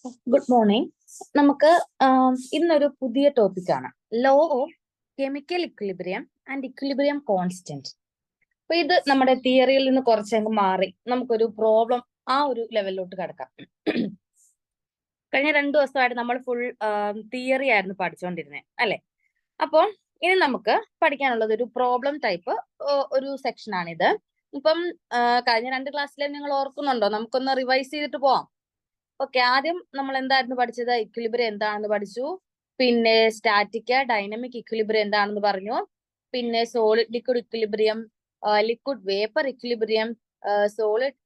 Good morning. നമുക്ക് ഇന്നൊരു പുതിയ ടോപ്പിക്കാണ് law of chemical equilibrium and equilibrium constant. അപ്പൊ ഇത് നമ്മുടെ തിയറിയിൽ നിന്ന് കുറച്ചങ്ങ് മാറി നമുക്കൊരു പ്രോബ്ലം ആ ഒരു ലെവലിലോട്ട് കിടക്കാം. കഴിഞ്ഞ 2 ദിവസമായിട്ട് നമ്മൾ ഫുൾ തിയറി ആയിരുന്നു പഠിച്ചുകൊണ്ടിരുന്നത് അല്ലെ. അപ്പോൾ ഇനി നമുക്ക് പഠിക്കാനുള്ളത് ഒരു പ്രോബ്ലം ടൈപ്പ് ഒരു സെക്ഷൻ ആണിത്. ഇപ്പം കഴിഞ്ഞ 2 ക്ലാസ്സിലെ നിങ്ങൾ ഓർക്കുന്നുണ്ടോ? നമുക്കൊന്ന് റിവൈസ് ചെയ്തിട്ട് പോവാം. ഓക്കെ, ആദ്യം നമ്മൾ എന്തായിരുന്നു പഠിച്ചത്? ഇക്വിലിബ്രിയം എന്താണെന്ന് പഠിച്ചു. പിന്നെ സ്റ്റാറ്റിക് ഡൈനമിക് ഇക്വിലിബ്രിയം എന്താണെന്ന് പറഞ്ഞു. പിന്നെ solid liquid equilibrium, liquid vapour equilibrium, solid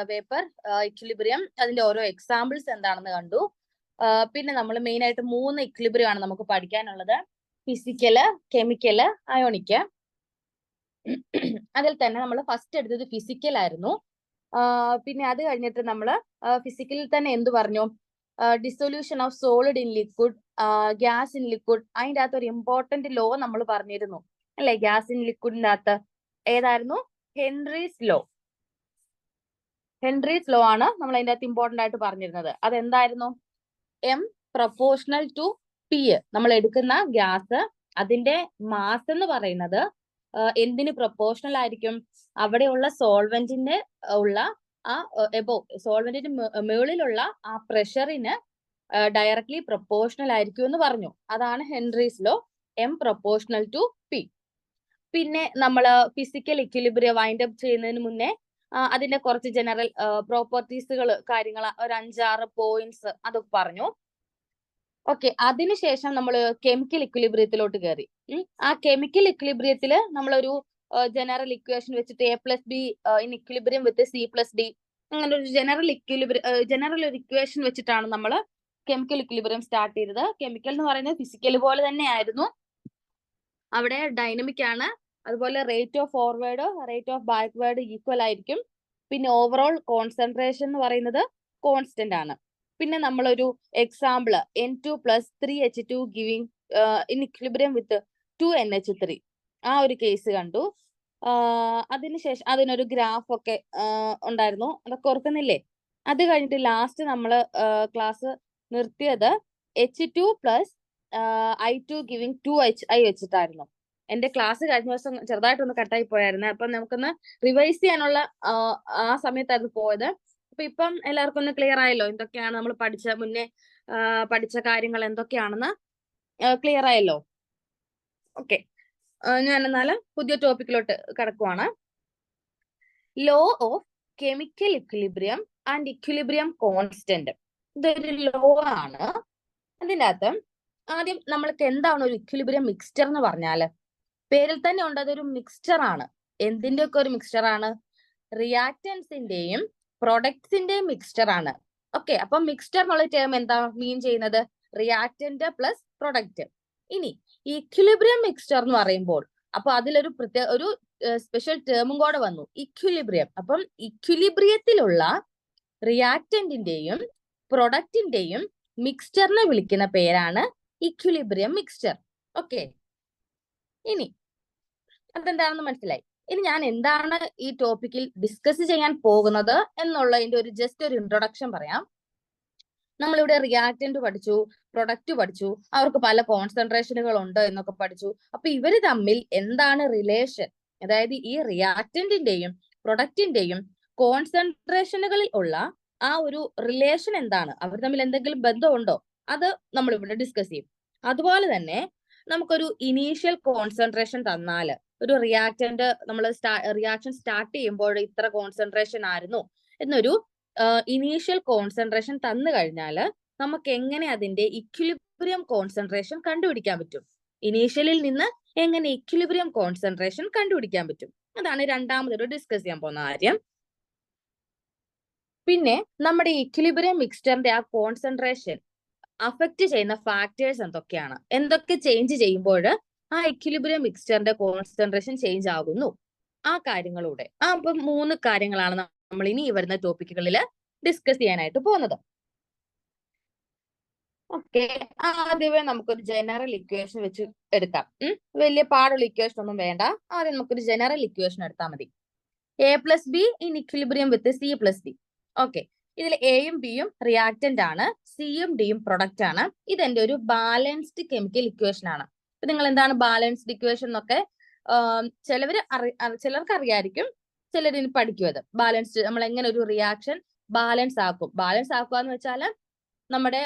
vapour equilibrium, അതിന്റെ ഓരോ എക്സാമ്പിൾസ് എന്താണെന്ന് കണ്ടു. പിന്നെ നമ്മൾ മെയിൻ ആയിട്ട് 3 ഇക്വിലിബ്രിയം ആണ് നമുക്ക് പഠിക്കാനുള്ളത്: ഫിസിക്കല്, കെമിക്കല്, അയോണിക്. അതിൽ തന്നെ നമ്മൾ ഫസ്റ്റ് എടുത്തത് ഫിസിക്കൽ ആയിരുന്നു. പിന്നെ അത് കഴിഞ്ഞിട്ട് നമ്മൾ ഫിസിക്കലിൽ തന്നെ എന്ത് പറഞ്ഞു? Dissolution of solid in liquid, gas in liquid. അതിൻ്റെ അകത്ത് ഒരു ഇമ്പോർട്ടന്റ് ലോ നമ്മൾ പറഞ്ഞിരുന്നു അല്ലെ? ഗ്യാസ് ഇൻ ലിക്വിഡിന്റെ അകത്ത് ഏതായിരുന്നു? Henry's law. ഹെൻറീസ് ലോ ആണ് നമ്മൾ അതിന്റെ അകത്ത് ഇമ്പോർട്ടന്റ് ആയിട്ട് പറഞ്ഞിരുന്നത്. അതെന്തായിരുന്നു? M proportional to P. നമ്മൾ എടുക്കുന്ന ഗ്യാസ്, അതിന്റെ മാസ് എന്ന് പറയുന്നത് എന്തിന് പ്രൊപ്പോർഷണൽ ആയിരിക്കും? അവിടെയുള്ള സോൾവെന്റിന്റെ ഉള്ള ആ സോൾവെന്റിന്റെ മുകളിലുള്ള ആ പ്രഷറിന് ഡയറക്ട്ലി പ്രൊപ്പോർഷണൽ ആയിരിക്കും എന്ന് പറഞ്ഞു. അതാണ് Henry's law, M proportional to P. പിന്നെ നമ്മൾ ഫിസിക്കൽ ഇക്വിലിബ്രിയം വൈൻഡ് അപ്പ് ചെയ്യുന്നതിന് മുന്നേ അതിന്റെ കുറച്ച് ജനറൽ പ്രോപ്പർട്ടീസുകൾ, കാര്യങ്ങൾ, ഒരു 5-6 പോയിന്റ്സ് അതൊക്കെ പറഞ്ഞു. ഓക്കെ, അതിനുശേഷം നമ്മൾ കെമിക്കൽ ഇക്വിലിബ്രിയത്തിലോട്ട് കയറി. ആ കെമിക്കൽ ഇക്വിലിബ്രിയത്തിൽ നമ്മളൊരു ജനറൽ ഇക്വേഷൻ വെച്ചിട്ട് A+B in equilibrium with C+D, അങ്ങനെ ഒരു ജനറൽ ഒരു ഇക്വേഷൻ വെച്ചിട്ടാണ് നമ്മൾ കെമിക്കൽ ഇക്വിലിബ്രിയം സ്റ്റാർട്ട് ചെയ്തത്. കെമിക്കൽ എന്ന് പറയുന്നത് ഫിസിക്കൽ പോലെ തന്നെ ആയിരുന്നു. അവിടെ ഡൈനമിക് ആണ്. അതുപോലെ rate of forward, rate of backward equal ആയിരിക്കും. പിന്നെ ഓവറോൾ കോൺസെൻട്രേഷൻ എന്ന് പറയുന്നത് കോൺസ്റ്റന്റ് ആണ്. പിന്നെ നമ്മളൊരു example N2 + 3H2 giving in equilibrium with 2NH3, ആ ഒരു കേസ് കണ്ടു. അതിനുശേഷം അതിനൊരു ഗ്രാഫ് ഒക്കെ ഉണ്ടായിരുന്നു. അതൊക്കെ ഓർക്കുന്നില്ലേ? അത് കഴിഞ്ഞിട്ട് ലാസ്റ്റ് നമ്മൾ ക്ലാസ് നിർത്തിയത് H2 + I2 ഗിവിംഗ് 2HI വെച്ചിട്ടായിരുന്നു. എന്റെ ക്ലാസ് കഴിഞ്ഞ ദിവസം ചെറുതായിട്ടൊന്ന് കട്ടായി പോയായിരുന്നു. അപ്പൊ നമുക്കൊന്ന് റിവൈസ് ചെയ്യാനുള്ള ആ സമയത്തായിരുന്നു പോയത്. അപ്പൊ ഇപ്പം എല്ലാവർക്കും ഒന്ന് ക്ലിയർ ആയല്ലോ എന്തൊക്കെയാണ് നമ്മൾ മുന്നേ പഠിച്ച കാര്യങ്ങൾ എന്തൊക്കെയാണെന്ന് ക്ലിയർ ആയല്ലോ? ഓക്കെ, ഞാൻ എന്നാലും പുതിയ ടോപ്പിക്കിലോട്ട് കടക്കുവാണ്. Law of chemical equilibrium and equilibrium constant. ഇതൊരു ലോ ആണ്. അതിൻ്റെ അകത്ത് ആദ്യം നമ്മൾക്ക് എന്താണ് ഒരു ഇക്വിലിബ്രിയം മിക്സ്ചർ എന്ന് പറഞ്ഞാല്? പേരിൽ തന്നെ ഉണ്ട്, അതൊരു മിക്സ്ചർ ആണ്. എന്തിന്റെ ഒക്കെ ഒരു മിക്സ്ചർ ആണ്? റിയാക്ടൻസിന്റെയും പ്രൊഡക്ട്സിന്റെയും മിക്സ്ചർ ആണ്. ഓക്കെ, അപ്പൊ മിക്സ്ചർ എന്നുള്ള ടേം എന്താ മീൻ ചെയ്യുന്നത്? Reactant plus product. ഇനി ഇക്വിലിബ്രിയം മിക്സ്ചർ എന്ന് പറയുമ്പോൾ അപ്പൊ അതിലൊരു ഒരു സ്പെഷ്യൽ ടേമും കൂടെ വന്നു, ഇക്വിലിബ്രിയം. അപ്പം ഇക്വിലിബ്രിയത്തിലുള്ള റിയാക്ടന്റിന്റെയും പ്രൊഡക്റ്റിന്റെയും മിക്സ്ചറിനെ വിളിക്കുന്ന പേരാണ് ഇക്വിലിബ്രിയം മിക്സ്ചർ. ഓക്കെ, ഇനി അതെന്താണെന്ന് മനസ്സിലായി. ഇനി ഞാൻ എന്താണ് ഈ ടോപ്പിക്കിൽ ഡിസ്കസ് ചെയ്യാൻ പോകുന്നത് എന്നുള്ളതിന്റെ ഒരു ജസ്റ്റ് ഒരു ഇൻട്രൊഡക്ഷൻ പറയാം. നമ്മളിവിടെ റിയാക്ടന്റ് പഠിച്ചു, പ്രൊഡക്റ്റ് പഠിച്ചു, അവർക്ക് പല കോൺസെൻട്രേഷനുകൾ ഉണ്ട് എന്നൊക്കെ പഠിച്ചു. അപ്പൊ ഇവര് തമ്മിൽ എന്താണ് റിലേഷൻ? അതായത് ഈ റിയാക്ടന്റിന്റെയും പ്രൊഡക്റ്റിന്റെയും കോൺസെൻട്രേഷനുകളിൽ ഉള്ള ആ ഒരു റിലേഷൻ എന്താണ്? അവർ തമ്മിൽ എന്തെങ്കിലും ബന്ധമുണ്ടോ? അത് നമ്മൾ ഇവിടെ ഡിസ്കസ് ചെയ്യും. അതുപോലെ തന്നെ നമുക്കൊരു ഇനീഷ്യൽ കോൺസെൻട്രേഷൻ തന്നാല്, ഒരു റിയാക്ടന്റ് നമ്മൾ റിയാക്ഷൻ സ്റ്റാർട്ട് ചെയ്യുമ്പോൾ ഇത്ര കോൺസെൻട്രേഷൻ ആയിരുന്നു എന്നൊരു ഇനീഷ്യൽ കോൺസെൻട്രേഷൻ തന്നു കഴിഞ്ഞാല് നമുക്ക് എങ്ങനെ അതിന്റെ ഇക്വിലിബ്രിയം കോൺസെൻട്രേഷൻ കണ്ടുപിടിക്കാൻ പറ്റും? ഇനീഷ്യലിൽ നിന്ന് എങ്ങനെ ഇക്വിലിബ്രിയം കോൺസെൻട്രേഷൻ കണ്ടുപിടിക്കാൻ പറ്റും? അതാണ് രണ്ടാമതൊരു ഡിസ്കസ് ചെയ്യാൻ പോകുന്ന കാര്യം. പിന്നെ നമ്മുടെ ഇക്വിലിബ്രിയം മിക്സ്ചറിന്റെ ആ കോൺസെൻട്രേഷൻ അഫക്റ്റ് ചെയ്യുന്ന ഫാക്ടേഴ്സ് എന്തൊക്കെയാണ്? എന്തൊക്കെ ചേഞ്ച് ചെയ്യുമ്പോൾ ആ ഇക്വിലിബ്രിയം മിക്സ്ചറിന്റെ കോൺസെൻട്രേഷൻ ചേഞ്ച് ആകുന്നു? ആ കാര്യങ്ങളൂടെ അപ്പം 3 കാര്യങ്ങളാണ് നമ്മൾ ഇനി വരുന്ന ടോപ്പിക്കുകളിൽ ഡിസ്കസ് ചെയ്യാനായിട്ട് പോകുന്നത്. ഓക്കെ, ആദ്യമേ നമുക്കൊരു ജനറൽ ഇക്വേഷൻ വെച്ച് എടുക്കാം. വലിയ പാടുള്ള ഇക്വേഷൻ ഒന്നും വേണ്ട. ആദ്യം നമുക്കൊരു ജനറൽ ഇക്വേഷൻ എടുത്താൽ മതി. A+B in equilibrium with C+D. Okay, ഇതിൽ എയും ബിയും റിയാക്റ്റന്റ് ആണ്, സിയും ഡിയും പ്രൊഡക്റ്റ് ആണ്. ഇതെന്റെ ഒരു ബാലൻസ്ഡ് കെമിക്കൽ ഇക്വേഷൻ ആണ്. അപ്പൊ നിങ്ങൾ എന്താണ് ബാലൻസ്ഡ് ഇക്വേഷൻ എന്നൊക്കെ ചിലർക്ക് അറിയായിരിക്കും, ചിലരിന് പഠിക്കും. അത് ബാലൻസ്ഡ് നമ്മൾ എങ്ങനെ ഒരു റിയാക്ഷൻ ബാലൻസ് ആക്കും. ബാലൻസ് ആക്കുക എന്ന് വെച്ചാൽ നമ്മുടെ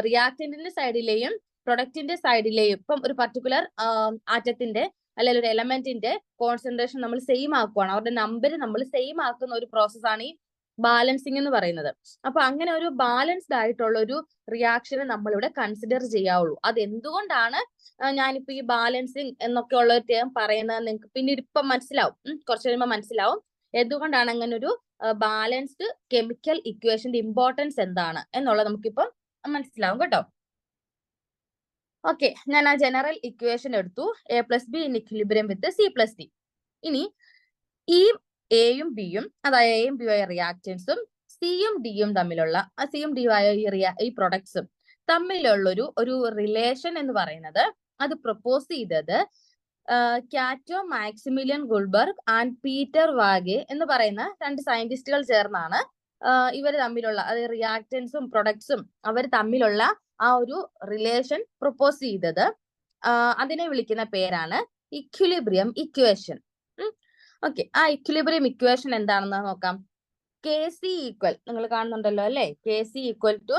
റിയാക്റ്റന്റിന്റെ സൈഡിലെയും പ്രൊഡക്റ്റിന്റെ സൈഡിലെയും ഇപ്പം ഒരു പർട്ടിക്കുലർ ആറ്റത്തിന്റെ അല്ലെങ്കിൽ ഒരു എലമെന്റിന്റെ കോൺസെൻട്രേഷൻ നമ്മൾ സെയിം ആക്കുവാണ്, അവരുടെ നമ്പർ നമ്മൾ സെയിം ആക്കുന്ന ഒരു പ്രോസസ്സാണ് ഈ ബാലൻസിങ് എന്ന് പറയുന്നത്. അപ്പൊ അങ്ങനെ ഒരു ബാലൻസ്ഡ് ആയിട്ടുള്ള ഒരു റിയാക്ഷനെ നമ്മളിവിടെ കൺസിഡർ ചെയ്യാവുള്ളൂ. അത് എന്തുകൊണ്ടാണ് ഞാനിപ്പോ ഈ ബാലൻസിങ് എന്നൊക്കെ ഉള്ള ഒരു ടേം പറയുന്നത് നിങ്ങൾക്ക് പിന്നീട് ഇപ്പം മനസ്സിലാവും, കുറച്ച് കഴിയുമ്പോൾ മനസ്സിലാവും എന്തുകൊണ്ടാണ് അങ്ങനെ ഒരു ബാലൻസ്ഡ് കെമിക്കൽ ഇക്വേഷന്റെ ഇമ്പോർട്ടൻസ് എന്താണ് എന്നുള്ളത് നമുക്കിപ്പം മനസ്സിലാവും കേട്ടോ. ഓക്കെ, ഞാൻ ആ ജനറൽ ഇക്വേഷൻ എടുത്തു, A plus be in equilibrium with C plus D. ഇനി ഈ എയും ബിയും, അതായത് എയും ബിയും ആയ റിയാക്റ്റൻസും സിയും ഡിയും തമ്മിലുള്ള സിയും ഡിയും ആയ ഈ പ്രൊഡക്ട്സും തമ്മിലുള്ള ഒരു റിലേഷൻ എന്ന് പറയുന്നത്, അത് പ്രപ്പോസ് ചെയ്തത് കാറ്റോ മാക്സിമിലിയൻ ഗുൾബർഗ് ആൻഡ് പീറ്റർ വാഗെ എന്ന് പറയുന്ന 2 സയന്റിസ്റ്റുകൾ ചേർന്നാണ് ഇവർ തമ്മിലുള്ള, അതായത് റിയാക്റ്റൻസും പ്രൊഡക്ട്സും അവർ തമ്മിലുള്ള ആ ഒരു റിലേഷൻ പ്രപ്പോസ് ചെയ്തത്. അതിനെ വിളിക്കുന്ന പേരാണ് ഇക്വിലിബ്രിയം ഇക്വേഷൻ. ഓക്കെ, ആ ഇക്വിലിബ്രിയം ഇക്വേഷൻ എന്താണെന്ന് നോക്കാം. കെ സി ഈക്വൽ, നിങ്ങൾ കാണുന്നുണ്ടല്ലോ അല്ലെ, K C equal to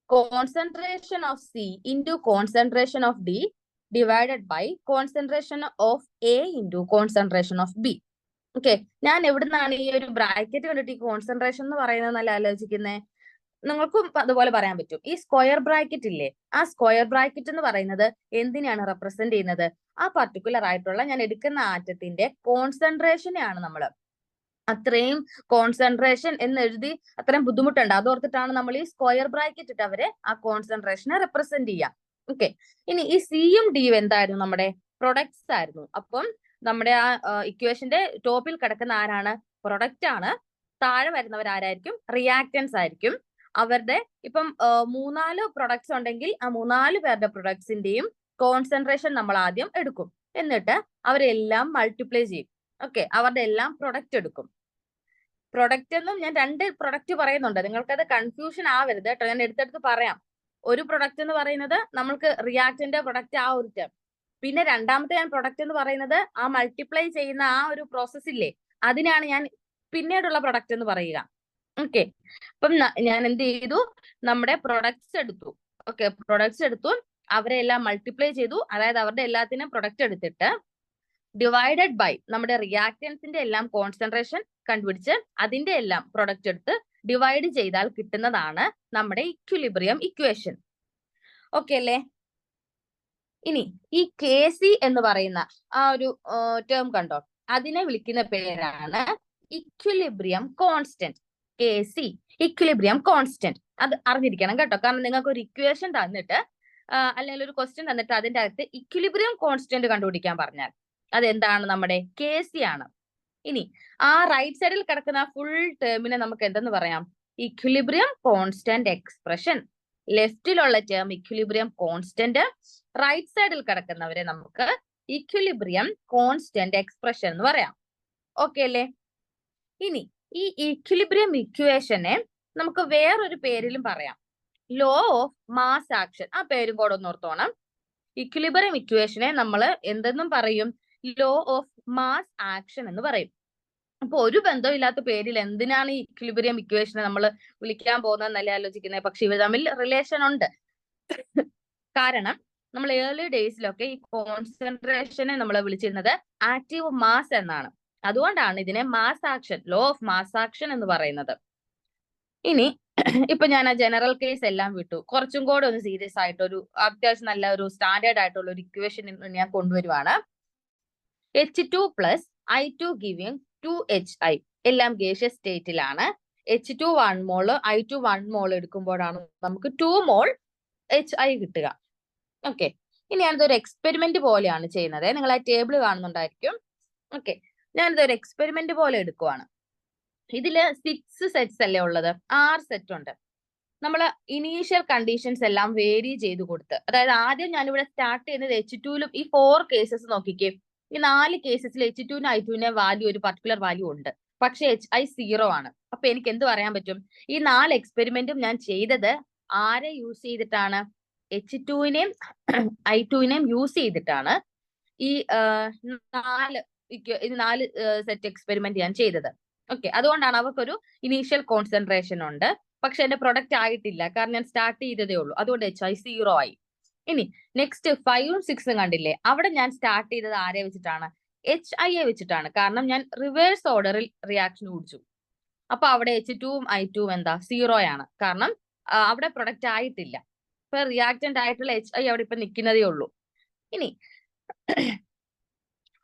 concentration of C into concentration of D divided by concentration of A into concentration of B. Okay, ഞാൻ എവിടുന്നാണ് ഈ ഒരു ബ്രാക്കറ്റ് കണ്ടിട്ട് ഈ കോൺസെൻട്രേഷൻ എന്ന് പറയുന്നത് നല്ല ആലോചിക്കുന്നത്? നിങ്ങൾക്കും അതുപോലെ പറയാൻ പറ്റും. ഈ സ്ക്വയർ ബ്രാക്കറ്റ് ഇല്ലേ, ആ സ്ക്വയർ ബ്രാക്കറ്റ് എന്ന് പറയുന്നത് എന്തിനാണ് റെപ്രസെന്റ് ചെയ്യുന്നത്? ആ പർട്ടിക്കുലർ ആയിട്ടുള്ള ഞാൻ എടുക്കുന്ന ആറ്റത്തിന്റെ കോൺസെൻട്രേഷനെയാണ് നമ്മൾ. അത്രയും കോൺസെൻട്രേഷൻ എന്ന് എഴുതി അത്രയും ബുദ്ധിമുട്ടുണ്ട്, അതോർത്തിട്ടാണ് നമ്മൾ ഈ സ്ക്വയർ ബ്രാക്കറ്റ് ഇട്ട് അവരെ ആ കോൺസെൻട്രേഷനെ റെപ്രസെന്റ് ചെയ്യാം. ഓക്കെ, ഇനി ഈ സിയും ഡിയും എന്തായിരുന്നു? നമ്മുടെ പ്രൊഡക്ട്സ് ആയിരുന്നു. അപ്പം നമ്മുടെ ആ ഇക്വേഷന്റെ ടോപ്പിൽ കിടക്കുന്ന ആരാണ്? പ്രൊഡക്റ്റ് ആണ്. താഴെ വരുന്നവർ ആരായിരിക്കും? റിയാക്റ്റൻസ് ആയിരിക്കും. അവരുടെ ഇപ്പം 3-4 പ്രൊഡക്ട്സ് ഉണ്ടെങ്കിൽ ആ 3-4 പേരുടെ പ്രൊഡക്ട്സിന്റെയും കോൺസെൻട്രേഷൻ നമ്മൾ ആദ്യം എടുക്കും, എന്നിട്ട് അവരെല്ലാം മൾട്ടിപ്ലൈ ചെയ്യും. ഓക്കെ, അവരുടെ എല്ലാം പ്രൊഡക്റ്റ് എടുക്കും. പ്രൊഡക്റ്റ് എന്നും ഞാൻ 2 പ്രൊഡക്റ്റ് പറയുന്നുണ്ട്, നിങ്ങൾക്കത് കൺഫ്യൂഷൻ ആവരുത് കേട്ടോ. ഞാൻ എടുത്തെടുത്ത് പറയാം. ഒരു പ്രൊഡക്റ്റ് എന്ന് പറയുന്നത് നമ്മൾക്ക് റിയാക്റ്റന്റ് പ്രൊഡക്റ്റ് ആ ഒരു ടേം, പിന്നെ രണ്ടാമത്തെ ഞാൻ പ്രൊഡക്റ്റ് എന്ന് പറയുന്നത് ആ മൾട്ടിപ്ലൈ ചെയ്യുന്ന ആ ഒരു പ്രോസസ് ഇല്ലേ, അതിനാണ് ഞാൻ പിന്നീടുള്ള പ്രൊഡക്റ്റ് എന്ന് പറയുക. ഓക്കെ, അപ്പം ഞാൻ എന്ത് ചെയ്തു? നമ്മുടെ പ്രൊഡക്ട്സ് എടുത്തു. ഓക്കെ, പ്രൊഡക്ട്സ് എടുത്തു, അവരെ എല്ലാം മൾട്ടിപ്ലൈ ചെയ്തു, അതായത് അവരുടെ എല്ലാത്തിനും പ്രൊഡക്റ്റ് എടുത്തിട്ട് ഡിവൈഡഡ് ബൈ നമ്മുടെ റിയാക്റ്റൻസിന്റെ എല്ലാം കോൺസെൻട്രേഷൻ കണ്ടുപിടിച്ച് അതിന്റെ എല്ലാം പ്രൊഡക്റ്റ് എടുത്ത് ഡിവൈഡ് ചെയ്താൽ കിട്ടുന്നതാണ് നമ്മുടെ ഇക്വിലിബ്രിയം ഇക്വേഷൻ. ഓക്കെ അല്ലേ? ഇനി ഈ കെ സി എന്ന് പറയുന്ന ആ ഒരു ടേം കണ്ടോ, അതിനെ വിളിക്കുന്ന പേരാണ് equilibrium constant. K C equilibrium constant, അത് അറിഞ്ഞിരിക്കണം കേട്ടോ. കാരണം നിങ്ങൾക്ക് ഒരു ഇക്വേഷൻ തന്നിട്ട് അല്ലെങ്കിൽ ഒരു ക്വസ്റ്റ്യൻ തന്നിട്ട് അതിന്റെ അകത്ത് ഇക്വിലിബ്രിയം കോൺസ്റ്റന്റ് കണ്ടുപിടിക്കാൻ പറഞ്ഞാൽ അതെന്താണ്? നമ്മുടെ കെ സി ആണ്. ഇനി ആ റൈറ്റ് സൈഡിൽ കിടക്കുന്ന ഫുൾ ടേമിനെ നമുക്ക് എന്തെന്ന് പറയാം? Equilibrium constant expression. ലെഫ്റ്റിലുള്ള ടേം ഇക്വിലിബ്രിയം കോൺസ്റ്റന്റ്, റൈറ്റ് സൈഡിൽ കിടക്കുന്നവരെ നമുക്ക് ഇക്വിലിബ്രിയം കോൺസ്റ്റന്റ് എക്സ്പ്രഷൻ എന്ന് പറയാം. ഓക്കെ അല്ലേ? ഇനി ഈ ഇക്വിലിബ്രിയം ഇക്വേഷനെ നമുക്ക് വേറൊരു പേരിലും പറയാം, ലോ ഓഫ് മാസ് ആക്ഷൻ. ആ പേരും കൂടെ ഒന്ന് ഓർത്തോണം. ഇക്വിലിബ്രിയം ഇക്വേഷനെ നമ്മൾ എന്തെന്നും പറയും? ലോ ഓഫ് മാസ് ആക്ഷൻ എന്ന് പറയും. അപ്പൊ ഒരു ബന്ധമില്ലാത്ത പേരിൽ എന്തിനാണ് ഈ ഇക്വിലിബ്രിയം ഇക്വേഷനെ നമ്മൾ വിളിക്കാൻ പോകുന്നത് നല്ല ആലോചിക്കുന്നത്? പക്ഷെ ഇവർ തമ്മിൽ റിലേഷൻ ഉണ്ട്. കാരണം നമ്മൾ ഏർലി ഡേയ്സിലൊക്കെ ഈ കോൺസെൻട്രേഷനെ നമ്മൾ വിളിച്ചിരുന്നത് ആക്റ്റീവ് മാസ് എന്നാണ്. അതുകൊണ്ടാണ് ഇതിനെ mass action, law of mass action എന്ന് പറയുന്നത്. ഇനി ഇപ്പൊ ഞാൻ ആ ജനറൽ കേസ് എല്ലാം വിട്ടു, കുറച്ചും കൂടെ ഒന്ന് സീരിയസ് ആയിട്ട് ഒരു അത്യാവശ്യം നല്ല ഒരു സ്റ്റാൻഡേർഡ് ആയിട്ടുള്ള ഒരു ഇക്വേഷൻ ഞാൻ കൊണ്ടുവരുവാണ്. H2 plus I2 giving 2HI, എല്ലാം ഗേഷ്യസ് സ്റ്റേറ്റിലാണ്. H2 1 മോള് I2 1 മോൾ എടുക്കുമ്പോഴാണ് നമുക്ക് 2 മോൾ HI കിട്ടുക. ഓക്കെ, ഇനി ഞാനിതൊരു എക്സ്പെരിമെന്റ് പോലെയാണ് ചെയ്യുന്നത്. നിങ്ങൾ ആ ടേബിൾ കാണുന്നുണ്ടായിരിക്കും. ഓക്കെ, ഞാനിതൊരു എക്സ്പെരിമെന്റ് പോലെ എടുക്കുവാണ്. ഇതില് 6 സെറ്റ്സ് അല്ലേ ഉള്ളത്, 6 സെറ്റ് ഉണ്ട്. നമ്മൾ ഇനീഷ്യൽ കണ്ടീഷൻസ് എല്ലാം വേരി ചെയ്ത് കൊടുത്ത്, അതായത് ആദ്യം ഞാനിവിടെ സ്റ്റാർട്ട് ചെയ്യുന്നത് H2ലും ഈ 4 കേസസ് നോക്കിക്കേ. ഈ 4 കേസസിൽ H2നും I2നും വാല്യൂ ഒരു പർട്ടിക്കുലർ വാല്യൂ ഉണ്ട്. പക്ഷെ HI 0 ആണ്. അപ്പൊ എനിക്ക് എന്ത് പറയാൻ പറ്റും? ഈ 4 എക്സ്പെരിമെന്റും ഞാൻ ചെയ്തത് ആരെ യൂസ് ചെയ്തിട്ടാണ്? H2-നെയും I2-നെയും യൂസ് ചെയ്തിട്ടാണ് ഈ 4 സെറ്റ് എക്സ്പെരിമെന്റ് ഞാൻ ചെയ്തത്. ഓക്കെ, അതുകൊണ്ടാണ് അവർക്കൊരു ഇനീഷ്യൽ കോൺസെൻട്രേഷൻ ഉണ്ട്. പക്ഷെ എന്റെ പ്രൊഡക്റ്റ് ആയിട്ടില്ല, കാരണം ഞാൻ സ്റ്റാർട്ട് ചെയ്തതേ ഉള്ളൂ. അതുകൊണ്ട് HI 0 ആയി. ഇനി നെക്സ്റ്റ് 5ഉം 6ഉം കണ്ടില്ലേ? അവിടെ ഞാൻ സ്റ്റാർട്ട് ചെയ്തത് ആരെ വെച്ചിട്ടാണ്? HIയെ വെച്ചിട്ടാണ്. കാരണം ഞാൻ റിവേഴ്സ് ഓർഡറിൽ റിയാക്ഷൻ കുടിച്ചു. അപ്പൊ അവിടെ H2ഉം I2ഉം എന്താ? 0 ആണ്. കാരണം അവിടെ പ്രൊഡക്റ്റ് ആയിട്ടില്ല. ഇപ്പൊ റിയാക്ടന്റ് ആയിട്ടുള്ള HI അവിടെ ഇപ്പൊ നിൽക്കുന്നതേ ഉള്ളൂ. ഇനി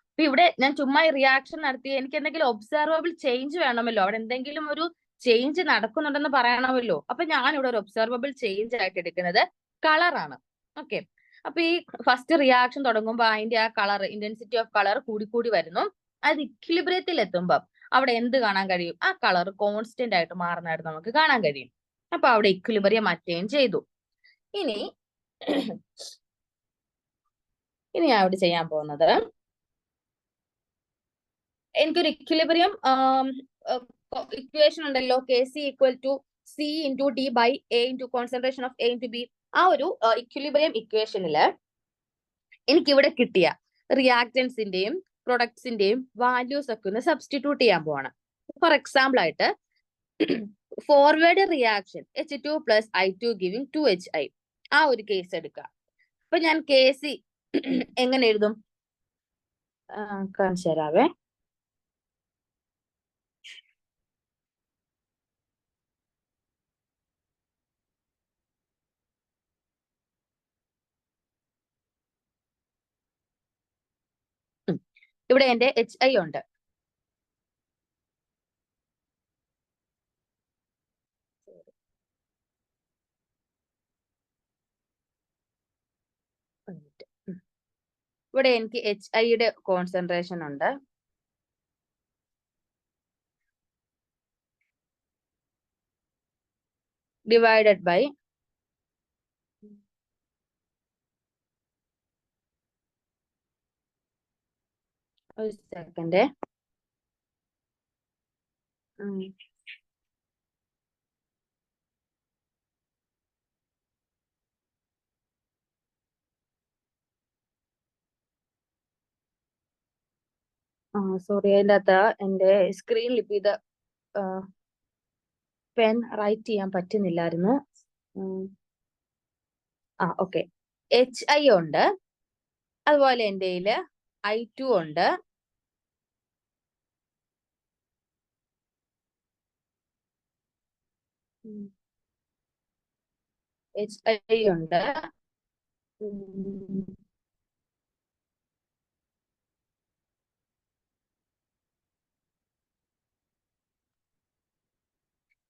ഇപ്പൊ ഇവിടെ ഞാൻ ചുമ്മാ റിയാക്ഷൻ നടത്തി, എനിക്ക് എന്തെങ്കിലും ഒബ്സർവബിൾ ചേഞ്ച് വേണമല്ലോ, അവിടെ എന്തെങ്കിലും ഒരു ചേഞ്ച് നടക്കുന്നുണ്ടെന്ന് പറയണമല്ലോ. അപ്പൊ ഞാൻ ഇവിടെ ഒരു ഒബ്സർവബിൾ ചേഞ്ച് ആയിട്ട് എടുക്കുന്നത് കളറാണ്. ഓക്കെ, അപ്പൊ ഈ ഫസ്റ്റ് റിയാക്ഷൻ തുടങ്ങുമ്പോൾ അതിന്റെ ആ കളർ, ഇന്റൻസിറ്റി ഓഫ് കളർ കൂടി വരുന്നു. അത് ഇക്വിലിബ്രിയത്തിൽ എത്തുമ്പോൾ അവിടെ എന്ത് കാണാൻ കഴിയും? ആ കളർ കോൺസ്റ്റന്റ് ആയിട്ട് മാറുന്നതായിട്ട് നമുക്ക് കാണാൻ കഴിയും. അപ്പൊ അവിടെ ഇക്വിലിബ്രിയം അറ്റൈൻ ചെയ്തു. ഇനി ഞാൻ ഇവിടെ ചെയ്യാൻ പോകുന്നത്, എനിക്കൊരു ഇക്വിലിബ്രിയം ഇക്വേഷൻ ഉണ്ടല്ലോ, KC equal to C into D by A into concentration of A into B. ആ ഒരു ഇക്വിലിബ്രിയം ഇക്വേഷനില് എനിക്കിവിടെ കിട്ടിയ റിയാക്ടൻസിന്റെയും പ്രൊഡക്ട്സിന്റെയും വാല്യൂസ് ഒക്കെ ഒന്ന് സബ്സ്റ്റിറ്റ്യൂട്ട് ചെയ്യാൻ പോവാണ്. ഫോർ എക്സാമ്പിൾ ആയിട്ട് forward reaction H2 plus I2 giving 2HI, ആ ഒരു കേസ് എടുക്കുക. അപ്പൊ ഞാൻ KC എങ്ങനെ എഴുതും? കാണിച്ചു തരാവേ. ഇവിടെ എന്റെ HI ഉണ്ട്. ഇവിടെ എനിക്ക് HIയുടെ കോൺസെൻട്രേഷൻ ഉണ്ട്. ഡിവൈഡഡ് ബൈ ഒരു സെക്കൻഡ്, സോറി, അതിൻ്റെ അകത്ത് എന്റെ സ്ക്രീനിൽ ഇപ്പൊ ഇത് പെൻ റൈറ്റ് ചെയ്യാൻ പറ്റുന്നില്ലായിരുന്നു. ഓക്കെ, HI ഉണ്ട്, അതുപോലെ എൻ്റെ I2 ഉണ്ട്, HI ഉണ്ട്,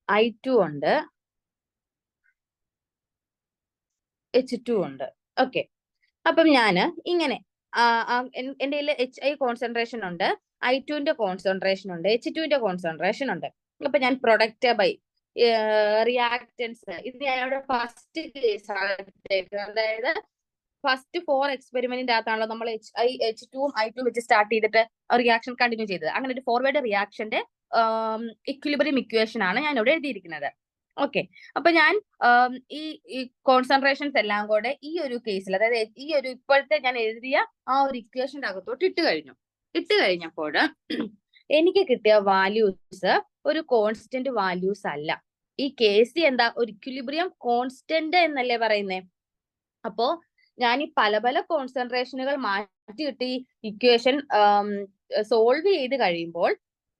I2 ഉണ്ട്, H2 ഉണ്ട്. ഓക്കെ, അപ്പം ഞാന് ഇങ്ങനെ എന്റെ HI കോൺസെൻട്രേഷൻ ഉണ്ട്, I2ന്റെ കോൺസെൻട്രേഷൻ ഉണ്ട്, H2ന്റെ കോൺസെൻട്രേഷൻ ഉണ്ട്. അപ്പൊ ഞാൻ പ്രൊഡക്റ്റ് ബൈ റിയാക്ടൻസ്, ഇത് ഞങ്ങളുടെ ഫസ്റ്റ് കേസ് ആണ്. അതായത് ഫസ്റ്റ് 4 എക്സ്പെരിമെന്റിന്റെ അകത്താണല്ലോ നമ്മൾ H2ഉം I2ഉം വെച്ച് സ്റ്റാർട്ട് ചെയ്തിട്ട് റിയാക്ഷൻ കണ്ടിന്യൂ ചെയ്തത്. അങ്ങനെ ഒരു ഫോർവേഡ് റിയാക്ഷന്റെ ഇക്വിലിബ്രിയം ഇക്വേഷൻ ആണ് ഞാൻ ഇവിടെ എഴുതിയിരിക്കുന്നത്. ഓക്കെ, അപ്പൊ ഞാൻ ഈ കോൺസെൻട്രേഷൻസ് എല്ലാം കൂടെ ഈ ഒരു കേസിൽ, അതായത് ഈ ഒരു ഇപ്പോഴത്തെ ഞാൻ എഴുതിയ ആ ഒരു ഇക്വേഷന്റെ അകത്തോട്ട് ഇട്ട് കഴിഞ്ഞപ്പോൾ എനിക്ക് കിട്ടിയ വാല്യൂസ് ഒരു കോൺസ്റ്റന്റ് വാല്യൂസ് അല്ല. ഈ KC എന്താ? ഒരു ഇക്വിലിബ്രിയം കോൺസ്റ്റന്റ് എന്നല്ലേ പറയുന്നേ. അപ്പോ ഞാൻ ഈ പല പല കോൺസെൻട്രേഷനുകൾ മാറ്റിയിട്ട് ഈ ഇക്വേഷൻ സോൾവ് ചെയ്ത് കഴിയുമ്പോൾ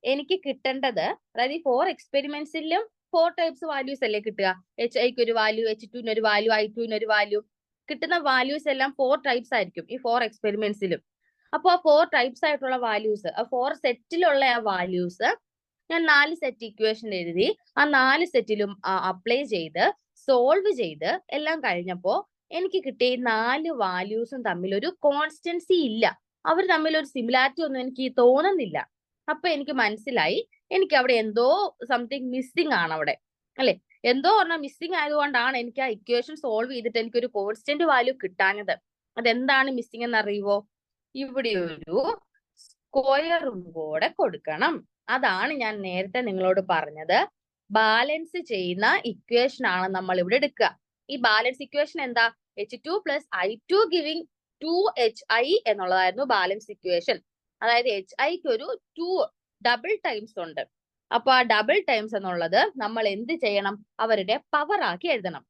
എനിക്ക് കിട്ടേണ്ടത്, അതായത് ഈ 4 എക്സ്പെരിമെന്റ്സിലും 4 ടൈപ്സ് വാല്യൂസ് അല്ലേ കിട്ടുക? HIക്ക് ഒരു വാല്യൂ, H2ന് ഒരു വാല്യൂ, I2ന് ഒരു വാല്യൂ. കിട്ടുന്ന വാല്യൂസ് എല്ലാം 4 ടൈപ്സ് ആയിരിക്കും ഈ 4 എക്സ്പെരിമെന്റ്സിലും. അപ്പോൾ ആ 4 ടൈപ്സ് ആയിട്ടുള്ള വാല്യൂസ്, ആ 4 സെറ്റിലുള്ള ആ വാല്യൂസ് ഞാൻ 4 സെറ്റ് ഇക്വേഷൻ എഴുതി ആ 4 സെറ്റിലും അപ്ലൈ ചെയ്ത് സോൾവ് ചെയ്ത് എല്ലാം കഴിഞ്ഞപ്പോ എനിക്ക് കിട്ടിയ 4 വാല്യൂസും തമ്മിൽ ഒരു കോൺസ്റ്റൻസി ഇല്ല. അവർ തമ്മിൽ ഒരു സിമിലാരിറ്റി ഒന്നും എനിക്ക് തോന്നുന്നില്ല. അപ്പൊ എനിക്ക് മനസ്സിലായി, എനിക്ക് അവിടെ എന്തോ സംതിങ് മിസ്സിംഗ് ആണ് അവിടെ, അല്ലെ? എന്തോ പറഞ്ഞാൽ മിസ്സിംഗ് ആയതുകൊണ്ടാണ് എനിക്ക് ആ ഇക്വേഷൻ സോൾവ് ചെയ്തിട്ട് എനിക്ക് ഒരു കോൺസ്റ്റന്റ് വാല്യൂ കിട്ടാഞ്ഞത്. അതെന്താണ് മിസ്സിംഗ് എന്ന് അറിയുവോ? ഇവിടെ ഒരു സ്ക്വയറും കൂടെ കൊടുക്കണം. അതാണ് ഞാൻ നേരത്തെ നിങ്ങളോട് പറഞ്ഞത്. ബാലൻസ് ചെയ്യുന്ന ഇക്വേഷൻ ആണ് നമ്മൾ ഇവിടെ എടുക്കുക. ഈ ബാലൻസ് ഇക്വേഷൻ എന്താ? H2 + I2 ഗിവിംഗ് 2HI എന്നുള്ളതായിരുന്നു ബാലൻസ് ഇക്വേഷൻ. അതായത് HIക്ക് ഒരു 2 ഡബിൾ ടൈംസ് ഉണ്ട്. അപ്പൊ ആ ഡബിൾ ടൈംസ് എന്നുള്ളത് നമ്മൾ എന്ത് ചെയ്യണം? അവരുടെ പവർ ആക്കി എഴുതണം.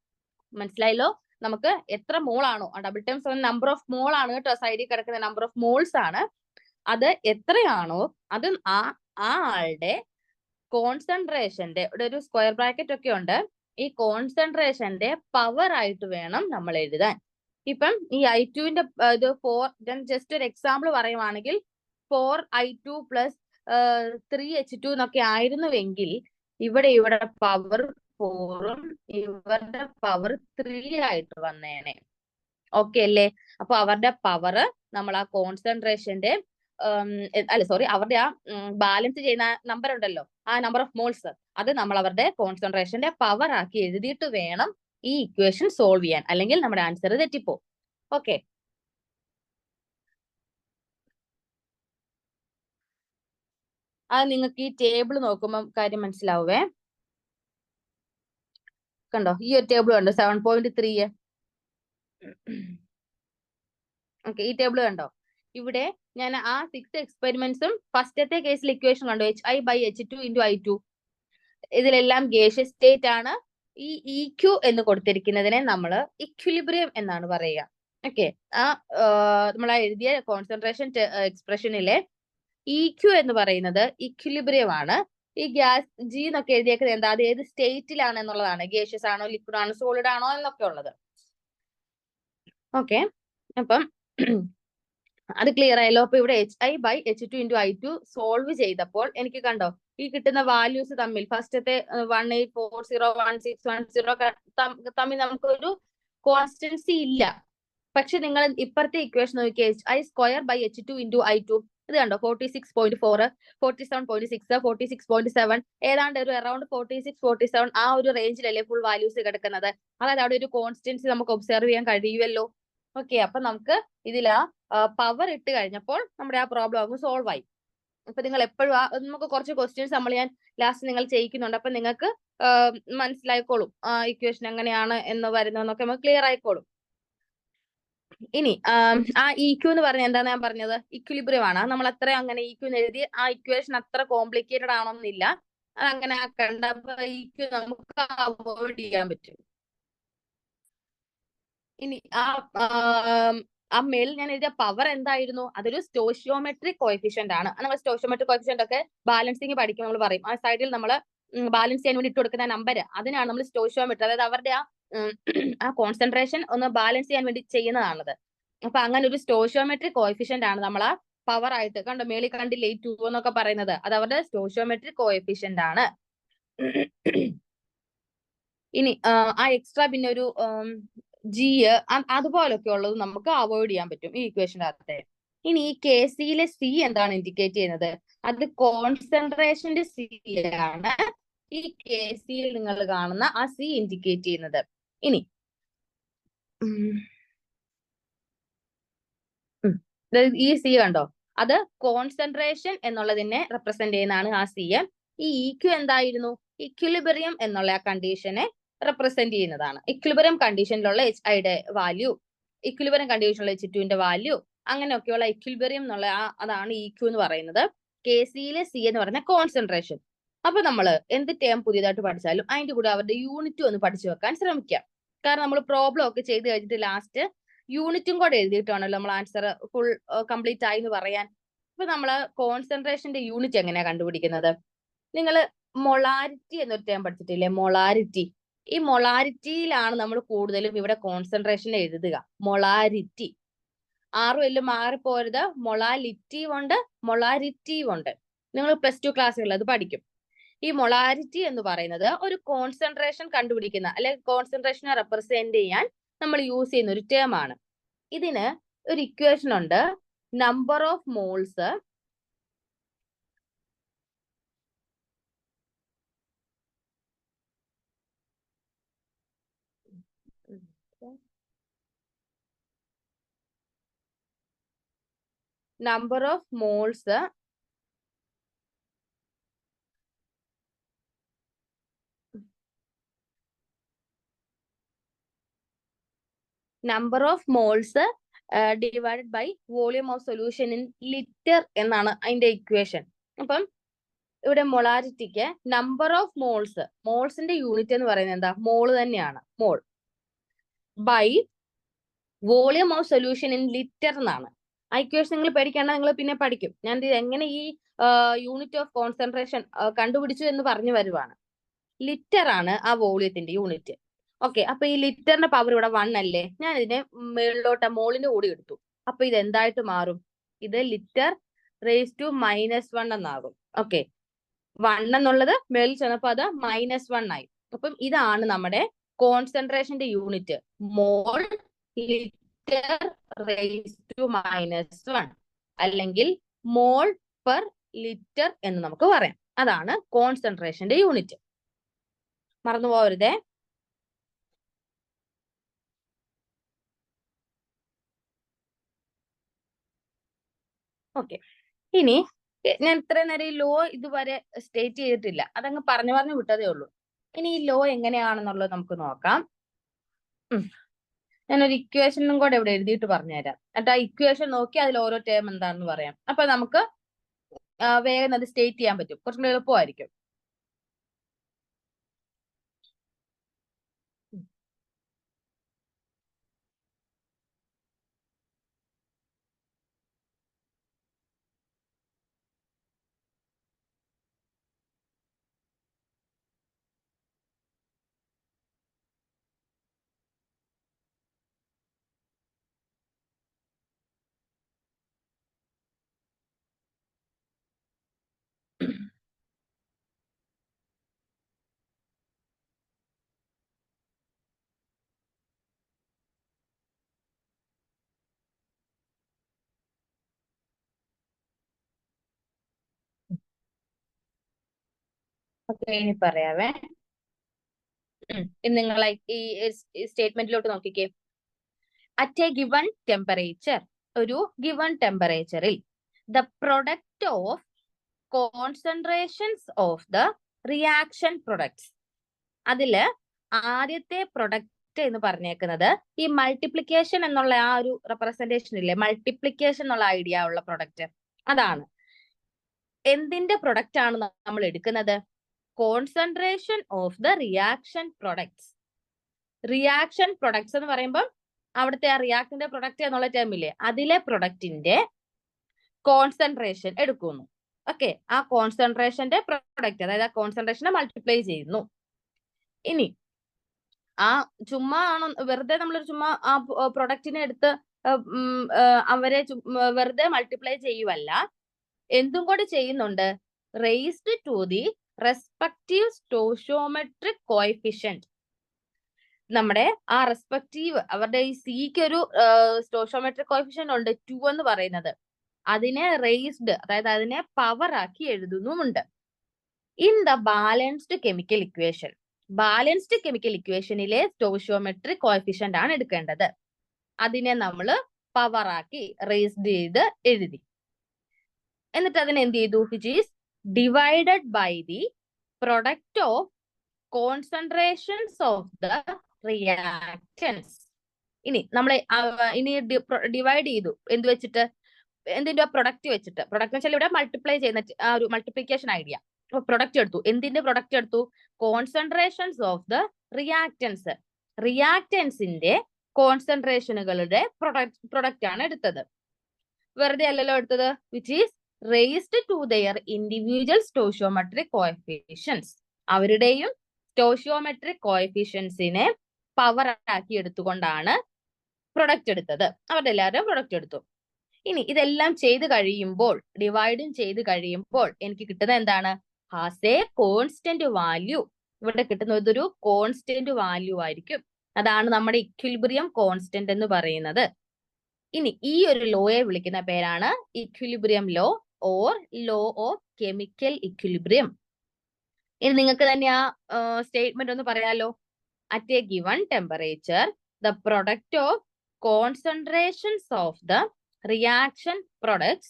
മനസ്സിലായല്ലോ? നമുക്ക് എത്ര മോൾ ആണോ, ആ ഡബിൾ ടൈംസ് നമ്പർ ഓഫ് മോൾ ആണ് കേട്ടോ, സൈഡിൽ കിടക്കുന്ന നമ്പർ ഓഫ് മോൾസ് ആണ്. അത് എത്രയാണോ അത് ആ ആളുടെ കോൺസെൻട്രേഷന്റെ, ഇവിടെ ഒരു സ്ക്വയർ ബ്രാക്കറ്റ് ഒക്കെ ഉണ്ട്, ഈ കോൺസെൻട്രേഷന്റെ പവർ ആയിട്ട് വേണം നമ്മൾ എഴുതാൻ. ഇപ്പം ഈ I2വിന്റെ ഇത് 4, ജസ്റ്റ് ഒരു എക്സാമ്പിൾ പറയുവാണെങ്കിൽ 4I2 + 3H2 എന്നൊക്കെ ആയിരുന്നുവെങ്കിൽ ഇവിടെ പവർ 4ഉം ഇവരുടെ പവർ 3 ആയിട്ട് വന്നേനെ. ഓക്കെ അല്ലേ? അപ്പൊ അവരുടെ പവർ നമ്മൾ ആ കോൺസെൻട്രേഷന്റെ അല്ല സോറി, അവരുടെ ആ ബാലൻസ് ചെയ്യുന്ന നമ്പർ ഉണ്ടല്ലോ, ആ നമ്പർ ഓഫ് മോൾസ്, അത് നമ്മൾ അവരുടെ കോൺസെൻട്രേഷന്റെ പവർ ആക്കി എഴുതിയിട്ട് വേണം ഈ ഇക്വേഷൻ സോൾവ് ചെയ്യാൻ, അല്ലെങ്കിൽ നമ്മുടെ ആൻസർ തെറ്റിപ്പോ. ഓക്കെ, അത് നിങ്ങൾക്ക് ഈ ടേബിൾ നോക്കുമ്പോൾ കാര്യം മനസ്സിലാവേ. കണ്ടോ, ഈ ഒരു ടേബിൾ കണ്ടോ, 7.3. ഓക്കെ, ഈ ടേബിൾ കണ്ടോ? ഇവിടെ ഞാൻ ആ 6 എക്സ്പെരിമെന്റ്സും ഫസ്റ്റത്തെ കേസിൽ ഇക്വേഷൻ കണ്ടോ, HI/H2 × I2. ഇതിലെല്ലാം ഗേഷ്യസ് സ്റ്റേറ്റ് ആണ്. ഈ EQ എന്ന് കൊടുത്തിരിക്കുന്നതിനെ നമ്മൾ ഇക്വിലിബ്രിയം എന്നാണ് പറയുക. ഓക്കെ, ആ നമ്മൾ എഴുതിയ കോൺസെൻട്രേഷൻ എക്സ്പ്രഷനിലെ EQ എന്ന് പറയുന്നത് ഇക്വിലിബ്രിയം ആണ്. ഈ ഗ്യാസ് G എന്നൊക്കെ എഴുതിയേക്കുന്നത് എന്താ, അത് ഏത് സ്റ്റേറ്റിലാണ് എന്നുള്ളതാണ്. ഗേഷ്യസ് ആണോ, ലിക്വിഡ് ആണോ, സോളിഡ് ആണോ എന്നൊക്കെ ഉള്ളത്. ഓക്കെ, അപ്പം അത് ക്ലിയർ ആയല്ലോ. അപ്പൊ ഇവിടെ HI/H2 × I2 സോൾവ് ചെയ്തപ്പോൾ എനിക്ക് കണ്ടോ, ഈ കിട്ടുന്ന വാല്യൂസ് തമ്മിൽ ഫസ്റ്റത്തെ 1840 1610 തമ്മിൽ നമുക്കൊരു കോൺസ്റ്റൻസി ഇല്ല. പക്ഷെ നിങ്ങൾ ഇപ്പുറത്തെ ഇക്വേഷൻ നോക്കിയേ, HI² × I2, ഇത് കണ്ടോ, 46.4, 47.6, 46.7, ഏതാണ്ട് ഒരു അറൌണ്ട് 46, 47 ആ ഒരു റേഞ്ചിലല്ലേ ഫുൾ വാല്യൂസ് കിടക്കുന്നത്. അതായത് അവിടെ ഒരു കോൺസ്റ്റൻസി നമുക്ക് ഒബ്സർവ് ചെയ്യാൻ കഴിയുമല്ലോ. ഓക്കെ, അപ്പൊ നമുക്ക് ഇതിൽ ആ പവർ ഇട്ട് കഴിഞ്ഞപ്പോൾ നമ്മുടെ ആ പ്രോബ്ലം അങ്ങ് സോൾവ് ആയി. അപ്പൊ നിങ്ങൾ എപ്പോഴും നമുക്ക് കുറച്ച് ക്വസ്റ്റ്യൻസ് ഞാൻ ലാസ്റ്റ് നിങ്ങൾ ചെയ്യിക്കുന്നുണ്ട്. അപ്പൊ നിങ്ങൾക്ക് മനസ്സിലായിക്കോളും ഇക്വേഷൻ എങ്ങനെയാണ് എന്ന് വരുന്നതെന്നൊക്കെ നമുക്ക് ക്ലിയർ ആയിക്കോളും. ഇനി ആ EQ എന്ന് പറഞ്ഞാൽ എന്താണ് ഞാൻ പറഞ്ഞത്, ഇക്വിലിബ്രിയം ആണ്. നമ്മൾ അത്ര അങ്ങനെ EQ എന്ന് എഴുതി ആ ഇക്വേഷൻ അത്ര കോംപ്ലിക്കേറ്റഡ് ആണോന്നില്ല, അത് അങ്ങനെ ആക്കണ്ട. അപ്പൊ EQ നമുക്ക് അവോയ്ഡ് ചെയ്യാൻ പറ്റും. ഇനി ആ മേളിൽ ഞാൻ എഴുതിയ പവർ എന്തായിരുന്നു, അതൊരു സ്റ്റോഷിയോമെട്രിക് കോഎഫിഷ്യന്റ് ആണ്. നമ്മൾ സ്റ്റോഷിയോമെട്രിക് കോഎഫിഷ്യന്റ് ഒക്കെ ബാലൻസിങ് പഠിക്കുമ്പോൾ നമ്മൾ പറയും, ആ സൈഡിൽ നമ്മൾ ബാലൻസ് ചെയ്യാൻ വേണ്ടി ഇട്ട് കൊടുക്കുന്ന നമ്പർ, അതിനാണ് നമ്മൾ സ്റ്റോഷിയോമെട്രി, അതായത് അവരുടെ ആ കോൺസെൻട്രേഷൻ ഒന്ന് ബാലൻസ് ചെയ്യാൻ വേണ്ടി ചെയ്യുന്നതാണത്. അപ്പൊ അങ്ങനെ ഒരു സ്റ്റോഷിയോമെട്രിക് കോഎഫിഷ്യന്റ് ആണ് നമ്മൾ ആ പവർ ആയിട്ട് കണ്ടോ, മേളിൽ കണ്ടില്ലേ 2 എന്നൊക്കെ പറയുന്നത്, അത് അവരുടെ സ്റ്റോഷിയോമെട്രിക് കോഎഫിഷ്യന്റ് ആണ്. ഇനി ആ എക്സ്ട്രാ പിന്നെ ഒരു G അതുപോലൊക്കെ ഉള്ളത് നമുക്ക് അവോയ്ഡ് ചെയ്യാൻ പറ്റും ഈ ഇക്വേഷനകത്തെ. ഇനി ഈ KCയിലെ C എന്താണ് ഇൻഡിക്കേറ്റ് ചെയ്യുന്നത്, അത് കോൺസെൻട്രേഷന്റെ C ആണ് ഈ KCയിൽ നിങ്ങൾ കാണുന്ന ആ C ഇൻഡിക്കേറ്റ് ചെയ്യുന്നത്. ഇനി ഈ C കണ്ടോ, അത് കോൺസെൻട്രേഷൻ എന്നുള്ളതിനെ റെപ്രസെന്റ് ചെയ്യുന്നതാണ് ആ C. ഈ EQ എന്തായിരുന്നു, ഇക്വിലിബ്രിയം എന്നുള്ള ആ കണ്ടീഷനെ റെപ്രസെന്റ് ചെയ്യുന്നതാണ്. ഇക്വിലിബ്രിയം കണ്ടീഷനിലുള്ള HIയുടെ വാല്യൂ, ഇക്വിലിബ്രിയം കണ്ടീഷനിലുള്ള H2വിന്റെ വാല്യൂ, അങ്ങനെയൊക്കെയുള്ള ഇക്വിലിബ്രിയം എന്നുള്ള അതാണ് EQ എന്ന് പറയുന്നത്. KCയിലെ C എന്ന് പറയുന്ന കോൺസെൻട്രേഷൻ. അപ്പൊ നമ്മൾ എന്ത് ടേം പുതിയതായിട്ട് പഠിച്ചാലും അതിന്റെ കൂടെ അവരുടെ യൂണിറ്റും ഒന്ന് പഠിച്ചു വെക്കാൻ ശ്രമിക്കാം. കാരണം നമ്മൾ പ്രോബ്ലം ഒക്കെ ചെയ്ത് കഴിഞ്ഞിട്ട് ലാസ്റ്റ് യൂണിറ്റും കൂടെ എഴുതിയിട്ട് വേണമല്ലോ നമ്മൾ ആൻസർ ഫുൾ കംപ്ലീറ്റ് ആയി എന്ന് പറയാൻ. ഇപ്പൊ നമ്മള് കോൺസെൻട്രേഷന്റെ യൂണിറ്റ് എങ്ങനെയാ കണ്ടുപിടിക്കുന്നത്, നിങ്ങൾ മൊളാരിറ്റി എന്നൊരു ടേം പഠിച്ചിട്ടില്ലേ, മൊളാരിറ്റി. ഈ മൊളാരിറ്റിയിലാണ് നമ്മൾ കൂടുതലും ഇവിടെ കോൺസെൻട്രേഷൻ എഴുതുക. മൊളാരിറ്റി, ആറും എല്ലാം മാറിപ്പോരുത്. മൊളാലിറ്റീവ് ഉണ്ട്, മൊളാരിറ്റീവ് ഉണ്ട്. നിങ്ങൾ +2 ക്ലാസ്സുകളിൽ അത് പഠിക്കും. ഈ മൊളാരിറ്റി എന്ന് പറയുന്നത് ഒരു കോൺസെൻട്രേഷൻ കണ്ടുപിടിക്കുന്ന, അല്ലെങ്കിൽ കോൺസെൻട്രേഷനെ റെപ്രസെന്റ് ചെയ്യാൻ നമ്മൾ യൂസ് ചെയ്യുന്ന ഒരു ടേം ആണ്. ഇതിന് ഒരു ഇക്വേഷൻ ഉണ്ട്, number of moles number of moles divided by volume of solution in litre എന്നാണ് അതിന്റെ ഇക്വേഷൻ. അപ്പം ഇവിടെ മൊളാരിറ്റിക്ക് നമ്പർ ഓഫ് മോൾസ്, മോൾസിന്റെ യൂണിറ്റ് എന്ന് പറയുന്നത് എന്താ, മോള് തന്നെയാണ്, mole by volume of solution in litre എന്നാണ്. ആ ഇക്വേഷൻ നിങ്ങൾ പഠിക്കേണ്ട, നിങ്ങൾ പിന്നെ പഠിക്കും. ഞാൻ എങ്ങനെ ഈ യൂണിറ്റ് ഓഫ് കോൺസെൻട്രേഷൻ കണ്ടുപിടിച്ചു എന്ന് പറഞ്ഞു വരുവാണ്. ലിറ്റർ ആണ് ആ വോളിയത്തിന്റെ യൂണിറ്റ്. ഓക്കെ, അപ്പൊ ഈ ലിറ്ററിന്റെ പവർ ഇവിടെ 1 അല്ലേ, ഞാൻ ഇതിനെ മുകളിലോട്ട് മോളിന്റെ കൂടി എടുത്തു. അപ്പൊ ഇത് എന്തായിട്ട് മാറും, ഇത് ലിറ്റർ റേസ് ടു -1 എന്നാകും. ഓക്കെ, 1 എന്നുള്ളത് മേളിൽ ചെന്നപ്പോ അത് -1 ആയി. അപ്പം ഇതാണ് നമ്മുടെ കോൺസെൻട്രേഷന്റെ unit, mole litre raise to -1 അല്ലെങ്കിൽ മോൾ പെർ ലിറ്റർ എന്ന് നമുക്ക് പറയാം. അതാണ് കോൺസെൻട്രേഷന്റെ യൂണിറ്റ്, മറന്നു പോകരുതേ. ഓക്കെ, ഇനി ഞാൻ ഇത്രയും നേരം ഈ ലോ ഇതുവരെ സ്റ്റേറ്റ് ചെയ്തിട്ടില്ല, അതങ്ങ് പറഞ്ഞു വിട്ടതേ ഉള്ളൂ. ഇനി ഈ ലോ എങ്ങനെയാണെന്നുള്ളത് നമുക്ക് നോക്കാം. ഞാനൊരു ഇക്വേഷനും കൂടെ ഇവിടെ എഴുതിയിട്ട് പറഞ്ഞുതരാം. എന്നിട്ട് ആ ഇക്വേഷൻ നോക്കി അതിൽ ഓരോ ടേം എന്താണെന്ന് പറയാം. അപ്പൊ നമുക്ക് വേഗം അത് സ്റ്റേറ്റ് ചെയ്യാൻ പറ്റും, കുറച്ചും കൂടി എളുപ്പമായിരിക്കും. ഓക്കെ, ഇനി പറയാവേ. നിങ്ങൾ ഈ സ്റ്റേറ്റ്മെന്റിലോട്ട് നോക്കിക്കേ. അറ്റ് എ ഗിവൺ ടെമ്പറേച്ചർ, ഒരു ഗിവൺ ടെമ്പറേച്ചറിൽ the product of concentrations of the reaction products, അതില് ആദ്യത്തെ പ്രൊഡക്റ്റ് എന്ന് പറഞ്ഞേക്കുന്നത് ഈ മൾട്ടിപ്ലിക്കേഷൻ എന്നുള്ള ആ ഒരു റെപ്രസെന്റേഷൻ ഇല്ലേ, മൾട്ടിപ്ലിക്കേഷൻ എന്നുള്ള ഐഡിയ ഉള്ള പ്രൊഡക്റ്റ്, അതാണ്. എന്തിന്റെ പ്രൊഡക്റ്റ് ആണ് നമ്മൾ എടുക്കുന്നത്, concentration of the reaction products. Reaction products എന്ന് പറയുമ്പോൾ അവിടുത്തെ ആ റിയാക്ടിന്റെ പ്രൊഡക്റ്റ് എന്നുള്ള ടേം ഇല്ലേ, അതിലെ പ്രൊഡക്റ്റിന്റെ കോൺസെൻട്രേഷൻ എടുക്കുന്നു. ഓക്കെ, ആ കോൺസെൻട്രേഷന്റെ പ്രൊഡക്റ്റ്, അതായത് ആ കോൺസെൻട്രേഷനെ മൾട്ടിപ്ലൈ ചെയ്യുന്നു. ഇനി ആ ചുമ്മാ ആണ് വെറുതെ നമ്മൾ ചുമ്മാ ആ പ്രൊഡക്റ്റിനെ എടുത്ത് അവരെ വെറുതെ മൾട്ടിപ്ലൈ ചെയ്യുവല്ല, എന്തും കൂടി ചെയ്യുന്നുണ്ട്, raised to the respective stoichiometric coefficient. നമ്മുടെ ആ റെസ്പെക്റ്റീവ് അവരുടെ ഈ സിക്ക് ഒരു സ്റ്റോഷിയോമെട്രിക് കോഎഫിഷ്യന്റ് ഉണ്ട് 2 എന്ന് പറയുന്നത്, അതിനെ റേസ്ഡ്, അതായത് അതിനെ പവർ ആക്കി എഴുതുന്നുമുണ്ട്. In the balanced chemical equation, balanced chemical ഇക്വേഷനിലെ സ്റ്റോഷിയോമെട്രിക് കോഎഫിഷ്യന്റ് ആണ് എടുക്കേണ്ടത്. അതിനെ നമ്മൾ പവർ ആക്കി റേസ്ഡ് ചെയ്ത് എഴുതി. എന്നിട്ട് അതിനെ എന്ത് ചെയ്തു, which is divided by the product of concentrations of the reactants. ഇനി നമ്മൾ ഇനി ഡിവൈഡ് ചെയ്തു എന്ത് വെച്ചിട്ട്, എന്തിന്റെ പ്രൊഡക്റ്റ് വെച്ചിട്ട്. പ്രൊഡക്റ്റ് വെച്ചാൽ ഇവിടെ മൾട്ടിപ്ലൈ ചെയ്യുന്ന ആ ഒരു മൾട്ടിപ്ലിക്കേഷൻ ഐഡിയ. അപ്പൊ പ്രൊഡക്റ്റ് എടുത്തു, എന്തിന്റെ പ്രൊഡക്റ്റ് എടുത്തു, കോൺസെൻട്രേഷൻസ് ഓഫ് ദ റിയാക്റ്റൻസ്, റിയാക്റ്റൻസിന്റെ കോൺസെൻട്രേഷനുകളുടെ പ്രൊഡക്റ്റ് ആണ് എടുത്തത്. വെറുതെ അല്ലല്ലോ എടുത്തത്, which is raised to their individual stoichiometric coefficients, അവരുടെയും സ്റ്റോഷിയോമെട്രിക് കോഎഫിഷ്യൻസിനെ പവർ ആക്കി എടുത്തുകൊണ്ടാണ് പ്രൊഡക്റ്റ് എടുത്തത്. അവരുടെ എല്ലാവരും പ്രൊഡക്റ്റ് എടുത്തു. ഇനി ഇതെല്ലാം ചെയ്ത് കഴിയുമ്പോൾ, ഡിവൈഡും ചെയ്ത് കഴിയുമ്പോൾ എനിക്ക് കിട്ടുന്നത് എന്താണ്, ഹാസ് എ കോൺസ്റ്റന്റ് വാല്യൂ. ഇവിടെ കിട്ടുന്നത് ഒരു കോൺസ്റ്റന്റ് വാല്യൂ ആയിരിക്കും. അതാണ് നമ്മുടെ ഇക്വിലിബ്രിയം കോൺസ്റ്റന്റ് എന്ന് പറയുന്നത്. ഇനി ഈ ഒരു ലോയെ വിളിക്കുന്ന പേരാണ് equilibrium law or law of chemical equilibrium. ഇനി നിങ്ങൾക്ക് തന്നെ ആ സ്റ്റേറ്റ്മെന്റ് ഒന്ന് പറയാലോ. At a given temperature the product of concentrations of the reaction products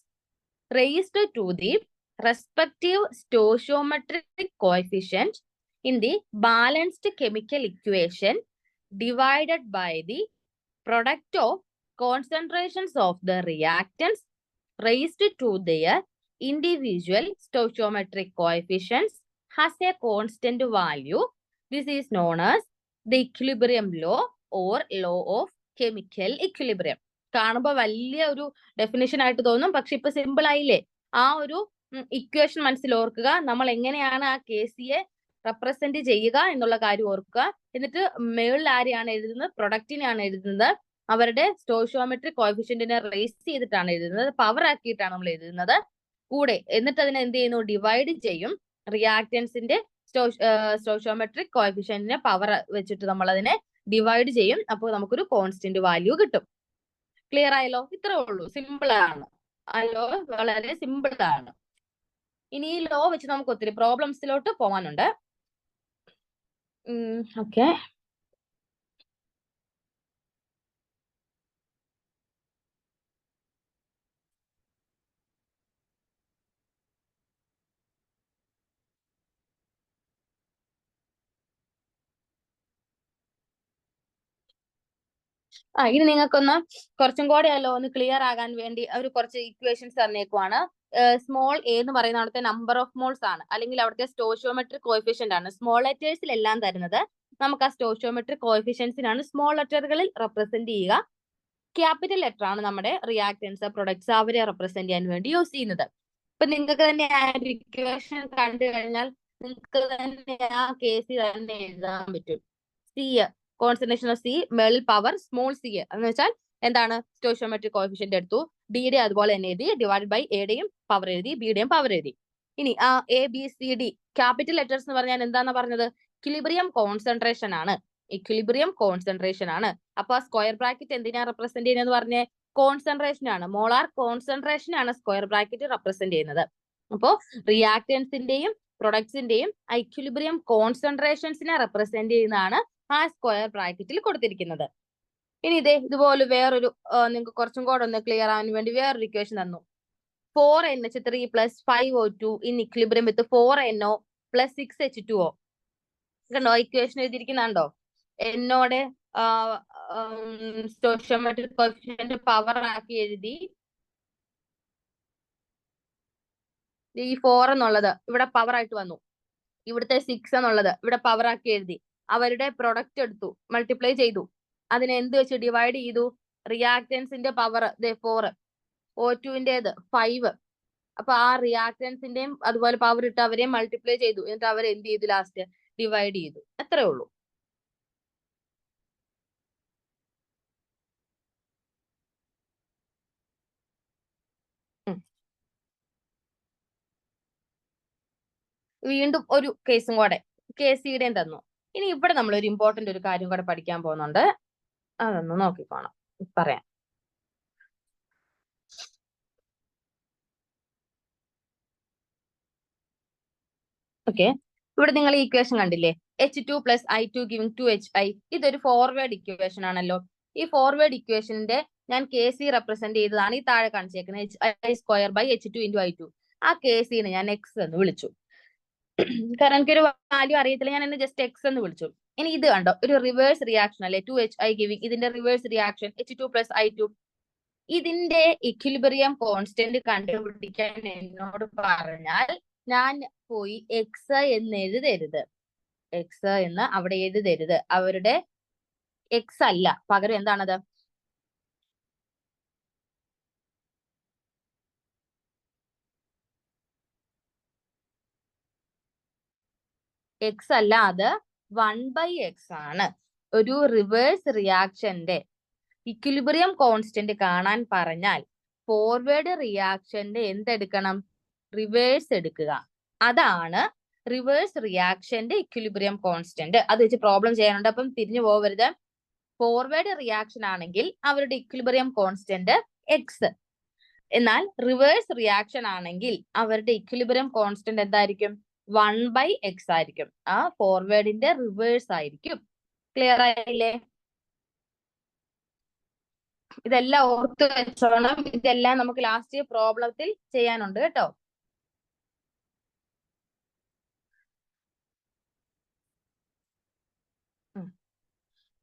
raised to the respective stoichiometric coefficient in the balanced chemical equation divided by the product of concentrations of the reactants raised to their individual stoichiometric coefficients has a constant value. This is known as the equilibrium law or law of chemical equilibrium. കാണുമ്പോൾ വലിയ ഒരു definition ആയിട്ട് തോന്നും, പക്ഷെ ഇപ്പൊ simple ആയില്ലേ? ആ ഒരു ഇക്വേഷൻ മനസ്സിൽ ഓർക്കുക. നമ്മൾ എങ്ങനെയാണ് ആ കേസിയെ റെപ്രസെന്റ് ചെയ്യുക എന്നുള്ള കാര്യം ഓർക്കുക. എന്നിട്ട് മേളിൽ ആരെയാണ് എഴുതുന്നത്? പ്രൊഡക്റ്റിനെയാണ് എഴുതുന്നത്. അവരുടെ സ്റ്റോയിഷ്യോമെട്രിക് കോഎഫിഷ്യന്റിനെ റേസ് ചെയ്തിട്ടാണ് എഴുതുന്നത്, പവർ ആക്കിയിട്ടാണ് നമ്മൾ എഴുതുന്നത്. കൂടെ എന്നിട്ട് അതിനെ എന്ത് ചെയ്യുന്നു? ഡിവൈഡ് ചെയ്യും. റിയാക്ടൻസിന്റെ സ്റ്റോയിഷ്യോമെട്രിക് കോഎഫിഷ്യന്റിനെ പവർ വെച്ചിട്ട് നമ്മൾ അതിനെ ഡിവൈഡ് ചെയ്യും. അപ്പോൾ നമുക്കൊരു കോൺസ്റ്റന്റ് വാല്യൂ കിട്ടും. ക്ലിയർ ആയല്ലോ? ഇത്രേ ഉള്ളൂ, സിമ്പിൾ ആണ്. ആ ലോ വളരെ സിമ്പിൾ ആണ്. ഇനി ഈ ലോ വെച്ച് നമുക്ക് ഒത്തിരി പ്രോബ്ലംസിലോട്ട് പോകാനുണ്ട്. ഓക്കെ, ഇനി നിങ്ങൾക്കൊന്ന് കുറച്ചും കൂടെ അല്ലോ ഒന്ന് ക്ലിയർ ആകാൻ വേണ്ടി ഒരു കുറച്ച് ഇക്വേഷൻസ് തന്നേക്കുവാണ്. സ്മോൾ എ എന്ന് പറയുന്ന അവിടുത്തെ നമ്പർ ഓഫ് മോൾസ് ആണ്, അല്ലെങ്കിൽ അവിടുത്തെ സ്റ്റോയിഷ്യോമെട്രിക് കോഎഫിഷ്യന്റ് ആണ്. സ്മോൾ ലെറ്റേഴ്സിലെല്ലാം തരുന്നത് നമുക്ക് ആ സ്റ്റോയിഷ്യോമെട്രിക് കോഎഫിഷ്യൻസിനാണ് സ്മോൾ ലെറ്ററുകളിൽ റെപ്രസെന്റ് ചെയ്യുക. ക്യാപിറ്റൽ ലെറ്റർ ആണ് നമ്മുടെ റിയാക്ടൻസ്, പ്രൊഡക്ട്സ് അവരെ റെപ്രസെന്റ് ചെയ്യാൻ വേണ്ടി യൂസ് ചെയ്യുന്നത്. ഇപ്പൊ നിങ്ങൾക്ക് തന്നെ ആ ഇക്വേഷൻ കണ്ടു കഴിഞ്ഞാൽ നിങ്ങൾക്ക് തന്നെ ആ കേസിൽ തന്നെ എഴുതാൻ പറ്റും. സി, കോൺസെൻട്രേഷൻ ഓഫ് സി, മേളിൽ പവർ സ്മോൾ സി എന്ന് വെച്ചാൽ എന്താണ്? സ്റ്റോയിഷ്യോമെട്രിക് കോഎഫിഷ്യന്റ് എടുത്തു, ഡിയുടെ അതുപോലെ തന്നെ എഴുതി, ഡിവൈഡ് ബൈ എയുടെയും പവർ എഴുതി, ബിയുടെയും പവർ എഴുതി. ഇനി ആ A B C D capital letters എന്ന് പറഞ്ഞാൽ എന്താന്ന് പറഞ്ഞത്? ഇക്വിലിബ്രിയം കോൺസെൻട്രേഷൻ ആണ്. ഇക്വിലിബ്രിയം കോൺസെൻട്രേഷൻ ആണ്. അപ്പൊ ആ സ്ക്വയർ ബ്രാക്കറ്റ് എന്തിനാ റെപ്രസെന്റ് ചെയ്യുന്നത് പറഞ്ഞേ? കോൺസെൻട്രേഷൻ ആണ്. മോളാർ കോൺസെൻട്രേഷൻ ആണ് സ്ക്വയർ ബ്രാക്കറ്റ് റെപ്രസെന്റ് ചെയ്യുന്നത്. അപ്പോ റിയാക്ടൻസിന്റെയും പ്രൊഡക്ട്സിന്റെയും ഇക്വിലിബ്രിയം കോൺസെൻട്രേഷൻസിനെ റെപ്രസെന്റ് ചെയ്യുന്നതാണ് ആ സ്ക്വയർ ബ്രാക്കറ്റിൽ കൊടുത്തിരിക്കുന്നത്. ഇനി ഇതുപോലെ വേറൊരു നിങ്ങൾക്ക് കുറച്ചും കൂടെ ഒന്ന് ക്ലിയർ ആവാൻ വേണ്ടി വേറൊരു ഇക്വേഷൻ തന്നു. 4NH3 + 5O2 in equilibrium with 4NO + 6H2O. കണ്ടോ ഇക്വേഷൻ എഴുതിയിരിക്കുന്നുണ്ടോ? എന്നോടെ സ്റ്റോയിഷ്യോമെട്രിക് കോഎഫിഷ്യന്റ് പവർ ആക്കി എഴുതി. ഈ 4 എന്നുള്ളത് ഇവിടെ പവർ ആയിട്ട് വന്നു, ഇവിടുത്തെ 6 എന്നുള്ളത് ഇവിടെ പവർ ആക്കി എഴുതി. അവരുടെ പ്രൊഡക്റ്റ് എടുത്തു, മൾട്ടിപ്ലൈ ചെയ്തു, അതിനെ എന്ത് വെച്ച് ഡിവൈഡ് ചെയ്തു? റിയാക്ടൻസിന്റെ പവർ 4, O2-ന്റേത് 5. അപ്പൊ ആ റിയാക്ടൻസിന്റെയും അതുപോലെ പവർ ഇട്ട് അവരെ മൾട്ടിപ്ലൈ ചെയ്തു, എന്നിട്ട് അവർ എന്ത് ചെയ്തു? ലാസ്റ്റ് ഡിവൈഡ് ചെയ്തു. അത്രേ ഉള്ളൂ. വീണ്ടും ഒരു കേസും കൂടെ KC-യുടെയും തന്നു. ഇനി ഇവിടെ നമ്മൾ ഒരു ഇമ്പോർട്ടന്റ് ഒരു കാര്യം കൂടെ പഠിക്കാൻ പോകുന്നുണ്ട്, അതൊന്ന് നോക്കിക്കോണം, പറയാം. ഓക്കെ, ഇവിടെ നിങ്ങൾ ഈ ഇക്വേഷൻ കണ്ടില്ലേ? H2 + I2 = 2HI. ഇതൊരു ഫോർവേഡ് ഇക്വേഷൻ ആണല്ലോ. ഈ ഫോർവേഡ് ഇക്വേഷന്റെ ഞാൻ KC റെപ്രസെന്റ് ചെയ്തതാണ് ഈ താഴെ കാണിച്ചേക്കുന്നത്, HI² / H2 × I2. ആ KC-നെ ഞാൻ X എന്ന് വിളിച്ചു. കാരണം എനിക്കൊരു വാല്യൂ അറിയത്തില്ല, ഞാൻ എന്നെ ജസ്റ്റ് X എന്ന് വിളിച്ചു. ഇനി ഇത് കണ്ടോ, ഒരു റിവേഴ്സ് റിയാക്ഷൻ അല്ലെ? 2HI ഗിവിംഗ് ഇതിന്റെ റിവേഴ്സ് റിയാക്ഷൻ H2 + I2. ഇതിന്റെ ഇക്വിലിബ്രിയം കോൺസ്റ്റന്റ് കണ്ടുപിടിക്കാൻ എന്നോട് പറഞ്ഞാൽ ഞാൻ പോയി X എന്ന് എഴുതരുത്. X എന്ന് അവിടെ എഴുതരുത്. അവരുടെ X അല്ല, പകരം എന്താണത്? X അല്ല, അത് 1/X ആണ്. ഒരു റിവേഴ്സ് റിയാക്ഷന്റെ ഇക്വിലിബ്രിയം കോൺസ്റ്റന്റ് കാണാൻ പറഞ്ഞാൽ ഫോർവേഡ് റിയാക്ഷന്റെ എന്തെടുക്കണം? റിവേഴ്സ് എടുക്കുക. അതാണ് റിവേഴ്സ് റിയാക്ഷന്റെ ഇക്വിലിബ്രിയം കോൺസ്റ്റന്റ്. അത് വെച്ച് പ്രോബ്ലം ചെയ്യാനുണ്ട്, അപ്പം തിരിഞ്ഞു പോകരുത്. ഫോർവേഡ് റിയാക്ഷൻ ആണെങ്കിൽ അവരുടെ ഇക്വിലിബ്രിയം കോൺസ്റ്റന്റ് X. എന്നാൽ റിവേഴ്സ് റിയാക്ഷൻ ആണെങ്കിൽ അവരുടെ ഇക്വിലിബ്രിയം കോൺസ്റ്റന്റ് എന്തായിരിക്കും? 1/X ആയിരിക്കും. ആ ഫോർവേഡിന്റെ റിവേഴ്സ് ആയിരിക്കും. ക്ലിയർ ആയില്ലേ? ഇതെല്ലാം ഓർത്ത് വെച്ചോണം. ഇതെല്ലാം നമുക്ക് ലാസ്റ്റ് പ്രോബ്ലത്തിൽ ചെയ്യാനുണ്ട് കേട്ടോ.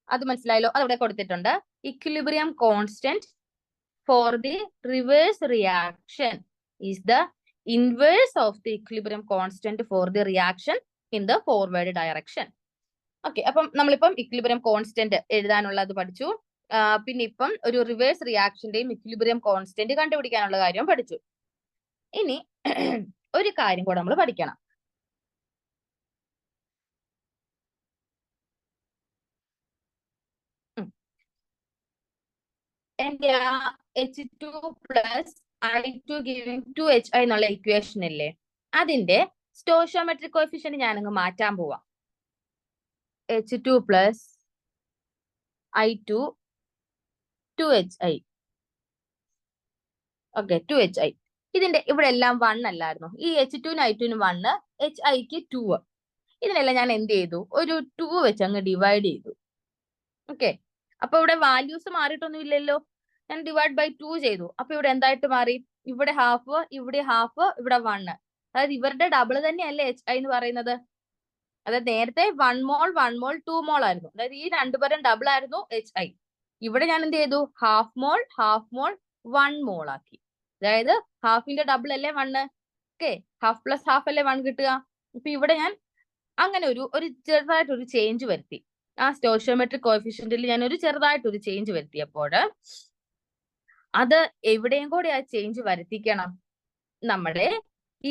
അത് മനസ്സിലായല്ലോ, അതവിടെ കൊടുത്തിട്ടുണ്ട്. Equilibrium constant for the reverse reaction is the inverse of the equilibrium constant for the reaction in the forward direction. Okay, അപ്പം നമ്മളിപ്പം ഇക്വിലിബ്രിയം കോൺസ്റ്റന്റ് എഴുതാനുള്ളത് പഠിച്ചു. പിന്നെ ഇപ്പം ഒരു റിവേഴ്സ് റിയാക്ഷന്റെയും ഇക്വിലിബ്രിയം കോൺസ്റ്റന്റ് കണ്ടുപിടിക്കാനുള്ള കാര്യം പഠിച്ചു. ഇനി ഒരു കാര്യം കൂടെ നമ്മൾ പഠിക്കണം. എന്റെ ആ H2 plus I2 giving 2HI എന്നുള്ള ഇക്വേഷൻ ഇല്ലേ, അതിന്റെ സ്റ്റോയിയോമെട്രിക് കോഎഫിഷ്യന്റ് ഞാനങ്ങ് മാറ്റാൻ പോവാം. H2 plus I2 2HI. Okay, 2HI. ഇതിന്റെ ഇവിടെ എല്ലാം 1 അല്ലായിരുന്നു. ഈ H2 I2 1, HIക്ക് 2. ഇതിനെല്ലാം ഞാൻ എന്ത് ചെയ്തു, ഒരു 2 വെച്ച് അങ്ങ് ഡിവൈഡ് ചെയ്തു. ഓക്കെ, അപ്പൊ ഇവിടെ വാല്യൂസ് മാറിയിട്ടൊന്നും ഇല്ലല്ലോ. ഞാൻ ഡിവൈഡ് ബൈ 2 ചെയ്തു. അപ്പൊ ഇവിടെ എന്തായിട്ട് മാറി, ഇവിടെ ഹാഫ്, ഇവിടെ ഹാഫ്, ഇവിടെ 1. അതായത് ഇവരുടെ ഡബിൾ തന്നെയല്ലേ HI എന്ന് പറയുന്നത്. അതായത് നേരത്തെ 1 മോൾ 1 മോൾ 2 മോൾ ആയിരുന്നു. അതായത് ഈ രണ്ടുപേരും ഡബിൾ ആയിരുന്നു HI. ഇവിടെ ഞാൻ എന്ത് ചെയ്തു, ഹാഫ് മോൾ 1 മോൾ ആക്കി. അതായത് ഹാഫിന്റെ ഡബിൾ അല്ലേ 1. ഓക്കെ, ഹാഫ് പ്ലസ് ഹാഫ് അല്ലേ 1 കിട്ടുക. ഇപ്പൊ ഇവിടെ ഞാൻ അങ്ങനെ ഒരു ചെറുതായിട്ടൊരു ചേഞ്ച് വരുത്തി. ആ സ്റ്റോയിയോമെട്രിക് കോഎഫിഷ്യന്റിൽ ഞാൻ ഒരു ചെറുതായിട്ടൊരു ചേഞ്ച് വരുത്തിയപ്പോൾ അത് എവിടെയും കൂടെ ആ ചേഞ്ച് വരുത്തിക്കണം, നമ്മുടെ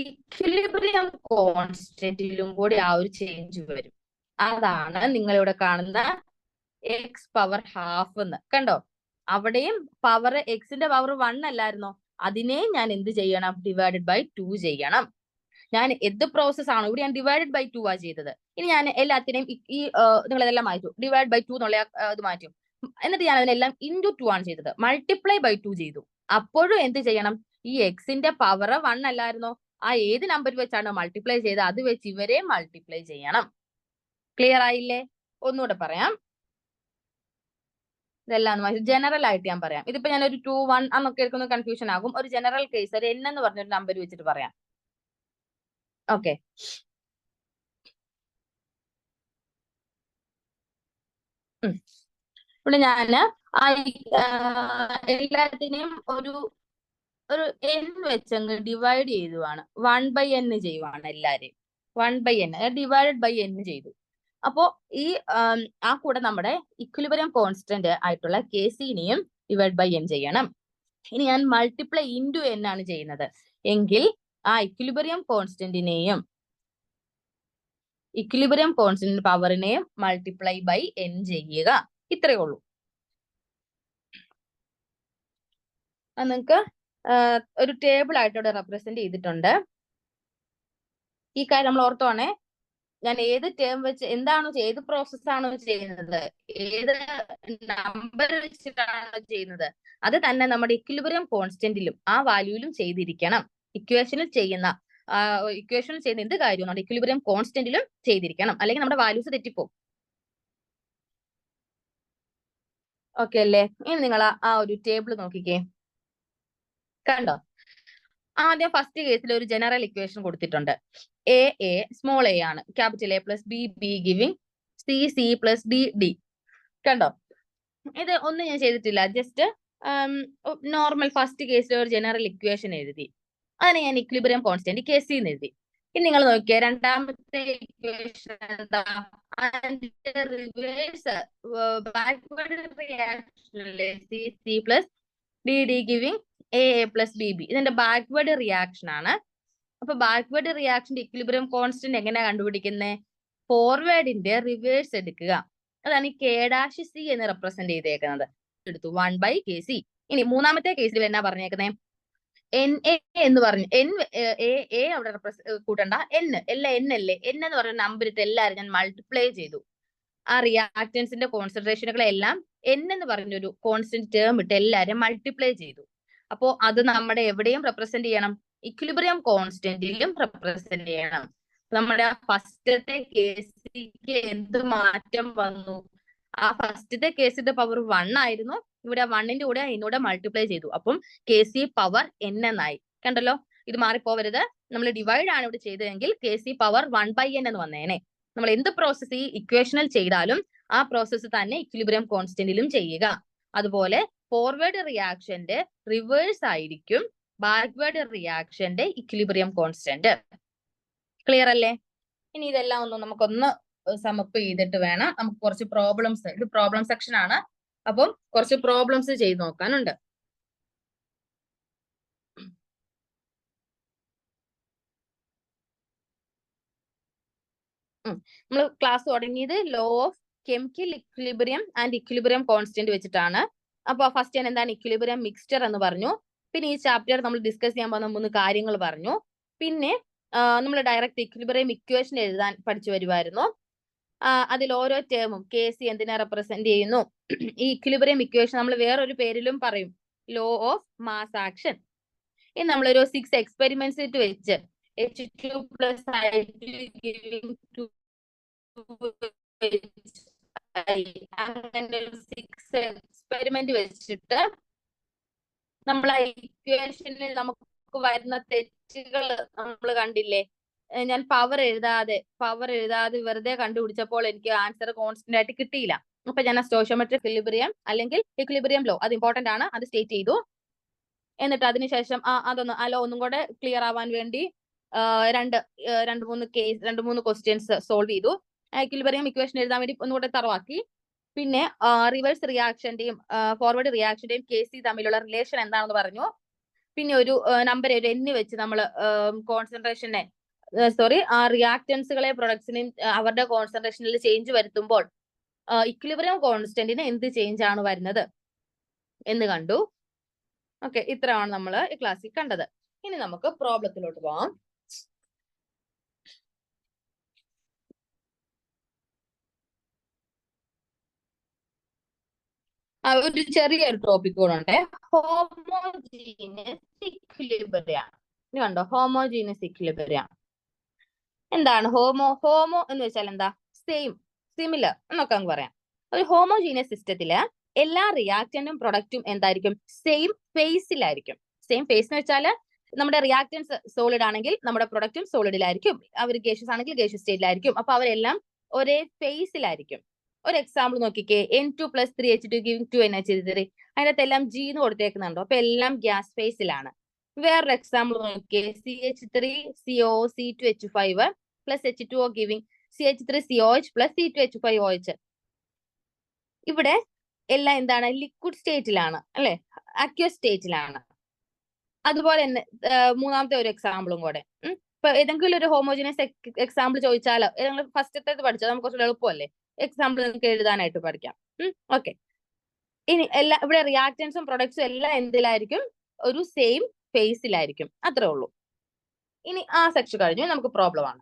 ഇക്വിലിബ്രിയം കോൺസ്റ്റന്റിലും കൂടി ആ ഒരു ചേഞ്ച് വരും. അതാണ് നിങ്ങളിവിടെ കാണുന്ന എക്സ് പവർ ഹാഫ് എന്ന്. കണ്ടോ, അവിടെയും പവർ എക്സിന്റെ പവർ 1 അല്ലായിരുന്നോ, അതിനെ ഞാൻ എന്ത് ചെയ്യണം, ഡിവൈഡഡ് ബൈ 2 ചെയ്യണം. ഞാൻ എന്ത് പ്രോസസ് ആണോ, ഇവിടെ ഞാൻ ഡിവൈഡഡ് ബൈ 2 ആ ചെയ്തത്. ഇനി ഞാൻ എല്ലാത്തിനെയും ഈ നിങ്ങളെല്ലാം മാറ്റും, ഡിവൈഡ് ബൈ 2 എന്നുള്ള ഇത് മാറ്റും. എന്നിട്ട് ഞാൻ അതിനെല്ലാം ഇൻറ്റു 2 ആണ് ചെയ്തത്, മൾട്ടിപ്ലൈ ബൈ 2 ചെയ്തു. അപ്പോഴും എന്ത് ചെയ്യണം, ഈ എക്സിന്റെ പവർ 1 അല്ലായിരുന്നോ, ആ ഏത് നമ്പർ വെച്ചാണ് മൾട്ടിപ്ലൈ ചെയ്തത് അത് വെച്ച് ഇവരെ മൾട്ടിപ്ലൈ ചെയ്യണം. ക്ലിയർ ആയില്ലേ? ഒന്നുകൂടെ പറയാം. ഇതെല്ലാം ജനറൽ ആയിട്ട് ഞാൻ പറയാം. ഇതിപ്പോ ഞാൻ ഒരു 2 1 എന്നൊക്കെ എടുക്കുന്ന കൺഫ്യൂഷൻ ആകും. ഒരു ജനറൽ കേസ്, ഒരു N എന്ന് പറഞ്ഞൊരു നമ്പർ വെച്ചിട്ട് പറയാം. ഓക്കെ, ഇവിടെ ഞാന് എല്ലാത്തിനെയും ഒരു N വെച്ചങ്ങ് ഡിവൈഡ് ചെയ്തുവാണ്, 1/N ചെയ്യുവാണ് എല്ലാരെയും. 1/N ഡിവൈഡഡ് ബൈ N ചെയ്തു. അപ്പോ ഈ ആ കൂടെ നമ്മുടെ ഇക്വിലിബ്രിയം കോൺസ്റ്റന്റ് ആയിട്ടുള്ള KCനെയും ഡിവൈഡ് ബൈ N ചെയ്യണം. ഇനി ഞാൻ മൾട്ടിപ്ലൈ ഇൻറ്റു N ആണ് ചെയ്യുന്നത് എങ്കിൽ ആ ഇക്വിലിബ്രിയം കോൺസ്റ്റന്റിനെയും പവറിനെയും മൾട്ടിപ്ലൈ ബൈ N ചെയ്യുക. ഇത്രയേ ഉള്ളൂ. അത് നിങ്ങൾക്ക് ഒരു ടേബിൾ ആയിട്ട് ഇവിടെ റെപ്രസെന്റ് ചെയ്തിട്ടുണ്ട്. ഈ കാര്യം നമ്മൾ ഓർത്തോണേ, ഞാൻ ഏത് ടേം വെച്ച് എന്താണോ ഏത് പ്രോസസ് ആണോ ചെയ്യുന്നത്, ഏത് നമ്പർ വെച്ചിട്ടാണോ ചെയ്യുന്നത്, അത് തന്നെ നമ്മുടെ ഇക്വിലിബ്രിയം കോൺസ്റ്റന്റിലും ആ വാല്യൂയിലും ചെയ്തിരിക്കണം. ഇക്വേഷനിൽ ചെയ്യുന്ന എന്ത് കാര്യവും നമ്മുടെ ഇക്വിലിബ്രിയം കോൺസ്റ്റന്റിലും ചെയ്തിരിക്കണം, അല്ലെങ്കിൽ നമ്മുടെ വാല്യൂസ് തെറ്റിപ്പോകും. ഓക്കെ അല്ലേ? ഇനി നിങ്ങൾ ആ ഒരു ടേബിൾ നോക്കിക്കേ. കണ്ടോ, ആദ്യം ഫസ്റ്റ് കേസിൽ ഒരു ജനറൽ ഇക്വേഷൻ കൊടുത്തിട്ടുണ്ട്. എ സ്മോൾ എ ആണ്, capital A plus be giving C plus D. കണ്ടോ, ഇത് ഒന്നും ഞാൻ ചെയ്തിട്ടില്ല, ജസ്റ്റ് നോർമൽ ഫസ്റ്റ് കേസിൽ ഒരു ജനറൽ ഇക്വേഷൻ എഴുതി. അതിനെ ഞാൻ ഇക്വിലിബ്രിയം കോൺസ്റ്റന്റ് KC എന്ന് എഴുതി. ഇനി നിങ്ങൾ നോക്കിയേ, രണ്ടാമത്തെ ഇക്വേഷൻ എന്താ, reverse backward reaction C plus D giving A plus B. ഇതിന്റെ ബാക്ക്വേർഡ് റിയാക്ഷൻ ആണ്. അപ്പൊ ബാക്ക്വേർഡ് റിയാക്ഷന്റെ ഇക്വിലിബ്രിയം കോൺസ്റ്റന്റ് എങ്ങനെയാ കണ്ടുപിടിക്കുന്നത്, ഫോർവേഡിന്റെ റിവേഴ്സ് എടുക്കുക. അതാണ് ഈ K' C എന്ന് റെപ്രസെന്റ് ചെയ്തേക്കുന്നത്. എടുത്തു 1/KC. ഇനി മൂന്നാമത്തെ കേസിൽ എന്നാ പറഞ്ഞേക്കുന്നത്, NA എന്ന് പറഞ്ഞു, എ അവിടെ കൂട്ടണ്ട, N അല്ലേ, N എന്ന് പറഞ്ഞ നമ്പർ ഇട്ട് എല്ലാവരും ഞാൻ മൾട്ടിപ്ലൈ ചെയ്തു. ആ റിയാക്ടൻസിന്റെ കോൺസെൻട്രേഷനുകളെല്ലാം N എന്ന് പറഞ്ഞൊരു കോൺസ്റ്റന്റ് ടേം ഇട്ട് എല്ലാവരും മൾട്ടിപ്ലൈ ചെയ്തു. അപ്പോ അത് നമ്മുടെ എവിടെയും റെപ്രസെന്റ് ചെയ്യണം, ഇക്വിലിബ്രിയം കോൺസ്റ്റന്റിലും റെപ്രസെന്റ് ചെയ്യണം. നമ്മുടെ ഫസ്റ്റത്തെ കേസിക്ക് എന്ത് മാറ്റം വന്നു, ആ ഫസ്റ്റത്തെ കേസിന്റെ പവർ 1 ആയിരുന്നു, ഇവിടെ 1ന്റെ കൂടെ അതിനൂടെ മൾട്ടിപ്ലൈ ചെയ്തു. അപ്പം KC പവർ N എന്നായി. കണ്ടല്ലോ, ഇത് മാറിപ്പോവരുത്. നമ്മൾ ഡിവൈഡ് ആണ് ഇവിടെ ചെയ്തതെങ്കിൽ KC പവർ 1/N എന്ന് വന്നേനെ. നമ്മൾ എന്ത് പ്രോസസ് ഈ ഇക്വേഷനിൽ ചെയ്താലും ആ പ്രോസസ്സ് തന്നെ ഇക്വിലിബ്രിയം കോൺസ്റ്റന്റിലും ചെയ്യുക. അതുപോലെ ഫോർവേഡ് റിയാക്ഷന്റെ റിവേഴ്സ് ആയിരിക്കും ബാക്ക്വേർഡ് റിയാക്ഷന്റെ ഇക്വിലിബ്രിയം കോൺസ്റ്റന്റ്. ക്ലിയർ അല്ലേ? ഇനി ഇതെല്ലാം നമുക്കൊന്ന് സമപ്പ് ചെയ്തിട്ട് വേണം നമുക്ക് കുറച്ച് പ്രോബ്ലംസ്, ഇത് പ്രോബ്ലം സെക്ഷൻ ആണ്, അപ്പം കുറച്ച് പ്രോബ്ലംസ് ചെയ്ത് നോക്കാനുണ്ട്. നമ്മൾ ക്ലാസ് തുടങ്ങിയത് law of chemical equilibrium and equilibrium constant വെച്ചിട്ടാണ്. അപ്പൊ ഫസ്റ്റ് ഞാൻ എന്താണ് ഇക്വിലിബ്രിയം മിക്സ്ചർ എന്ന് പറഞ്ഞു. പിന്നെ ഈ ചാപ്റ്റർ നമ്മൾ ഡിസ്കസ് ചെയ്യാൻ പോകുന്ന 3 കാര്യങ്ങൾ പറഞ്ഞു. പിന്നെ നമ്മൾ ഡയറക്റ്റ് ഇക്വിലിബ്രിയം ഇക്വേഷൻ എഴുതാൻ പഠിച്ചു വരുമായിരുന്നു. അതിൽ ഓരോ ടേമും കെ സി എന്തിനെ റെപ്രസെന്റ് ചെയ്യുന്നു, ഈ ഇക്വിലിബ്രിയം ഇക്വേഷൻ നമ്മൾ വേറൊരു പേരിലും പറയും, ലോ ഓഫ് മാസ് ആക്ഷൻ. ഇനി നമ്മളൊരു 6 എക്സ്പെരിമെന്റ്സ് വെച്ച് H2 plus I2 giving 2 അങ്ങനെ ഒരു 6 എക്സ്പെരിമെന്റ് വെച്ചിട്ട് നമ്മൾ ആ ഇക്വേഷനിൽ നമുക്ക് വരുന്ന തെറ്റുകൾ നമ്മൾ കണ്ടില്ലേ. ഞാൻ പവർ എഴുതാതെ വെറുതെ കണ്ടുപിടിച്ചപ്പോൾ എനിക്ക് ആൻസർ കോൺസ്റ്റന്റ് ആയിട്ട് കിട്ടിയില്ല. അപ്പൊ ഞാൻ സ്റ്റോയിയോമെട്രിക് ഇക്വിലിബ്രിയം അല്ലെങ്കിൽ ഇക്വിലിബ്രിയം ലോ, അത് ഇമ്പോർട്ടന്റ് ആണ്, അത് സ്റ്റേറ്റ് ചെയ്തു. എന്നിട്ട് അതിനുശേഷം ആ ലോ ഒന്നും കൂടെ ക്ലിയർ ആവാൻ വേണ്ടി രണ്ട് മൂന്ന് ക്വസ്റ്റ്യൻസ് സോൾവ് ചെയ്തു. ഇക്വിലിബ്രിയം ഇക്വേഷൻ എഴുതാൻ വേണ്ടി ഒന്നുകൂടെ തറവാക്കി. പിന്നെ റിവേഴ്സ് റിയാക്ഷന്റെയും ഫോർവേഡ് റിയാക്ഷന്റെയും കെ സി തമ്മിലുള്ള റിലേഷൻ എന്താണെന്ന് പറഞ്ഞു. പിന്നെ ഒരു നമ്പർ ഒരു n വെച്ച് നമ്മൾ കോൺസെൻട്രേഷനെ ആ റിയാക്ടൻസുകളെ പ്രൊഡക്ട്സിനെയും അവരുടെ കോൺസെൻട്രേഷനിൽ ചേഞ്ച് വരുത്തുമ്പോൾ ഇക്വിലിബ്രിയം കോൺസ്റ്റന്റിന് എന്ത് ചേഞ്ച് ആണ് വരുന്നത് എന്ന് കണ്ടു. ഓക്കെ, ഇത്രയാണ് നമ്മൾ ഈ ക്ലാസ്സിൽ കണ്ടത്. ഇനി നമുക്ക് പ്രോബ്ലത്തിലോട്ട് പോവാം. ഒരു ചെറിയൊരു ടോപ്പിക് കൂടെ ഉണ്ട്, ഹോമോജീനിയസ് ഇക്വിലിബ്രിയം. ഇനി കണ്ടോ, ഹോമോജീനിയസ് ഇക്വിലിബ്രിയം എന്താണ്? ഹോമോ എന്ന് വെച്ചാൽ എന്താ? സെയിം, സിമിലർ എന്നൊക്കെ അങ്ങ് പറയാം. ഒരു ഹോമോജീനിയസ് സിസ്റ്റത്തില് എല്ലാ റിയാക്ടന്റും പ്രൊഡക്റ്റും എന്തായിരിക്കും? സെയിം ഫേസിലായിരിക്കും. സെയിം ഫേസ് എന്ന് വെച്ചാൽ നമ്മുടെ റിയാക്ടൻസ് സോളിഡ് ആണെങ്കിൽ നമ്മുടെ പ്രൊഡക്റ്റും സോളിഡിലായിരിക്കും, അവർ ഗേഷ്യസ് ആണെങ്കിൽ ഗേഷ്യസ് സ്റ്റേറ്റിലായിരിക്കും. അപ്പൊ അവരെല്ലാം ഒരേ ഫേസിലായിരിക്കും. ഒരു എക്സാമ്പിൾ നോക്കിക്കേ, N2 plus 3H2 giving 2NH3. അതിനകത്ത് എല്ലാം G എന്ന് കൊടുത്തേക്കുന്നുണ്ടോ? അപ്പൊ എല്ലാം ഗ്യാസ് ഫേസിലാണ്. വേറൊരു എക്സാമ്പിൾ നോക്കിക്കേ, CH3 CO C2H5 plus H2O giving CH3COH plus C2H5OH. ഇവിടെ എല്ലാം എന്താണ്? ലിക്വിഡ് സ്റ്റേറ്റിലാണ് അല്ലെ, അക്വസ് സ്റ്റേറ്റിലാണ്. അതുപോലെ തന്നെ മൂന്നാമത്തെ ഒരു എക്സാമ്പിളും കൂടെ. ഇപ്പൊ ഏതെങ്കിലും ഒരു ഹോമോജിനസ് എക്സാമ്പിൾ ചോദിച്ചാലോ, ഏതെങ്കിലും ഫസ്റ്റത്തേത് പഠിച്ചാൽ നമുക്ക് കുറച്ച് എളുപ്പമല്ലേ, എക്സാമ്പിൾ നിങ്ങൾക്ക് എഴുതാനായിട്ട് പഠിക്കാം. ഓക്കെ, ഇനി ഇവിടെ റിയാക്ടൻസും പ്രൊഡക്ട്സും എല്ലാം എന്തിലായിരിക്കും? ഒരു സെയിം ഫേസിലായിരിക്കും. അത്രേ ഉള്ളൂ. ഇനി ആ സെക്ഷൻ കഴിഞ്ഞു, നമുക്ക് പ്രോബ്ലം ആണ്.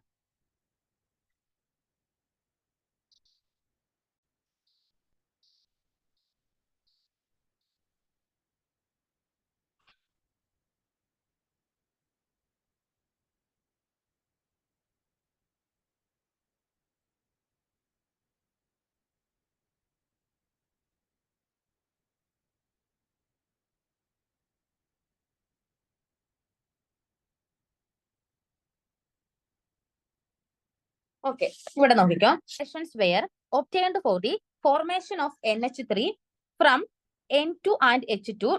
ഓക്കെ, ഇവിടെ നോക്കിക്കോ. Equations were obtained for the formation of NH3 from N2 and H2.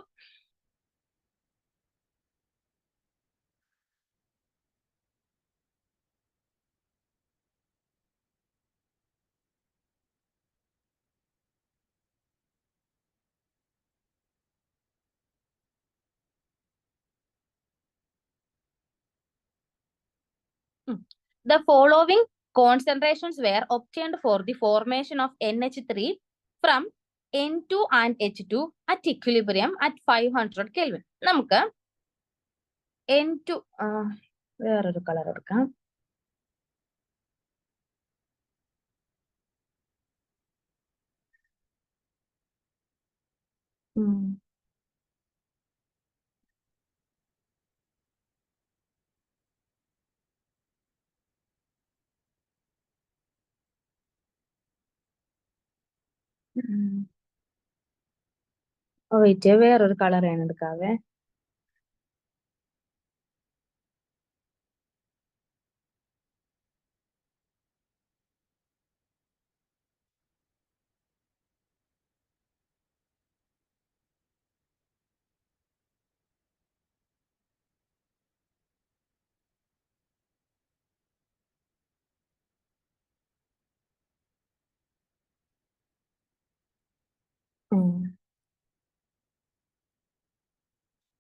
The following concentrations were obtained for the formation of NH3 from N2 and H2 at equilibrium at 500 Kelvin. നമുക്ക് N2 വേറൊരു colour എടുക്കാം. Wait, വേറൊരു colour ആണ് എടുക്കാവേ.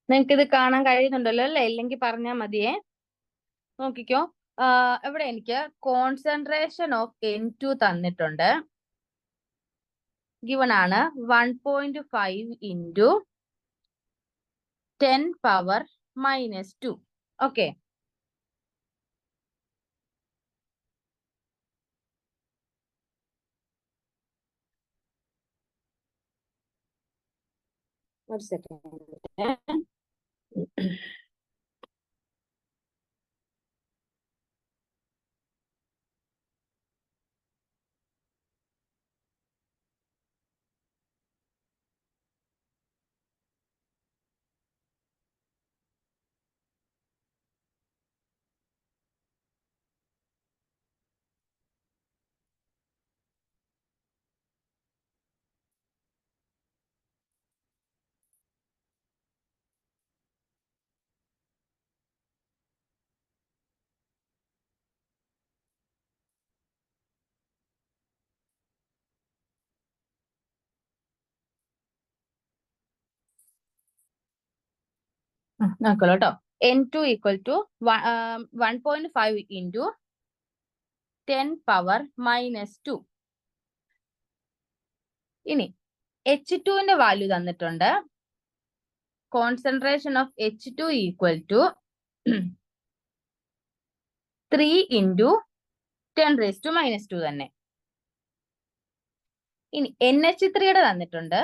നിങ്ങൾക്ക് ഇത് കാണാൻ കഴിയുന്നുണ്ടല്ലോ അല്ലേ? ഇല്ലെങ്കിൽ പറഞ്ഞാൽ മതിയേ. നോക്കിക്കോ, ഇവിടെ എനിക്ക് കോൺസെൻട്രേഷൻ ഓഫ് N2 തന്നിട്ടുണ്ട്. ഗിവൺ ആണ് 1.5 into 10 power -2. ഓക്കെ, ഒരു സെക്കൻഡ്. നോക്കല്ലോ കേട്ടോ. N2 = 1.5 into 10 power -2. ഇനി H2ന്റെ വാല്യൂ തന്നിട്ടുണ്ട്. കോൺസെൻട്രേഷൻ ഓഫ് H2 = 3 into 10⁻² തന്നെ. ഇനി NH3യുടെ തന്നിട്ടുണ്ട്.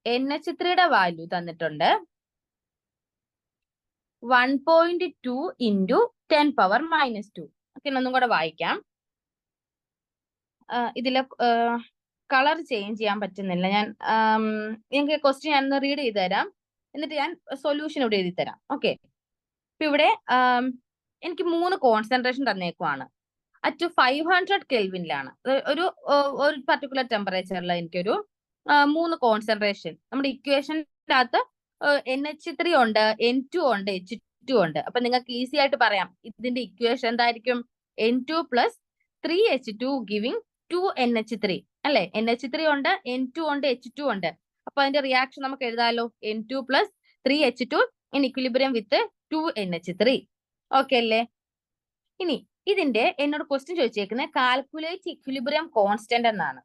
NH3യുടെ വാല്യൂ തന്നിട്ടുണ്ട് 1.2 into 10 power -2. ഓക്കെ, ഒന്നും കൂടെ വായിക്കാം. ഇതിലെ കളർ ചേഞ്ച് ചെയ്യാൻ പറ്റുന്നില്ല. ഞാൻ നിങ്ങൾക്ക് ക്വസ്റ്റ്യൻ ഞാൻ റീഡ് ചെയ്ത് തരാം, എന്നിട്ട് ഞാൻ സൊല്യൂഷൻ ഇവിടെ എഴുതി തരാം. ഓക്കെ, ഇപ്പൊ ഇവിടെ എനിക്ക് 3 കോൺസെൻട്രേഷൻ തന്നേക്കുവാണ്. അറ്റ് 500 കെൽവിനിലാണ് ഒരു പർട്ടിക്കുലർ ടെമ്പറേച്ചറിൽ എനിക്കൊരു 3 കോൺസെൻട്രേഷൻ. നമ്മുടെ ഇക്വേഷൻ്റെ അകത്ത് NH3 ഉണ്ട്, N2 ഉണ്ട്, H2 ഉണ്ട്. അപ്പൊ നിങ്ങൾക്ക് ഈസി ആയിട്ട് പറയാം ഇതിന്റെ ഇക്വേഷൻ എന്തായിരിക്കും? N2 + 3H2 ഗിവിംഗ് 2NH3 അല്ലെ? NH3 ഉണ്ട്, N2 ഉണ്ട്, H2 ഉണ്ട്. അപ്പൊ അതിന്റെ റിയാക്ഷൻ നമുക്ക് എഴുതാലോ. N2 + 3H2 in equilibrium with 2NH3. Okay അല്ലേ? ഇനി ഇതിന്റെ എന്നോട് ക്വസ്റ്റ്യൻ ചോദിച്ചേക്കുന്നത് കാൽക്കുലേറ്റ് ഇക്വിലിബ്രിയം കോൺസ്റ്റന്റ് എന്നാണ്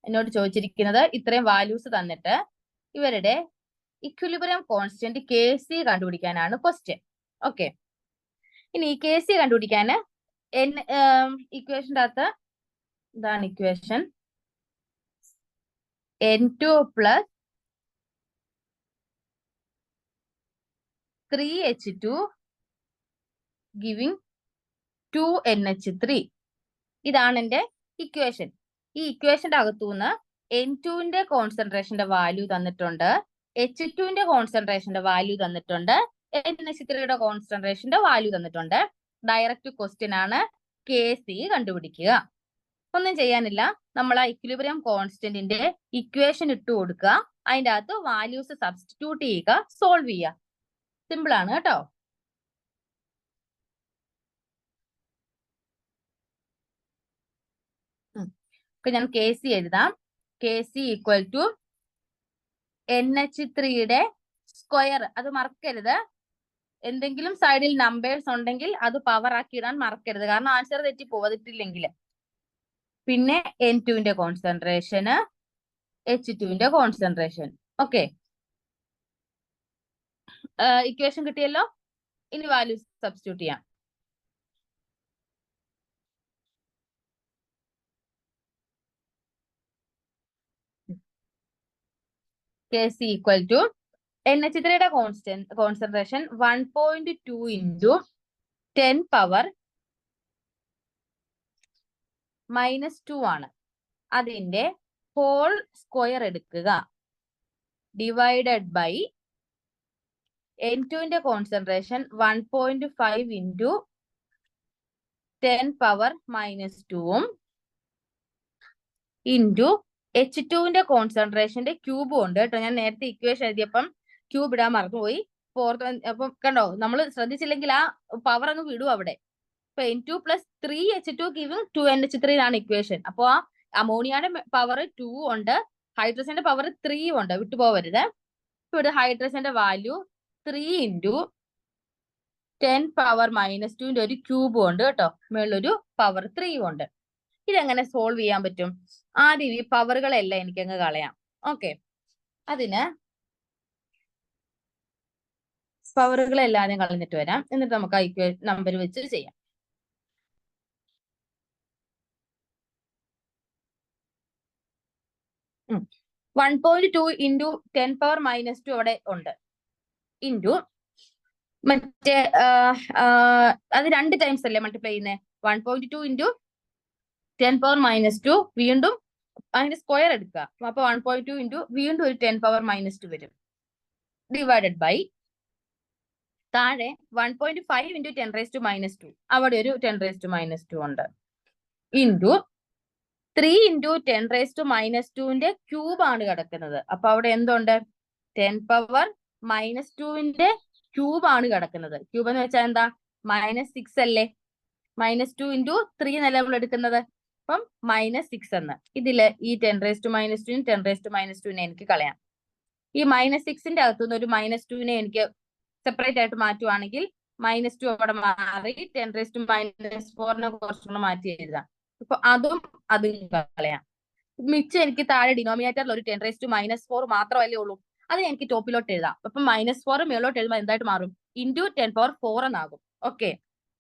എന്നോട് ചോദിച്ചിരിക്കുന്നത്. ഇത്രയും വാല്യൂസ് തന്നിട്ട് ഇവരുടെ ഇക്വിലിബ്രിയം കോൺസ്റ്റന്റ് Kc കണ്ടുപിടിക്കാനാണ് ക്വസ്റ്റ്യൻ. ഓക്കെ, ഇനി Kc കണ്ടുപിടിക്കാൻ ഇക്വേഷൻ്റെ അകത്ത് ഇതാണ് equation. N2 + 3H2 giving 2NH3. ഇതാണ് എന്റെ ഇക്വേഷൻ. ഈ ഇക്വേഷന്റെ അകത്തുനിന്ന് N2ന്റെ കോൺസെൻട്രേഷന്റെ വാല്യൂ തന്നിട്ടുണ്ട്, H2ന്റെ കോൺസെൻട്രേഷന്റെ വാല്യൂ തന്നിട്ടുണ്ട്, NH3യുടെ കോൺസെൻട്രേഷന്റെ വാല്യൂ തന്നിട്ടുണ്ട്. ഡയറക്റ്റ് ക്വസ്റ്റ്യൻ ആണ്, Kc കണ്ടുപിടിക്കുക. ഒന്നും ചെയ്യാനില്ല, നമ്മൾ ആ ഇക്വിലിബ്രിയം കോൺസ്റ്റന്റിന്റെ ഇക്വേഷൻ ഇട്ട് കൊടുക്കുക, അതിന്റെ അകത്ത് വാല്യൂസ് സബ്സ്റ്റിറ്റ്യൂട്ട് ചെയ്യുക, സോൾവ് ചെയ്യുക. സിമ്പിൾ ആണ് കേട്ടോ. ഞാൻ Kc എഴുതാം. Kc = NH3യുടെ സ്ക്വയർ. അത് മറക്കരുത്. എന്തെങ്കിലും സൈഡിൽ നമ്പേഴ്സ് ഉണ്ടെങ്കിൽ അത് പവർ ആക്കി ഇടാൻ മറക്കരുത്, കാരണം ആൻസർ തെറ്റി പോവതിട്ടില്ലെങ്കിൽ. പിന്നെ N2ന്റെ കോൺസെൻട്രേഷന്, H2ന്റെ കോൺസെൻട്രേഷൻ. ഓക്കെ, ഇക്വേഷൻ കിട്ടിയല്ലോ. ഇനി വാല്യൂസ് സബ്സ്റ്റിറ്റ്യൂട്ട് ചെയ്യാം. Kc = NH3യുടെ കോൺസെൻട്രേഷൻ 1.2 into 10 power -2 ആണ്. അതിന്റെ ഹോൾ സ്ക്വയർ എടുക്കുക, ഡിവൈഡഡ് ബൈ N2ന്റെ കോൺസെൻട്രേഷൻ 1.5 into 10 power -2 ഇൻറ്റു H2ന്റെ കോൺസെൻട്രേഷന്റെ ക്യൂബും ഉണ്ട് കേട്ടോ. ഞാൻ നേരത്തെ ഇക്വേഷൻ എഴുതിയപ്പം ക്യൂബ് ഇടാൻ മറന്നുപോയി. അപ്പം കണ്ടോ, നമ്മൾ ശ്രദ്ധിച്ചില്ലെങ്കിൽ ആ പവർ അങ്ങ് വിടും അവിടെ. ഇപ്പൊ N2 + 3H2 ഗിവിംഗ് 2NH3 ആണ് ഇക്വേഷൻ. അപ്പൊ ആ അമോണിയയുടെ പവർ 2 ഉണ്ട്, ഹൈഡ്രജന്റെ പവർ 3 ഉണ്ട്, വിട്ടുപോകരുത്. ഇവിടെ ഹൈഡ്രജന്റെ വാല്യൂ 3 × 10⁻⁻2 ഒരു ക്യൂബും ഉണ്ട് കേട്ടോ, മേളിലൊരു പവർ 3 ഉണ്ട്. ഇതെങ്ങനെ സോൾവ് ചെയ്യാൻ പറ്റും? ആദ്യം ഈ പവറുകളെല്ലാം എനിക്കങ്ങ് കളയാം. ഓക്കെ, അതിന് പവറുകളെല്ലാം ആദ്യം കളഞ്ഞിട്ട് വരാം, എന്നിട്ട് നമുക്ക് ആ നമ്പർ വെച്ച് ചെയ്യാം. 1.2 × 10⁻⁻2 അവിടെ ഉണ്ട്, ഇൻറ്റു മറ്റേ അത് 2 ടൈംസ് അല്ലേ മൾട്ടിപ്ലൈ ചെയ്യുന്നത്. 1.2 × 10⁻⁻2 വീണ്ടും അതിന്റെ സ്ക്വയർ എടുക്കുക. അപ്പൊ 1.2 × വീണ്ടും ഒരു 10⁻⁻2 വരും, ഡിവൈഡഡ് ബൈ താഴെ 1.5 × 10⁻², അവിടെ ഒരു 10⁻² ഉണ്ട്, ഇൻറ്റു 3 × 10⁻²ന്റെ ക്യൂബ് ആണ് കിടക്കുന്നത്. അപ്പൊ അവിടെ എന്തുണ്ട്? 10⁻⁻2ന്റെ ക്യൂബ് ആണ് കിടക്കുന്നത്. ക്യൂബ് എന്ന് വെച്ചാൽ എന്താ? -6 അല്ലേ? -2 × 3 എന്നല്ലേ നമ്മൾ എടുക്കുന്നത്. അപ്പം -6 എന്ന്. ഇതില് ഈ 10⁻²നും 10⁻²നെ എനിക്ക് കളയാം. ഈ -6ന്റെ അകത്തുനിന്ന് ഒരു -2നെ എനിക്ക് സെപ്പറേറ്റ് ആയിട്ട് മാറ്റുവാണെങ്കിൽ -2 അവിടെ മാറി 10⁻⁻4നെ കുറച്ചുകൂടെ മാറ്റി എഴുതാം. അപ്പൊ അതും കളയാം. മിച്ചം എനിക്ക് താഴെ ഡിനോമിനേറ്ററിൽ ഒരു 10⁻⁻4 മാത്രമല്ലേ ഉള്ളൂ, അത് എനിക്ക് ടോപ്പിലോട്ട് എഴുതാം. അപ്പൊ -4 മേളോട്ട് എഴുതുമ്പോൾ എന്തായിട്ട് മാറും? × 10⁻4 എന്നാകും. ഓക്കെ,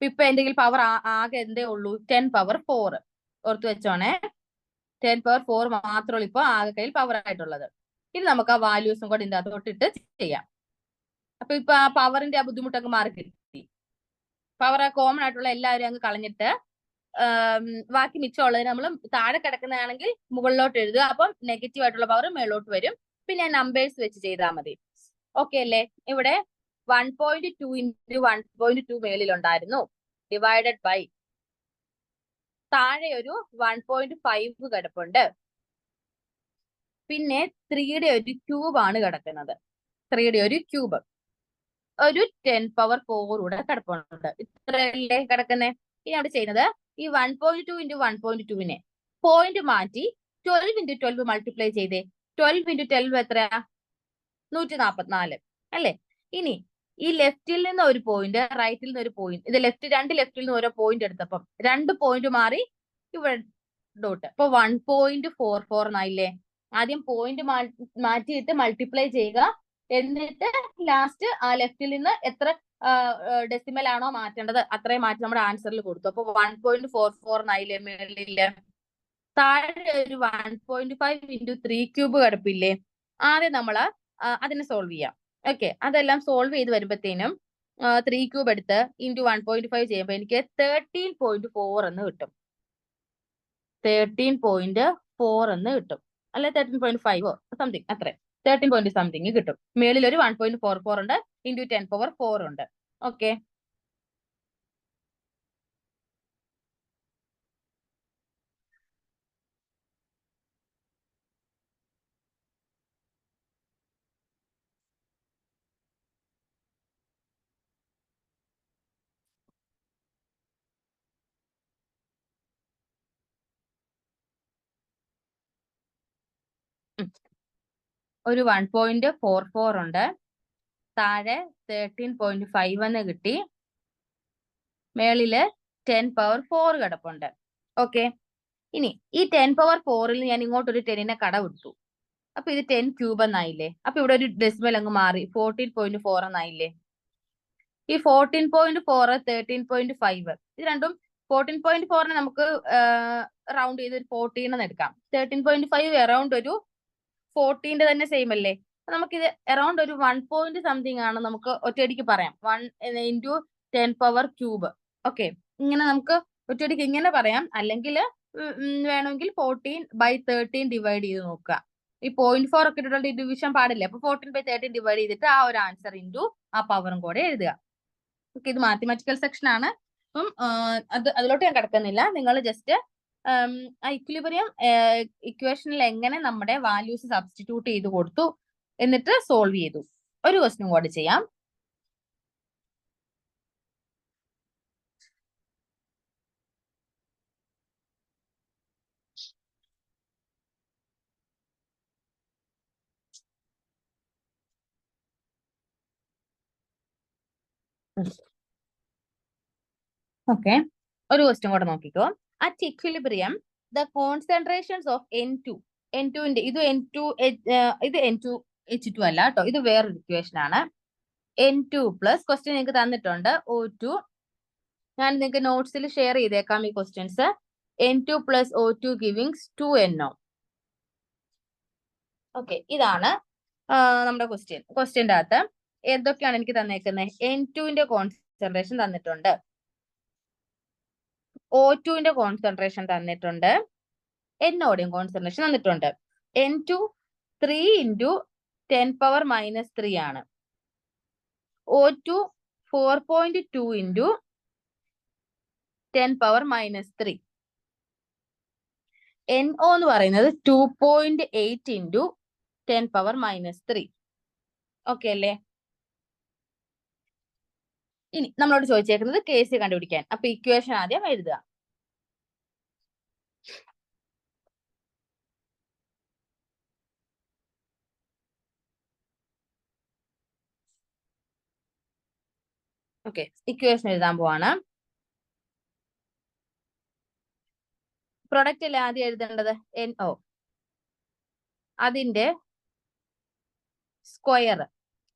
ഇപ്പൊ എന്തെങ്കിലും പവർ ആകെ എന്തേ ഉള്ളൂ? 10⁻4. ഓർത്ത് വെച്ചോണേ, 10⁻4 മാത്രമേ ഇപ്പൊ ആകെ കയ്യിൽ പവർ ആയിട്ടുള്ളത്. ഇനി നമുക്ക് ആ വാല്യൂസും കൂടെ ഇതിന്റെ അകത്തോട്ടിട്ട് ചെയ്യാം. അപ്പൊ ഇപ്പൊ ആ പവറിന്റെ ആ ബുദ്ധിമുട്ടൊക്കെ മാറി കിട്ടി. പവർ കോമൺ ആയിട്ടുള്ള എല്ലാവരും അങ്ങ് കളഞ്ഞിട്ട് ബാക്കി മിച്ചമുള്ളതിന് നമ്മൾ താഴെ കിടക്കുന്നതാണെങ്കിൽ മുകളിലോട്ട് എഴുതുക. അപ്പം നെഗറ്റീവ് ആയിട്ടുള്ള പവർ മേളോട്ട് വരും. പിന്നെ നമ്പേഴ്സ് വെച്ച് ചെയ്താൽ മതി. ഓക്കെ അല്ലേ? ഇവിടെ 1.2 × 1.2 മേളിലുണ്ടായിരുന്നു, ഡിവൈഡഡ് ബൈ താഴെ ഒരു 1.5 കിടപ്പുണ്ട്, പിന്നെ 3യുടെ ഒരു ക്യൂബ് ആണ് കിടക്കുന്നത്. 3യുടെ ഒരു ക്യൂബ്, ഒരു 10⁻4 കൂടെ കിടപ്പുണ്ട്. ഇത്രയല്ലേ കിടക്കുന്നേ? ഇനി അവിടെ ചെയ്യുന്നത് ഈ 1.2 × 1.2നെ പോയിന്റ് മാറ്റി 12 × 12 മൾട്ടിപ്ലൈ ചെയ്തേ. 12 × 12 എത്രയാ? 144 അല്ലേ? ഇനി ഈ ലെഫ്റ്റിൽ നിന്ന് ഒരു പോയിന്റ്, റൈറ്റിൽ നിന്ന് ഒരു പോയിന്റ്, ഇത് രണ്ട് ലെഫ്റ്റിൽ നിന്ന് ഓരോ പോയിന്റ് എടുത്തപ്പം 2 പോയിന്റ് മാറി ഇവിടെ ഡോട്ട്. അപ്പൊ 1.44 എന്നായില്ലേ? ആദ്യം പോയിന്റ് മാറ്റിയിട്ട് മൾട്ടിപ്ലൈ ചെയ്യുക, എന്നിട്ട് ലാസ്റ്റ് ആ ലെഫ്റ്റിൽ നിന്ന് എത്ര ഡെസിമൽ ആണോ മാറ്റേണ്ടത് അത്രയും മാറ്റി നമ്മുടെ ആൻസറിൽ കൊടുത്തു. അപ്പൊ 1.44 എന്നായില്ലേ മേളില്? താഴെ ഒരു 1.5 × 3³ കിടപ്പില്ലേ? ആദ്യം നമ്മൾ അതിനെ സോൾവ് ചെയ്യാം. ഓക്കെ, അതെല്ലാം സോൾവ് ചെയ്ത് വരുമ്പോഴത്തേനും 3³ എടുത്ത് × 1.5 ചെയ്യുമ്പോൾ എനിക്ക് 13.4 എന്ന് കിട്ടും. 13.4 എന്ന് കിട്ടും, അല്ലെ 13.5 സംതിങ്, അത്ര 13 പോയിന്റ് സംതിങ് കിട്ടും. മേളിൽ ഒരു 1.44 ഉണ്ട്, × 10⁻4 ഉണ്ട്. ഓക്കെ, ഒരു 1.44 ഉണ്ട്, താഴെ 13.5 എന്ന് കിട്ടി, മേളില് 10⁻4 കിടപ്പുണ്ട്. ഓക്കെ, ഇനി ഈ 10⁻4ൽ ഞാൻ ഇങ്ങോട്ടൊരു 10നെ കടവിട്ടു. അപ്പൊ ഇത് 10³ എന്നായില്ലേ? അപ്പൊ ഇവിടെ ഒരു ഡെസിമൽ അങ്ങ് മാറി 14.4 എന്നായില്ലേ? ഈ 14.4 13.5 ഇത് രണ്ടും 14.4നെ നമുക്ക് റൗണ്ട് ചെയ്ത് ഒരു 14 എന്ന് എടുക്കാം. 13.5 അറൗണ്ട് ഒരു 14ന്റെ തന്നെ സെയിം അല്ലേ? നമുക്കിത് അറൗണ്ട് ഒരു 1 പോയിന്റ് സംതിങ് ആണ് നമുക്ക് ഒറ്റയടിക്ക് പറയാം. 1 × 10⁻³ ഓക്കെ, ഇങ്ങനെ നമുക്ക് ഒറ്റയടിക്ക് ഇങ്ങനെ പറയാം. അല്ലെങ്കിൽ വേണമെങ്കിൽ 14/13 ഡിവൈഡ് ചെയ്ത് നോക്കുക. ഈ 0.4 ഒക്കെ ഇട്ടിട്ടുള്ള ഡിവിഷൻ പാടില്ല. അപ്പൊ 14/13 ഡിവൈഡ് ചെയ്തിട്ട് ആ ഒരു ആൻസർ × ആ പവറും കൂടെ എഴുതുക. ഓക്കെ, ഇത് മാത്തമാറ്റിക്കൽ സെക്ഷൻ ആണ്. അപ്പം അതിലോട്ട് ഞാൻ കിടക്കുന്നില്ല. നിങ്ങൾ ജസ്റ്റ് ഇക്വിലിബ്രിയം ഇക്വേഷനിൽ എങ്ങനെ നമ്മുടെ വാല്യൂസ് സബ്സ്റ്റിറ്റ്യൂട്ട് ചെയ്ത് കൊടുത്തു എന്നിട്ട് സോൾവ് ചെയ്തു. ഒരു ക്വസ്റ്റ്യൻ കൂടെ ചെയ്യാം. ഓക്കെ, ഒരു ക്വസ്റ്റ്യൻ കൂടെ നോക്കിക്കോ. At equilibrium the concentrations of N2 ഇത് N2H2 അല്ല കേട്ടോ, ഇത് വേറൊരു ഇക്വേഷൻ ആണ്. N2 പ്ലസ് ക്വസ്റ്റ്യൻ നിങ്ങൾക്ക് തന്നിട്ടുണ്ട് O2. ഞാൻ നിങ്ങൾക്ക് നോട്ട്സിൽ ഷെയർ ചെയ്തേക്കാം ഈ questions. N2 plus O2 giving 2NO. Okay, ഇതാണ് നമ്മുടെ ക്വസ്റ്റ്യൻ്റെ അകത്ത് എന്തൊക്കെയാണ് എനിക്ക് തന്നേക്കുന്നത്. N2ന്റെ കോൺസെൻട്രേഷൻ തന്നിട്ടുണ്ട്, O2ന്റെ കോൺസെൻട്രേഷൻ തന്നിട്ടുണ്ട്, NOയുടെയും കോൺസെൻട്രേഷൻ തന്നിട്ടുണ്ട്. N2 3 × 10⁻³ ആണ്. O2 4.2 × 10⁻³ NO എന്ന് പറയുന്നത് 2.8 × 10⁻³ ഓക്കെ അല്ലേ? ഇനി നമ്മളോട് ചോദിച്ചേക്കുന്നത് KC കണ്ടുപിടിക്കാൻ. അപ്പൊ ഇക്വേഷൻ ആദ്യം എഴുതുക. ഓക്കെ, ഇക്വേഷൻ എഴുതാൻ പോവാണ്. പ്രൊഡക്റ്റ് അല്ലേ ആദ്യം എഴുതേണ്ടത്, NO. അതിന്റെ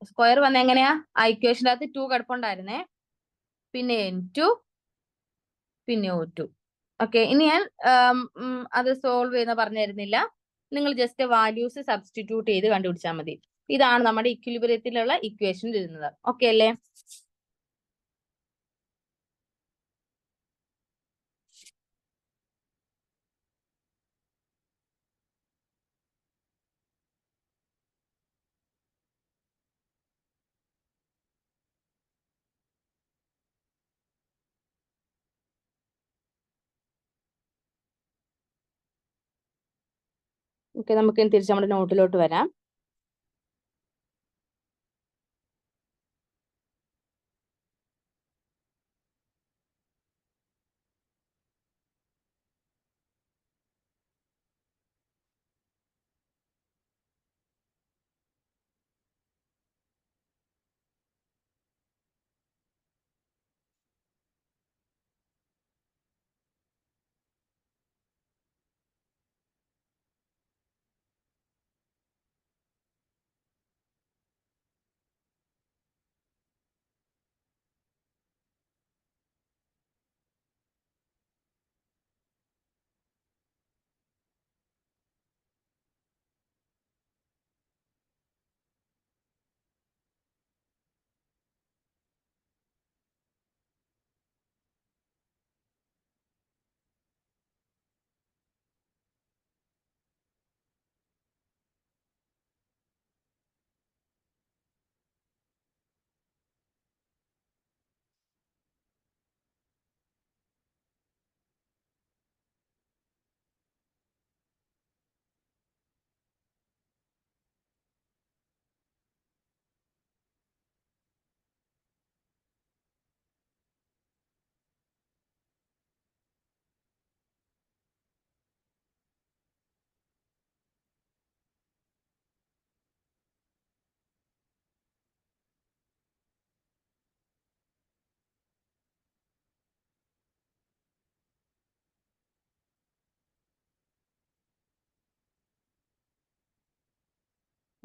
സ്ക്വയർ വന്ന എങ്ങനെയാ? ആ ഇക്വേഷൻ്റെ അകത്ത് 2 കിടപ്പുണ്ടായിരുന്നേ, പിന്നെ N2 പിന്നെ O2. ഓക്കെ, ഇനി ഞാൻ അത് സോൾവ് ചെയ്യുന്ന പറഞ്ഞു തരുന്നില്ല, നിങ്ങൾ ജസ്റ്റ് വാല്യൂസ് സബ്സ്റ്റിറ്റ്യൂട്ട് ചെയ്ത് കണ്ടുപിടിച്ചാൽ മതി. ഇതാണ് നമ്മുടെ ഇക്വിലിബ്രിയത്തിലുള്ള ഇക്വേഷൻ ഇരുന്നത്. ഓക്കെ അല്ലേ? ഓക്കെ, നമുക്ക് തിരിച്ച് നമ്മുടെ നോട്ടിലോട്ട് വരാം.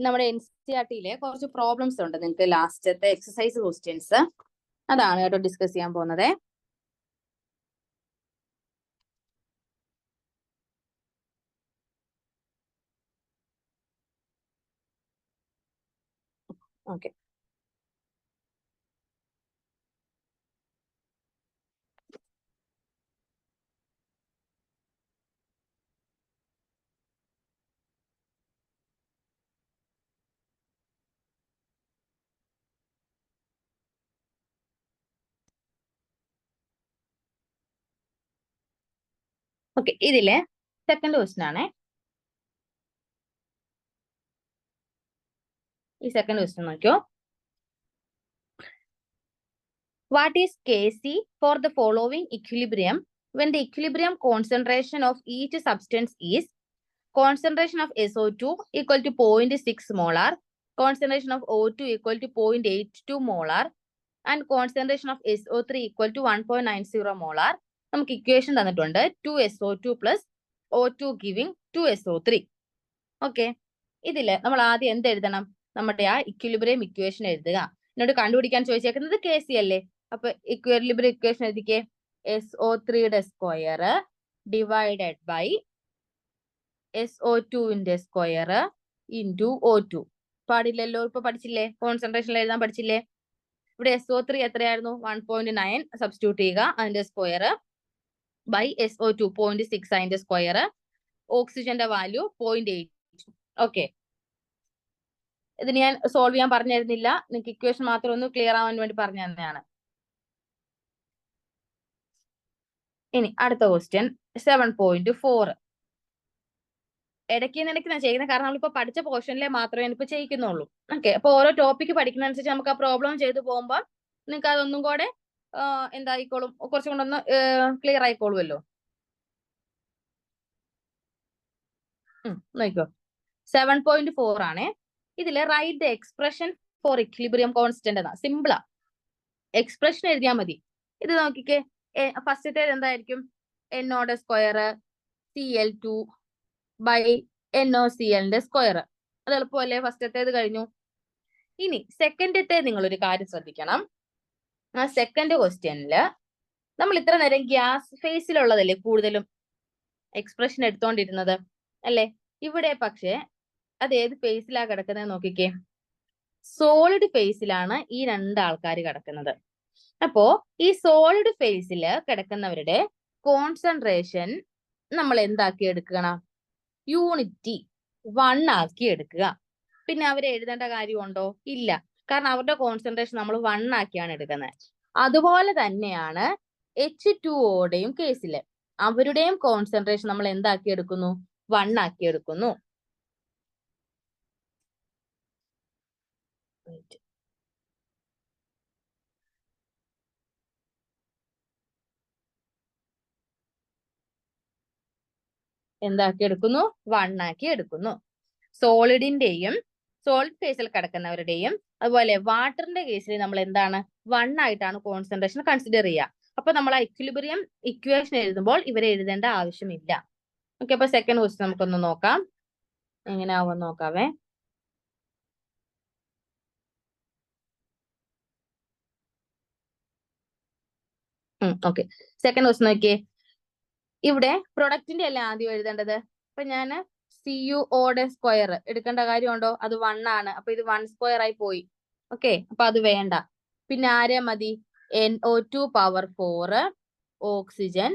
നമ്മുടെ NCERT-യിലെ കുറച്ച് പ്രോബ്ലംസ് ഉണ്ട് നിങ്ങൾക്ക് ലാസ്റ്റത്തെ എക്സസൈസ് ക്വസ്റ്റ്യൻസ്, അതാണ് കേട്ടോ ഡിസ്കസ് ചെയ്യാൻ പോകുന്നത്. ഓക്കെ, ഓക്കെ, ഇതിലെ സെക്കൻഡ് ക്വസ്റ്റ്യൻ ആണ്. ഈ സെക്കൻഡ് ക്വസ്റ്റ്യൻ നോക്കിയോ. What is KC for the following equilibrium when the equilibrium concentration of each substance is concentration of SO2 equal to 0.6 molar, concentration of O2 equal to 0.82 molar, and concentration of SO3 equal to 1.90 molar. നമുക്ക് equation തന്നിട്ടുണ്ട് 2SO2 plus O2 giving 2SO3. Okay, ഇതില് നമ്മൾ ആദ്യം എന്ത് എഴുതണം? നമ്മുടെ ആ equilibrium equation എഴുതുക. എന്നോട് കണ്ടുപിടിക്കാൻ ചോദിച്ചേക്കുന്നത് KC അല്ലേ? അപ്പൊ ഇക്വിലിബ്രിയം ഇക്വേഷൻ എഴുതിക്കേ. SO3യുടെ സ്ക്വയർ ഡിവൈഡഡ് ബൈ SO2ന്റെ സ്ക്വയർ ഇൻറ്റു O2. പാടില്ലല്ലോ, ഇപ്പൊ പഠിച്ചില്ലേ? കോൺസെൻട്രേഷനിൽ എഴുതാൻ പഠിച്ചില്ലേ? ഇവിടെ SO3 എത്രയായിരുന്നു? 1.9 സബ്സ്റ്റിറ്റ്യൂട്ട് ചെയ്യുക, അതിന്റെ സ്ക്വയർ ബൈ SO2 0.6 അതിന്റെ സ്ക്വയർ, ഓക്സിജന്റെ വാല്യൂ 0.8. ഓക്കെ, ഇത് ഞാൻ സോൾവ് ചെയ്യാൻ പറഞ്ഞു തരുന്നില്ല, നിങ്ങൾക്ക് ഇക്വേഷൻ മാത്രം ഒന്ന് ക്ലിയർ ആവാൻ വേണ്ടി പറഞ്ഞു തന്നെയാണ്. ഇനി അടുത്ത ക്വസ്റ്റ്യൻ 7.4. ഇടയ്ക്ക് ഞാൻ ചെയ്യുന്ന കാരണം നമ്മളിപ്പോ പഠിച്ച പോർഷനിലെ മാത്രമേ ഇപ്പൊ ചെയ്യിക്കുന്നുള്ളൂ. ഓക്കെ, അപ്പൊ ഓരോ ടോപ്പിക്ക് പഠിക്കുന്ന അനുസരിച്ച് നമുക്ക് ആ പ്രോബ്ലം ചെയ്തു പോകുമ്പോൾ നിങ്ങൾക്ക് അതൊന്നും കൂടെ എന്തായിക്കോളും, കുറച്ചും കൂടെ ഒന്ന് ക്ലിയർ ആയിക്കോളുമല്ലോ. നോക്കിക്കോ, 7.4 ആണേ. ഇതില് write the expression for equilibrium constant എന്നാ. സിമ്പിളാ, എക്സ്പ്രഷൻ എഴുതിയാൽ മതി. ഇത് നോക്കിക്കേ, ഫസ്റ്റത്തേത് എന്തായിരിക്കും? NOയുടെ സ്ക്വയർ Cl2 ബൈ NOClന്റെ സ്ക്വയർ. അത് എളുപ്പമല്ലേ? ഫസ്റ്റത്തേത് കഴിഞ്ഞു. ഇനി സെക്കൻഡത്തെ നിങ്ങൾ ഒരു കാര്യം ശ്രദ്ധിക്കണം. ആ സെക്കൻഡ് ക്വസ്റ്റ്യനില് നമ്മൾ ഇത്ര നേരം ഗ്യാസ് ഫേസിലുള്ളതല്ലേ കൂടുതലും എക്സ്പ്രഷൻ എടുത്തോണ്ടിരുന്നത് അല്ലേ? ഇവിടെ പക്ഷെ അത് ഏത് ഫേസിലാ കിടക്കുന്നത് നോക്കിക്കേ. സോളിഡ് ഫേസിലാണ് ഈ രണ്ടാൾക്കാർ കിടക്കുന്നത്. അപ്പോ ഈ സോളിഡ് ഫേസിൽ കിടക്കുന്നവരുടെ കോൺസെൻട്രേഷൻ നമ്മൾ എന്താക്കി എടുക്കണം? യൂണിറ്റി 1 ആക്കി എടുക്കുക. പിന്നെ അവരെ എഴുതേണ്ട കാര്യമുണ്ടോ? ഇല്ല, കാരണം അവരുടെ കോൺസെൻട്രേഷൻ നമ്മൾ 1 ആക്കിയാണ് എടുക്കുന്നത്. അതുപോലെ തന്നെയാണ് H2Oയുടെയും കേസില് അവരുടെയും കോൺസെൻട്രേഷൻ നമ്മൾ എന്താക്കി എടുക്കുന്നു? 1 ആക്കി എടുക്കുന്നു. എന്താക്കി എടുക്കുന്നു? 1 ആക്കി എടുക്കുന്നു. സോളിഡിന്റെയും സോളിഡ് ഫേസിൽ കിടക്കുന്നവരുടെയും അതുപോലെ വാട്ടറിന്റെ കേസിൽ നമ്മൾ എന്താണ്? 1 ആയിട്ടാണ് കോൺസെൻട്രേഷൻ കൺസിഡർ ചെയ്യുക. അപ്പൊ നമ്മൾ ആ ഇക്വിലിബ്രിയം ഇക്വേഷൻ എഴുതുമ്പോൾ ഇവരെ എഴുതേണ്ട ആവശ്യമില്ല. ഓക്കെ, അപ്പൊ സെക്കൻഡ് ക്വസ്റ്റ്യൻ നമുക്കൊന്ന് നോക്കാം, എങ്ങനെയാവും നോക്കാവേ. ഓക്കെ, സെക്കൻഡ് ക്വസ്റ്റ്യൻ നോക്കിയേ. ഇവിടെ പ്രൊഡക്റ്റിന്റെ അല്ലേ ആദ്യം എഴുതേണ്ടത്. അപ്പൊ ഞാൻ CuOയുടെ സ്ക്വയർ എടുക്കേണ്ട കാര്യമുണ്ടോ? അത് 1 ആണ്. അപ്പൊ ഇത് 1 സ്ക്വയർ ആയി പോയി. ഓക്കെ, അപ്പൊ അത് വേണ്ട. പിന്നെ ആരെ മതി? NO2 power 4 oxygen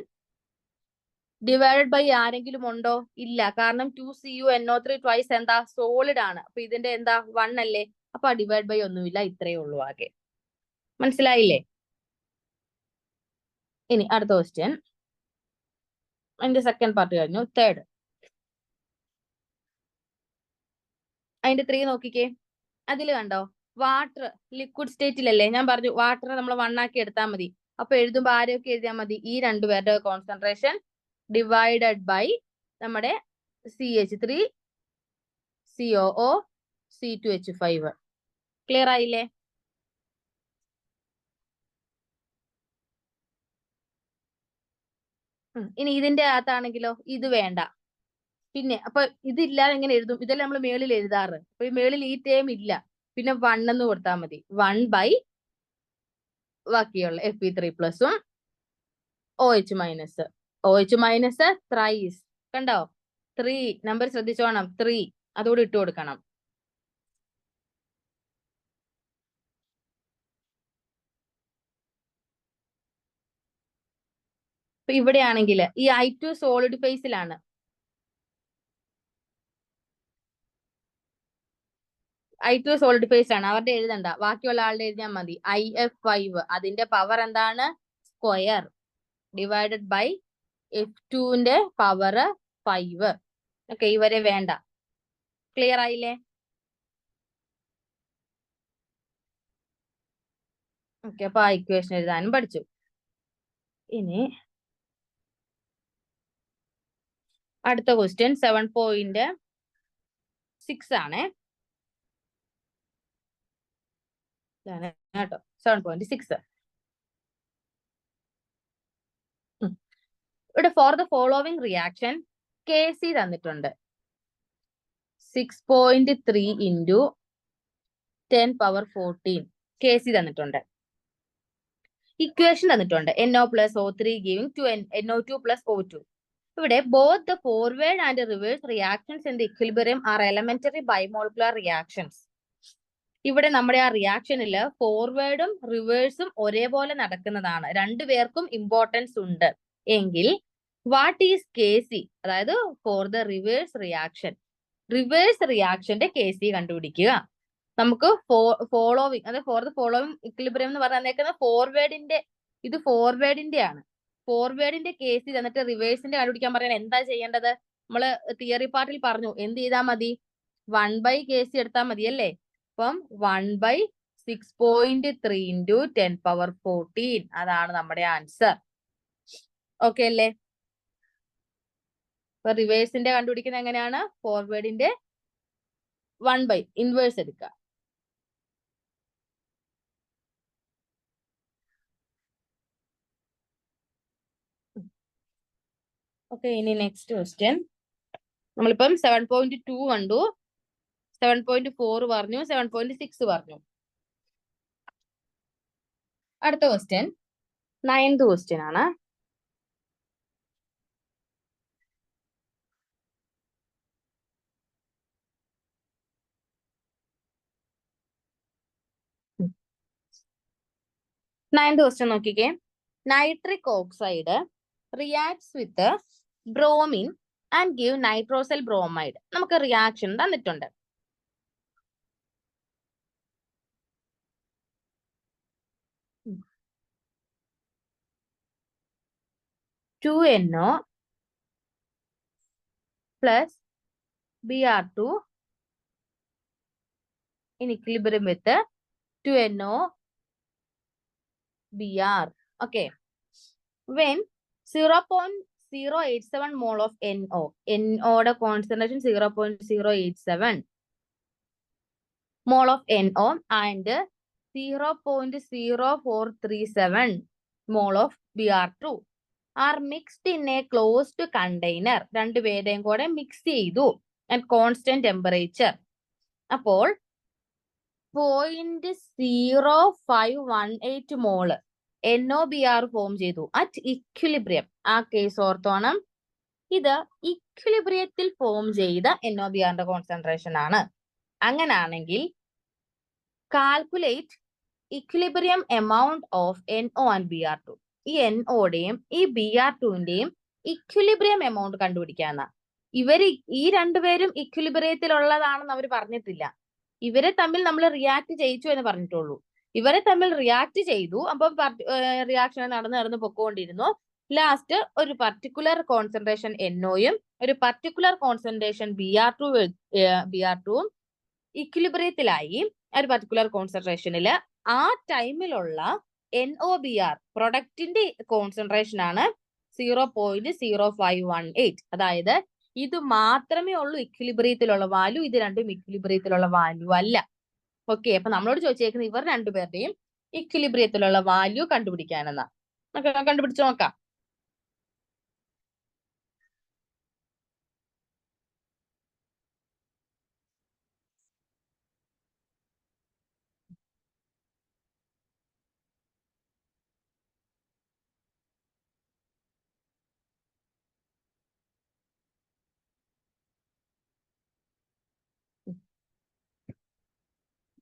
divided by ആരെങ്കിലും ഉണ്ടോ? ഇല്ല, കാരണം 2CuNO3 ട്വൈസ് എന്താ? സോളിഡ് ആണ്. അപ്പൊ ഇതിന്റെ എന്താ? 1 അല്ലേ? അപ്പൊ ഡിവൈഡ് ബൈ ഒന്നുമില്ല, ഇത്രയേ ഉള്ളൂ ആകെ. മനസ്സിലായില്ലേ? ഇനി അടുത്ത ക്വസ്റ്റ്യൻ, അതിന്റെ സെക്കൻഡ് പാർട്ട് കഴിഞ്ഞു. തേർഡ്, അതിന്റെ 3 നോക്കിക്കേ. അതിൽ കണ്ടോ, വാട്ടർ ലിക്വിഡ് സ്റ്റേറ്റിലല്ലേ? ഞാൻ പറഞ്ഞു വാട്ടർ നമ്മൾ 1 ആക്കി എടുത്താൽ മതി. അപ്പൊ എഴുതുമ്പോ ആരെയൊക്കെ എഴുതിയാൽ മതി? ഈ രണ്ടുപേരുടെ കോൺസെൻട്രേഷൻ ഡിവൈഡഡ് ബൈ നമ്മുടെ CH3 COO C2H5. ക്ലിയർ ആയില്ലേ? ഇനി ഇതിന്റെ അകത്താണെങ്കിലോ ഇത് വേണ്ട. പിന്നെ അപ്പൊ ഇതില്ലാതെ എങ്ങനെ എഴുതും? ഇതെല്ലാം നമ്മൾ മേളിൽ എഴുതാറ്. അപ്പൊ ഈ മേളിൽ ഈ ടേം ഇല്ല, പിന്നെ 1 എന്ന് കൊടുത്താൽ മതി. 1 ബൈ ബാക്കിയുള്ള Fe3 പ്ലസും OH minus. OH minus thrice, കണ്ടോ? 3 നമ്പർ ശ്രദ്ധിച്ചോണം, 3 അതുകൂടി ഇട്ട് കൊടുക്കണം. അപ്പൊ ഇവിടെയാണെങ്കിൽ ഈ I2 solid ഫേസിലാണ്. I2 solid face ആണ്, അവരുടെ എഴുതണ്ട, ബാക്കിയുള്ള ആളുടെ എഴുതിയാൽ മതി. IF5 അതിന്റെ പവർ എന്താണ്? സ്ക്വയർ ഡിവൈഡഡ് ബൈ F2ന്റെ പവർ 5. ഓക്കെ, ഇവരെ വേണ്ട. ക്ലിയർ ആയില്ലേ? ഓക്കെ, അപ്പൊ ആ ഇക്വേഷൻ എഴുതാനും പഠിച്ചു. ഇനി അടുത്ത ക്വസ്റ്റ്യൻ 7.6 ആണ് കേട്ടോ. 7.6. ഇവിടെ for the following reaction KC തന്നിട്ടുണ്ട് 6.3 into 10⁻14 KC തന്നിട്ടുണ്ട്. ഇക്വേഷൻ തന്നിട്ടുണ്ട് NO plus O3 giving to NO2 plus O2. ഇവിടെ both the forward and reverse reactions in the equilibrium are elementary bimolecular reactions. ഇവിടെ നമ്മുടെ ആ റിയാക്ഷനിൽ ഫോർവേഡും റിവേഴ്സും ഒരേപോലെ നടക്കുന്നതാണ്. രണ്ടുപേർക്കും ഇമ്പോർട്ടൻസ് ഉണ്ട് എങ്കിൽ വാട്ട് ഈസ് KC, അതായത് for the reverse reaction, reverse റിയാക്ഷന്റെ KC കണ്ടുപിടിക്കുക. നമുക്ക് ഫോളോവിങ്, അതായത് ഫോർ ദ ഫോളോവിങ് ഇക്വിലിബ്രിയം എന്ന് പറഞ്ഞേക്കുന്ന ഫോർവേഡിന്റെ, ഇത് ഫോർവേഡിന്റെ ആണ്. ഫോർവേഡിന്റെ KC തന്നിട്ട് റിവേഴ്സിന്റെ കണ്ടുപിടിക്കാൻ പറയാൻ എന്താ ചെയ്യേണ്ടത്? നമ്മള് തിയറി പാർട്ടിൽ പറഞ്ഞു എന്ത് ചെയ്താൽ മതി, 1/KC എടുത്താൽ മതി അല്ലേ. അപ്പം 1/6.3 into 10⁻14 അതാണ് നമ്മുടെ ആൻസർ. ഓക്കെ അല്ലേ? അപ്പൊ റിവേഴ്സിന്റെ കണ്ടുപിടിക്കുന്നത് എങ്ങനെയാണ്? ഫോർവേഡിന്റെ 1/, ഇൻവേഴ്സ് എടുക്കുക. ഓക്കെ, ഇനി നെക്സ്റ്റ് ക്വസ്റ്റ്യൻ. നമ്മളിപ്പം 7.2 കണ്ടു, 7.4 പറഞ്ഞു, 7.6 പറഞ്ഞു. അടുത്ത ക്വസ്റ്റ്യൻ 9th ക്വസ്റ്റ്യൻ ആണ്. നയൻത് ക്വസ്റ്റ്യൻ നോക്കിക്കേ. Nitric oxide reacts with bromine and give nitrosyl bromide. നമുക്ക് റിയാക്ഷൻ തന്നിട്ടുണ്ട്. (2NO plus Br2 in equilibrium with 2NO Br. Okay. When 0.087 mole of NO, NO യുടെ concentration 0.087 mole of NO and 0.0437 mole of Br2 are mixed in a closed container. രണ്ടുപേരെയും കൂടെ mix ചെയ്തു at constant temperature. അപ്പോൾ 0.0518 mole NOBr form ചെയ്തു at equilibrium. ആ case ഓർത്തോണം, ഇത് ഇക്വിലിബ്രിയത്തിൽ ഫോം ചെയ്ത NOBrന്റെ കോൺസെൻട്രേഷൻ ആണ്. അങ്ങനാണെങ്കിൽ calculate equilibrium amount of NO and Br2. ഈ NOയുടെയും ഈ Br2ന്റെയും ഇക്വിലിബ്രിയം എമൗണ്ട് കണ്ടുപിടിക്കാന്ന. ഇവര് ഈ രണ്ടുപേരും ഇക്വിലിബ്രിയത്തിലുള്ളതാണെന്ന് അവർ പറഞ്ഞിട്ടില്ല. ഇവരെ തമ്മിൽ നമ്മൾ റിയാക്ട് ചെയ്യിച്ചു എന്ന് പറഞ്ഞിട്ടുള്ളൂ. ഇവരെ തമ്മിൽ റിയാക്ട് ചെയ്തു. അപ്പം റിയാക്ഷൻ നടന്ന് പൊക്കോണ്ടിരുന്നു. ലാസ്റ്റ് ഒരു പർട്ടിക്കുലർ കോൺസെൻട്രേഷൻ NOയും ഒരു പർട്ടിക്കുലർ കോൺസെൻട്രേഷൻ Br2വും ഇക്വിലിബ്രിയത്തിലായി. ഒരു പർട്ടിക്കുലർ കോൺസെൻട്രേഷനില് ആ ടൈമിലുള്ള NOBr പ്രൊഡക്റ്റിന്റെ കോൺസെൻട്രേഷൻ ആണ് 0.0518. അതായത് ഇത് മാത്രമേ ഉള്ളൂ ഇക്വിലിബ്രിയത്തിലുള്ള വാല്യൂ, ഇത് രണ്ടും ഇക്വിലിബ്രിയത്തിലുള്ള വാല്യൂ അല്ല. ഓക്കെ, അപ്പൊ നമ്മളോട് ചോദിച്ചേക്കുന്നത് ഇവർ രണ്ടുപേരുടെയും ഇക്വിലിബ്രിയത്തിലുള്ള വാല്യൂ കണ്ടുപിടിക്കാനെന്നാ. കണ്ടുപിടിച്ച് നോക്കാം.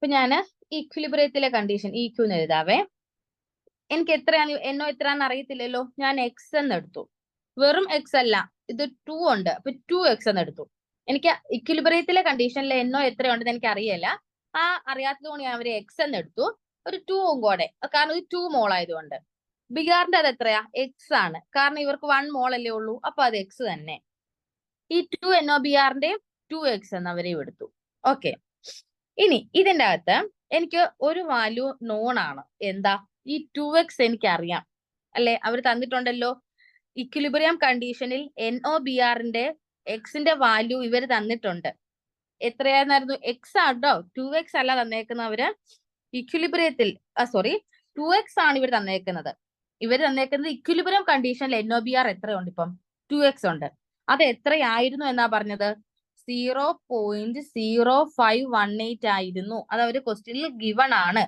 ഇപ്പൊ ഞാൻ ഇക്വിലിബ്രിയത്തിലെ കണ്ടീഷൻ EQ എന്ന് എഴുതാവേ. എനിക്ക് എത്രയാണ് NO എത്രയാണെന്ന് അറിയത്തില്ലല്ലോ. ഞാൻ X എന്ന് എടുത്തു. വെറും X അല്ല, ഇത് 2 ഉണ്ട്. അപ്പൊ 2X എന്ന് എടുത്തു. എനിക്ക് ഇക്വിലിബ്രിയത്തിലെ കണ്ടീഷനിൽ NO എത്രയുണ്ടെന്ന് എനിക്ക് അറിയില്ല. ആ അറിയാത്തത് കൊണ്ട് ഞാൻ ഒരു X എന്ന് എടുത്തു. ഒരു 2ഉം കൂടെ, കാരണം ഇത് 2 മോൾ ആയതുകൊണ്ട്. ബിആറിന്റെ അത് എത്രയാ? X ആണ്. കാരണം ഇവർക്ക് 1 മോൾ അല്ലേ ഉള്ളൂ. അപ്പൊ അത് X തന്നെ. ഈ 2NOBrന്റെയും 2X എന്ന് അവരെയും എടുത്തു. ഓക്കെ, ഇനി ഇതിന്റെ അകത്ത് എനിക്ക് ഒരു വാല്യൂ നോൺ ആണ്. എന്താ? ഈ 2X എനിക്ക് അറിയാം അല്ലെ, അവർ തന്നിട്ടുണ്ടല്ലോ. ഇക്വിലിബ്രിയം കണ്ടീഷനിൽ NOBrന്റെ Xന്റെ വാല്യൂ ഇവർ തന്നിട്ടുണ്ട്. എത്രയായിരുന്നു? X ആട്ടോ, 2X അല്ല തന്നേക്കുന്നവര്. ഇക്വിലിബ്രിയത്തിൽ 2x ആണ് ഇവർ തന്നേക്കുന്നത്. ഇക്വിലിബ്രിയം കണ്ടീഷനിൽ NOBR എത്രയുണ്ട്? ഇപ്പം 2x ഉണ്ട്. അത് എത്രയായിരുന്നു എന്നാ പറഞ്ഞത്? 0.0518 ആയിരുന്നു. അത് അവര് ക്വസ്റ്റ്യനിൽ ഗിവൺ ആണ്.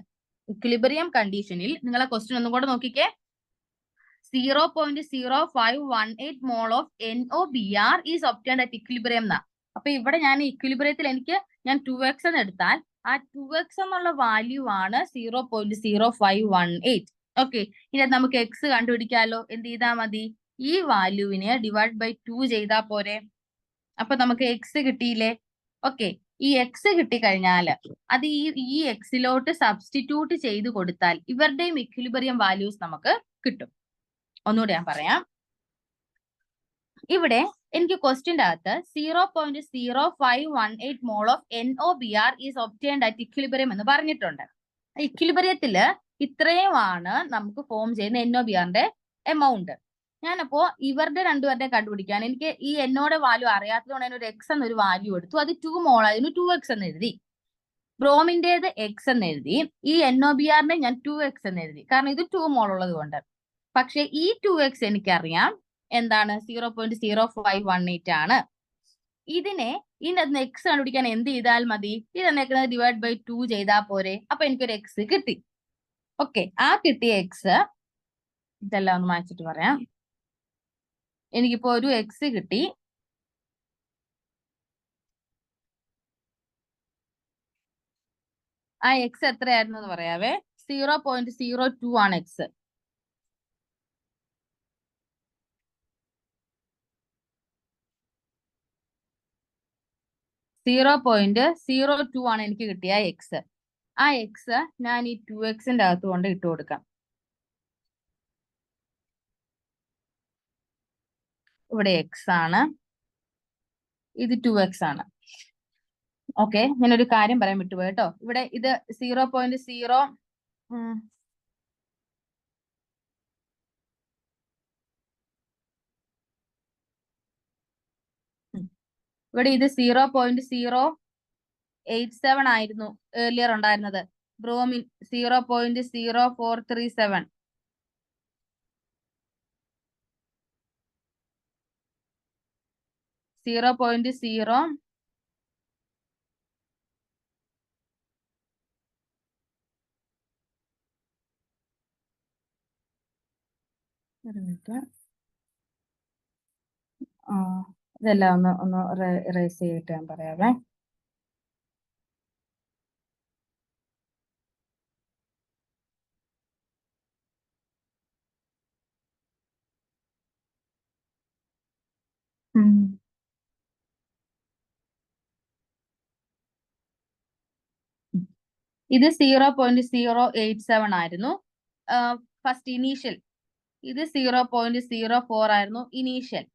ഇക്വിലിബ്രിയം കണ്ടീഷനിൽ നിങ്ങളെ ക്വസ്റ്റ്യൻ ഒന്നും കൂടെ നോക്കിക്കേ. 0.0518 mole of NOBR is obtained at equilibrium എന്നാ. അപ്പൊ ഇവിടെ ഞാൻ ഇക്വിലിബ്രിയത്തിൽ ഞാൻ 2x എന്ന് എടുത്താൽ ആ 2x എന്നുള്ള വാല്യൂ ആണ് 0.0518. ഓക്കെ, ഇനി നമുക്ക് x കണ്ടുപിടിക്കാലോ. എന്ത് ചെയ്താൽ മതി? ഈ വാല്യൂവിനെ ഡിവൈഡ് ബൈ 2 ചെയ്താൽ പോരെ. അപ്പൊ നമുക്ക് x കിട്ടിയില്ലേ? ഓക്കെ, ഈ x കിട്ടിക്കഴിഞ്ഞാല് അത് ഈ എക്സിലോട്ട് സബ്സ്റ്റിറ്റ്യൂട്ട് ചെയ്ത് കൊടുത്താൽ ഇവരുടെയും ഇക്വിലിബ്രിയം വാല്യൂസ് നമുക്ക് കിട്ടും. ഒന്നുകൂടെ ഞാൻ പറയാം. ഇവിടെ എനിക്ക് ക്വസ്റ്റ്യൻ്റെ അകത്ത് 0.0518 mole of NOBR is obtained at equilibrium എന്ന് പറഞ്ഞിട്ടുണ്ട്. ഇക്വിലിബ്രിയത്തില് ഇത്രയുമാണ് നമുക്ക് ഫോം ചെയ്യുന്ന NOBRന്റെ എമൗണ്ട്. ഞാനപ്പോ ഇവരുടെ രണ്ടുപേരുടെ കണ്ടുപിടിക്കാൻ എനിക്ക് ഈ എന്നോടെ വാല്യൂ അറിയാത്തതുകൊണ്ട് ഞാൻ ഒരു x എന്നൊരു വാല്യൂ എടുത്തു. അത് 2 മോൾ ആയിരുന്നു, 2x എന്ന് എഴുതി. ബ്രോമിന്റേത് x എന്ന് എഴുതി. ഈ NOBRന്റെ ഞാൻ 2x എന്ന് എഴുതി, കാരണം ഇത് 2 മോൾ ഉള്ളത് കൊണ്ട്. പക്ഷെ ഈ 2x എനിക്കറിയാം എന്താണ്? 0.0518 ആണ്. ഇതിനകത്ത് x കണ്ടുപിടിക്കാൻ എന്ത് ചെയ്താൽ മതി? ഇതെന്നേക്കുന്നത് ഡിവൈഡ് ബൈ 2 ചെയ്താൽ പോരെ. അപ്പൊ എനിക്കൊരു x കിട്ടി. ഓക്കെ, ആ കിട്ടിയ x ഇതെല്ലാം ഒന്ന് മാറ്റിട്ട് പറയാം. എനിക്കിപ്പോ ഒരു x കിട്ടി. ആ x എത്രയായിരുന്നു എന്ന് പറയാവേ. 0.02 ആണ് x. 0.02 ആണ് എനിക്ക് കിട്ടിയ x. ആ x ഞാൻ ഈ 2xന്റെ അകത്ത് കൊണ്ട് ഇട്ട് കൊടുക്കാം. ഇവിടെ x ആണ്, ഇത് 2x ആണ്. ഓക്കെ, ഞാനൊരു കാര്യം പറയാൻ വിട്ടുപോയി കേട്ടോ. ഇവിടെ ഇത് 0.0 ഇവിടെ ഇത് 0.087 ആയിരുന്നു ഏർലിയർ ഉണ്ടായിരുന്നത്. ബ്രോമിൻ 0.0437. ഇതെല്ലാം ഒന്ന് റേസ് ചെയ്തിട്ട് ഞാൻ പറയാവേ. ഇത് 0.087 ആയിരുന്നു ഫസ്റ്റ് ഇനീഷ്യൽ. ഇത് 0.04 ആയിരുന്നു ഇനീഷ്യൽ.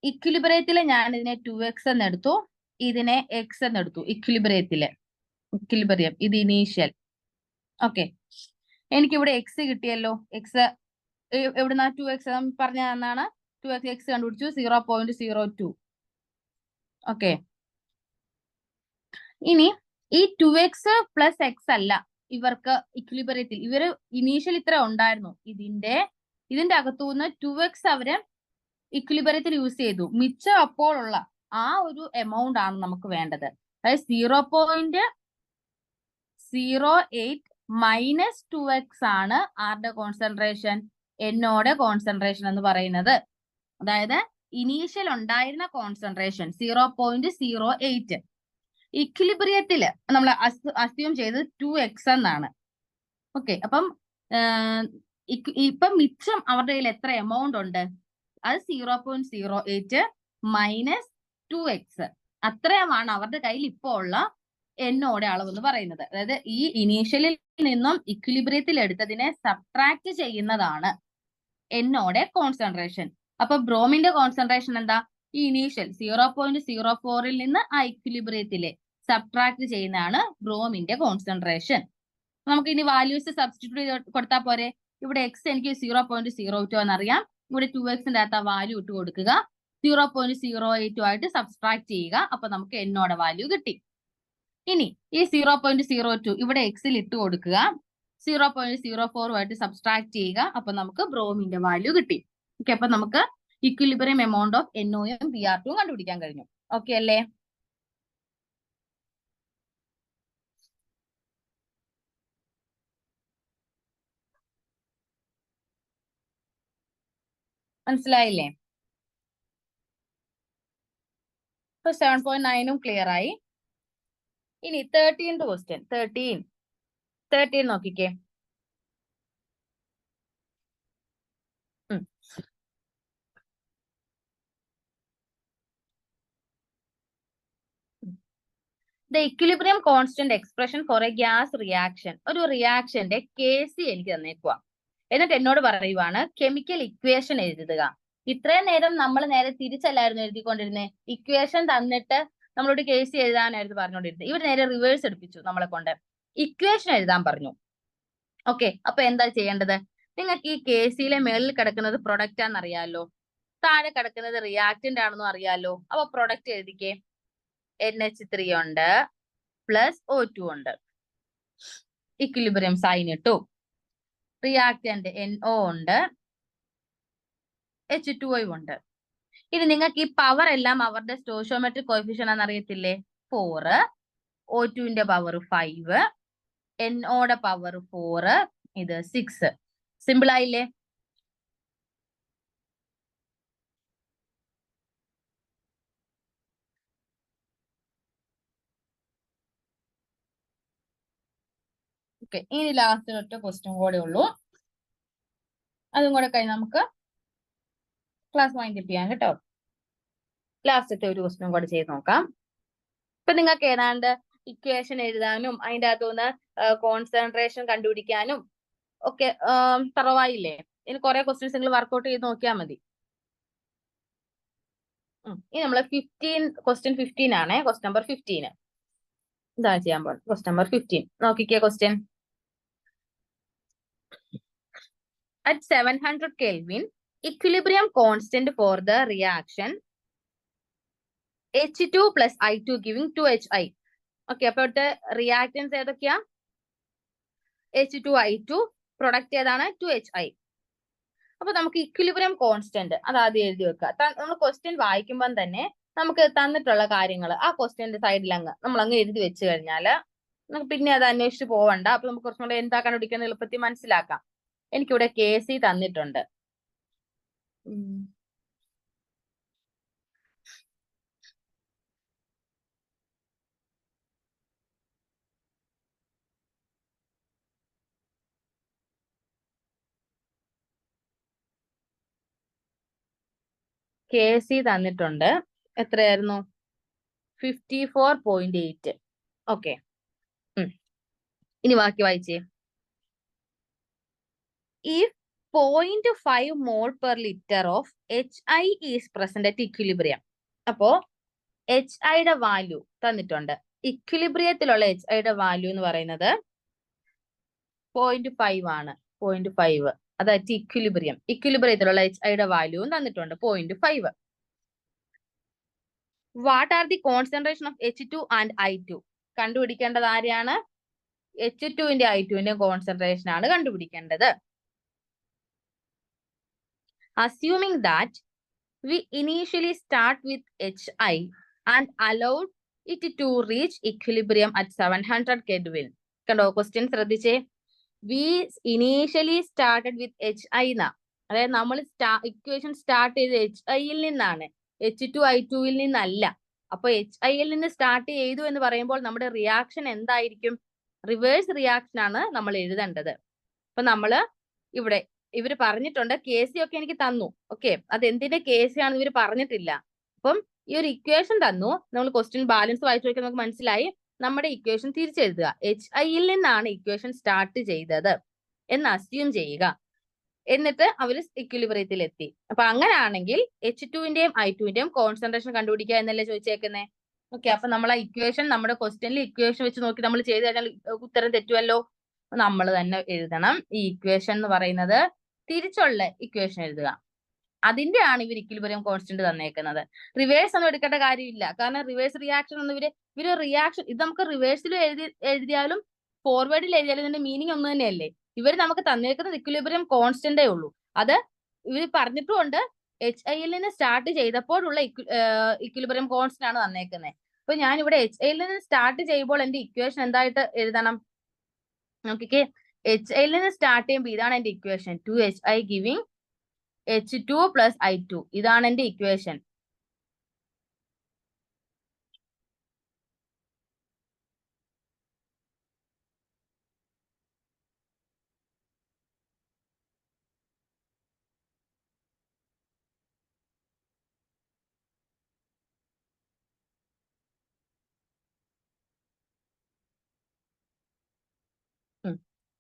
ഇക്വിലിബ്രിയത്തില് ഞാൻ ഇതിനെ 2x എന്ന് എടുത്തു, ഇതിനെ x എന്ന് എടുത്തു. ഇക്വിലിബ്രിയം ഇത് ഇനീഷ്യൽ. ഓക്കെ, എനിക്കിവിടെ x കിട്ടിയല്ലോ. x എവിടുന്ന 2x പറഞ്ഞ എന്നാണ് 2x കണ്ടുപിടിച്ചു 0.02. ഓക്കെ, ഇനി ഈ 2x പ്ലസ് x അല്ല ഇവർക്ക് ഇക്വിലിബ്രിയത്തിൽ. ഇവര് ഇനീഷ്യൽ ഇത്ര ഉണ്ടായിരുന്നു. ഇതിന്റെ അകത്തുനിന്ന് 2x അവര് ഇക്വിലിബ്രിയത്തിൽ യൂസ് ചെയ്തു. മിച്ചം അപ്പോഴുള്ള ആ ഒരു എമൗണ്ട് ആണ് നമുക്ക് വേണ്ടത്. അതായത് 0.08 മൈനസ് 2x ആണ് ആരുടെ കോൺസെൻട്രേഷൻ? എന്നോടെ കോൺസെൻട്രേഷൻ എന്ന് പറയുന്നത്. അതായത് ഇനീഷ്യൽ ഉണ്ടായിരുന്ന കോൺസെൻട്രേഷൻ 0.08. ഇക്വിലിബ്രിയത്തില് നമ്മൾ അസ്യൂം ചെയ്തത് 2x എന്നാണ്. ഓക്കെ, അപ്പം ഇപ്പം മിച്ചം അവരുടെ കയ്യിൽ എത്ര എമൗണ്ട് ഉണ്ട്? അത് 0.08 മൈനസ് 2x. അത്രയുമാണ് അവരുടെ കയ്യിൽ ഇപ്പോൾ ഉള്ള എന്നോടെ അളവ് എന്ന് പറയുന്നത്. അതായത് ഈ ഇനീഷ്യലിൽ നിന്നും ഇക്വിലിബ്രിയത്തിൽ എടുത്തതിനെ സബ്ട്രാക്ട് ചെയ്യുന്നതാണ് എന്നോടെ കോൺസെൻട്രേഷൻ. അപ്പൊ ബ്രോമിന്റെ കോൺസെൻട്രേഷൻ എന്താ? ഈ ഇനീഷ്യൽ 0.04ൽ നിന്ന് ആ ഇക്വിലിബ്രിയത്തിലെ സബ്ട്രാക്ട് ചെയ്യുന്നതാണ് ബ്രോമിന്റെ കോൺസെൻട്രേഷൻ. നമുക്ക് ഇനി വാല്യൂസ് സബ്സ്റ്റിറ്റ്യൂട്ട് ചെയ്ത് കൊടുത്താൽ പോരെ. ഇവിടെ x എനിക്ക് 0.02 എന്നറിയാം. ഇവിടെ 2xന്റെ അകത്ത് ആ വാല്യൂ ഇട്ട് കൊടുക്കുക. 0.08 ആയിട്ട് സബ്സ്ട്രാക്ട് ചെയ്യുക. അപ്പൊ നമുക്ക് എന്നോടെ വാല്യൂ കിട്ടി. ഇനി ഈ 0.02 ഇവിടെ എക്സിൽ ഇട്ട് കൊടുക്കുക. 0.04 സബ്സ്ട്രാക്ട് ചെയ്യുക. അപ്പൊ നമുക്ക് ബ്രോമിന്റെ വാല്യൂ കിട്ടി. ഓക്കെ, അപ്പൊ നമുക്ക് ഇക്വിലിബ്രിയം എമൗണ്ട് ഓഫ് NOയും Br2 കണ്ടുപിടിക്കാൻ കഴിഞ്ഞു. ഓക്കെ അല്ലേ? മനസ്സിലായില്ലേ? ഇപ്പൊ 7.9 ക്ലിയർ ആയി. ഇനി 13th ക്വസ്റ്റ്യൻ. 13 നോക്കിക്കേ. The equilibrium constant expression for A gas reaction. ഒരു റിയാക്ഷന്റെ KC എനിക്ക് തന്നേക്കുക. എന്നിട്ട് എന്നോട് പറയുവാണ് കെമിക്കൽ ഇക്വേഷൻ എഴുതുക. ഇത്രയും നേരം നമ്മൾ നേരെ തിരിച്ചല്ലായിരുന്നു എഴുതിക്കൊണ്ടിരുന്നത്. ഇക്വേഷൻ തന്നിട്ട് നമ്മളോട് KC എഴുതാനായിരുന്നു പറഞ്ഞുകൊണ്ടിരുന്നത്. ഇവർ നേരെ റിവേഴ്സ് എടുപ്പിച്ചു നമ്മളെ കൊണ്ട്. ഇക്വേഷൻ എഴുതാൻ പറഞ്ഞു. ഓക്കെ, അപ്പൊ എന്താ ചെയ്യേണ്ടത്? നിങ്ങൾക്ക് ഈ KCയിലെ മേളിൽ കിടക്കുന്നത് പ്രൊഡക്റ്റ് ആണെന്ന് അറിയാലോ, താഴെ കിടക്കുന്നത് റിയാക്റ്റന്റ് ആണെന്നും അറിയാലോ. അപ്പൊ പ്രൊഡക്റ്റ് എഴുതിക്കേ. NH3 ഉണ്ട് പ്ലസ് O2 ഉണ്ട്. ഇക്വിലിബ്രിയം സൈൻ ഇട്ടു. റിയാക്റ്റന്റ് NO ഉണ്ട്, H2O ഉണ്ട്. ഇനി നിങ്ങൾക്ക് ഈ പവർ എല്ലാം അവരുടെ സ്റ്റോയിയോമെട്രിക് കോഎഫിഷ്യന്റ് ആണെന്ന് അറിയത്തില്ലേ? 4, O2ന്റെ പവർ 5, NOയുടെ പവർ 4, ഇത് 6. സിമ്പിൾ ആയില്ലേ? ഓക്കെ, ഇനി ലാസ്റ്റ് ഒറ്റ ക്വസ്റ്റ്യൻ കൂടെ ഉള്ളൂ. അതും കൂടെ കഴിഞ്ഞ് നമുക്ക് ക്ലാസ് വൈൻഡപ്പ് ചെയ്യാം കേട്ടോ. ലാസ്റ്റത്തെ ഒരു ക്വസ്റ്റ്യൻ കൂടെ ചെയ്ത് നോക്കാം. ഇപ്പൊ നിങ്ങൾക്ക് ഏതാണ്ട് ഇക്വേഷൻ എഴുതാനും അതിന്റെ അകത്തുനിന്ന് കോൺസെൻട്രേഷൻ കണ്ടുപിടിക്കാനും ഒക്കെ തറവായില്ലേ? ഇനി കുറെ ക്വസ്റ്റ്യൻസ് നിങ്ങൾ വർക്ക്ഔട്ട് ചെയ്ത് നോക്കിയാൽ മതി. ഇനി നമ്മള് ക്വസ്റ്റ്യൻ 15 ആണ്. ക്വസ്റ്റ്യൻ നമ്പർ 15 ഇതാ ചെയ്യാൻ പോകുന്നത്. ക്വസ്റ്റ്യൻ നമ്പർ 15 നോക്കിക്കേ. Question: at 700 Kelvin, equilibrium constant for the reaction H2 plus I2 giving 2HI. Okay, അപ്പൊ ഇവിടുത്തെ റിയാക്റ്റൻസ് ഏതൊക്കെയാ? H2I2. പ്രൊഡക്റ്റ് ഏതാണ്? 2HI. അപ്പൊ നമുക്ക് ഇക്വിലിബ്രിയം കോൺസ്റ്റന്റ് അത് ആദ്യം എഴുതി വെക്കുക. നമ്മൾ ക്വസ്റ്റ്യൻ വായിക്കുമ്പോൾ തന്നെ നമുക്ക് തന്നിട്ടുള്ള കാര്യങ്ങൾ ആ ക്വസ്റ്റ്യന്റെ സൈഡിൽ നമ്മൾ അങ്ങ് എഴുതി വെച്ച് കഴിഞ്ഞാൽ നമുക്ക് പിന്നെ അത് അന്വേഷിച്ച് പോവണ്ട. അപ്പൊ നമുക്ക് കുറച്ചും കൂടെ എന്താ കണ്ടുപിടിക്കുന്നത് എളുപ്പത്തിൽ മനസ്സിലാക്കാം. എനിക്കിവിടെ KC തന്നിട്ടുണ്ട്. KC തന്നിട്ടുണ്ട്. എത്രയായിരുന്നു? 54.8. ഓക്കെ, ഇനി ബാക്കി വായിച്ചേ. If 0.5 mole per liter of HI is present at equilibrium. അപ്പോ HIയുടെ വാല്യൂ തന്നിട്ടുണ്ട്. ഇക്വിലിബ്രിയത്തിലുള്ള HIയുടെ വാല്യൂ എന്ന് പറയുന്നത് 0.5 ആണ്. 0.5 അതായത് ഇക്വിലിബ്രിയത്തിലുള്ള HIയുടെ വാല്യൂവും തന്നിട്ടുണ്ട് 0.5. What are the concentration of H2 and I2? കണ്ടുപിടിക്കേണ്ടത് ആരെയാണ്? H2ന്റെ I2ന്റെ കോൺസെൻട്രേഷൻ ആണ് കണ്ടുപിടിക്കേണ്ടത്. Assuming that we initially start with HI and allowed it to reach equilibrium at 700 Kelvin. കണ്ടോ ക്വസ്റ്റ്യൻ ശ്രദ്ധിച്ചേ. We initially started with HI ന്നാ, അതായത് നമ്മൾ ഇക്വേഷൻ സ്റ്റാർട്ട് ചെയ്ത് HIയിൽ നിന്നാണ്, H2I2ൽ നിന്നല്ല. അപ്പൊ HIയിൽ നിന്ന് സ്റ്റാർട്ട് ചെയ്തു എന്ന് പറയുമ്പോൾ നമ്മുടെ റിയാക്ഷൻ എന്തായിരിക്കും? റിവേഴ്സ് റിയാക്ഷൻ ആണ് നമ്മൾ എഴുതേണ്ടത്. അപ്പൊ നമ്മള് ഇവിടെ ഇവര് പറഞ്ഞിട്ടുണ്ട് KC ഒക്കെ എനിക്ക് തന്നു. ഓക്കെ, അത് എന്തിന്റെ KC ആണെന്ന് ഇവര് പറഞ്ഞിട്ടില്ല. അപ്പം ഈ ഒരു ഇക്വേഷൻ തന്നു. നമ്മൾ ക്വസ്റ്റ്യൻ ബാലൻസ് വായിച്ചു നോക്കിയാൽ നമുക്ക് മനസ്സിലായി. നമ്മുടെ ഇക്വേഷൻ തിരിച്ചെഴുതുക. HIയിൽ നിന്നാണ് ഇക്വേഷൻ സ്റ്റാർട്ട് ചെയ്തത് എന്ന് അസ്യൂം ചെയ്യുക. എന്നിട്ട് അവര് ഇക്വിലിബ്രിയത്തിൽ എത്തി. അപ്പൊ അങ്ങനെയാണെങ്കിൽ H2ന്റെയും I2ന്റെയും കോൺസെൻട്രേഷൻ കണ്ടുപിടിക്കുക എന്നല്ലേ ചോദിച്ചേക്കുന്നേ. ഓക്കെ, അപ്പൊ നമ്മൾ ആ ഇക്വേഷൻ നമ്മുടെ ക്വസ്റ്റ്യനിൽ ഇക്വേഷൻ വെച്ച് നോക്കി നമ്മൾ ചെയ്ത് കഴിഞ്ഞാൽ ഉത്തരം തെറ്റുമല്ലോ. നമ്മൾ തന്നെ എഴുതണം. ഈ ഇക്വേഷൻ എന്ന് പറയുന്നത് തിരിച്ചുള്ള ഇക്വേഷൻ എഴുതുക. അതിന്റെ ആണ് ഇവർ ഇക്വിലിബ്രിയം കോൺസ്റ്റന്റ് തന്നേക്കുന്നത്. റിവേഴ്സ് ഒന്നും എടുക്കേണ്ട കാര്യമില്ല. കാരണം റിവേഴ്സ് റിയാക്ഷൻ ഒന്നും ഇവര് റിയാക്ഷൻ ഇത് നമുക്ക് റിവേഴ്സിലും എഴുതിയാലും ഫോർവേഡിൽ എഴുതിയാലും ഇതിന്റെ മീനിങ് ഒന്ന് തന്നെയല്ലേ. ഇവർ നമുക്ക് തന്നേക്കുന്നത് ഇക്വിലിബ്രിയം കോൺസ്റ്റന്റേ ഉള്ളൂ. അത് ഇവർ പറഞ്ഞിട്ടുമുണ്ട് HIL സ്റ്റാർട്ട് ചെയ്തപ്പോഴുള്ള ഇക്വിലിബ്രിയം കോൺസ്റ്റന്റ് ആണ് തന്നേക്കുന്നത്. അപ്പൊ ഞാൻ ഇവിടെ HIL സ്റ്റാർട്ട് ചെയ്യുമ്പോൾ എന്റെ ഇക്വേഷൻ എന്തായിട്ട് എഴുതണം നോക്കിക്കേ. HIL സ്റ്റാർട്ട് ചെയ്യുമ്പോൾ ഇതാണ് എന്റെ equation, 2HI giving H2 + I2. ഇതാണ് എന്റെ ഇക്വേഷൻ.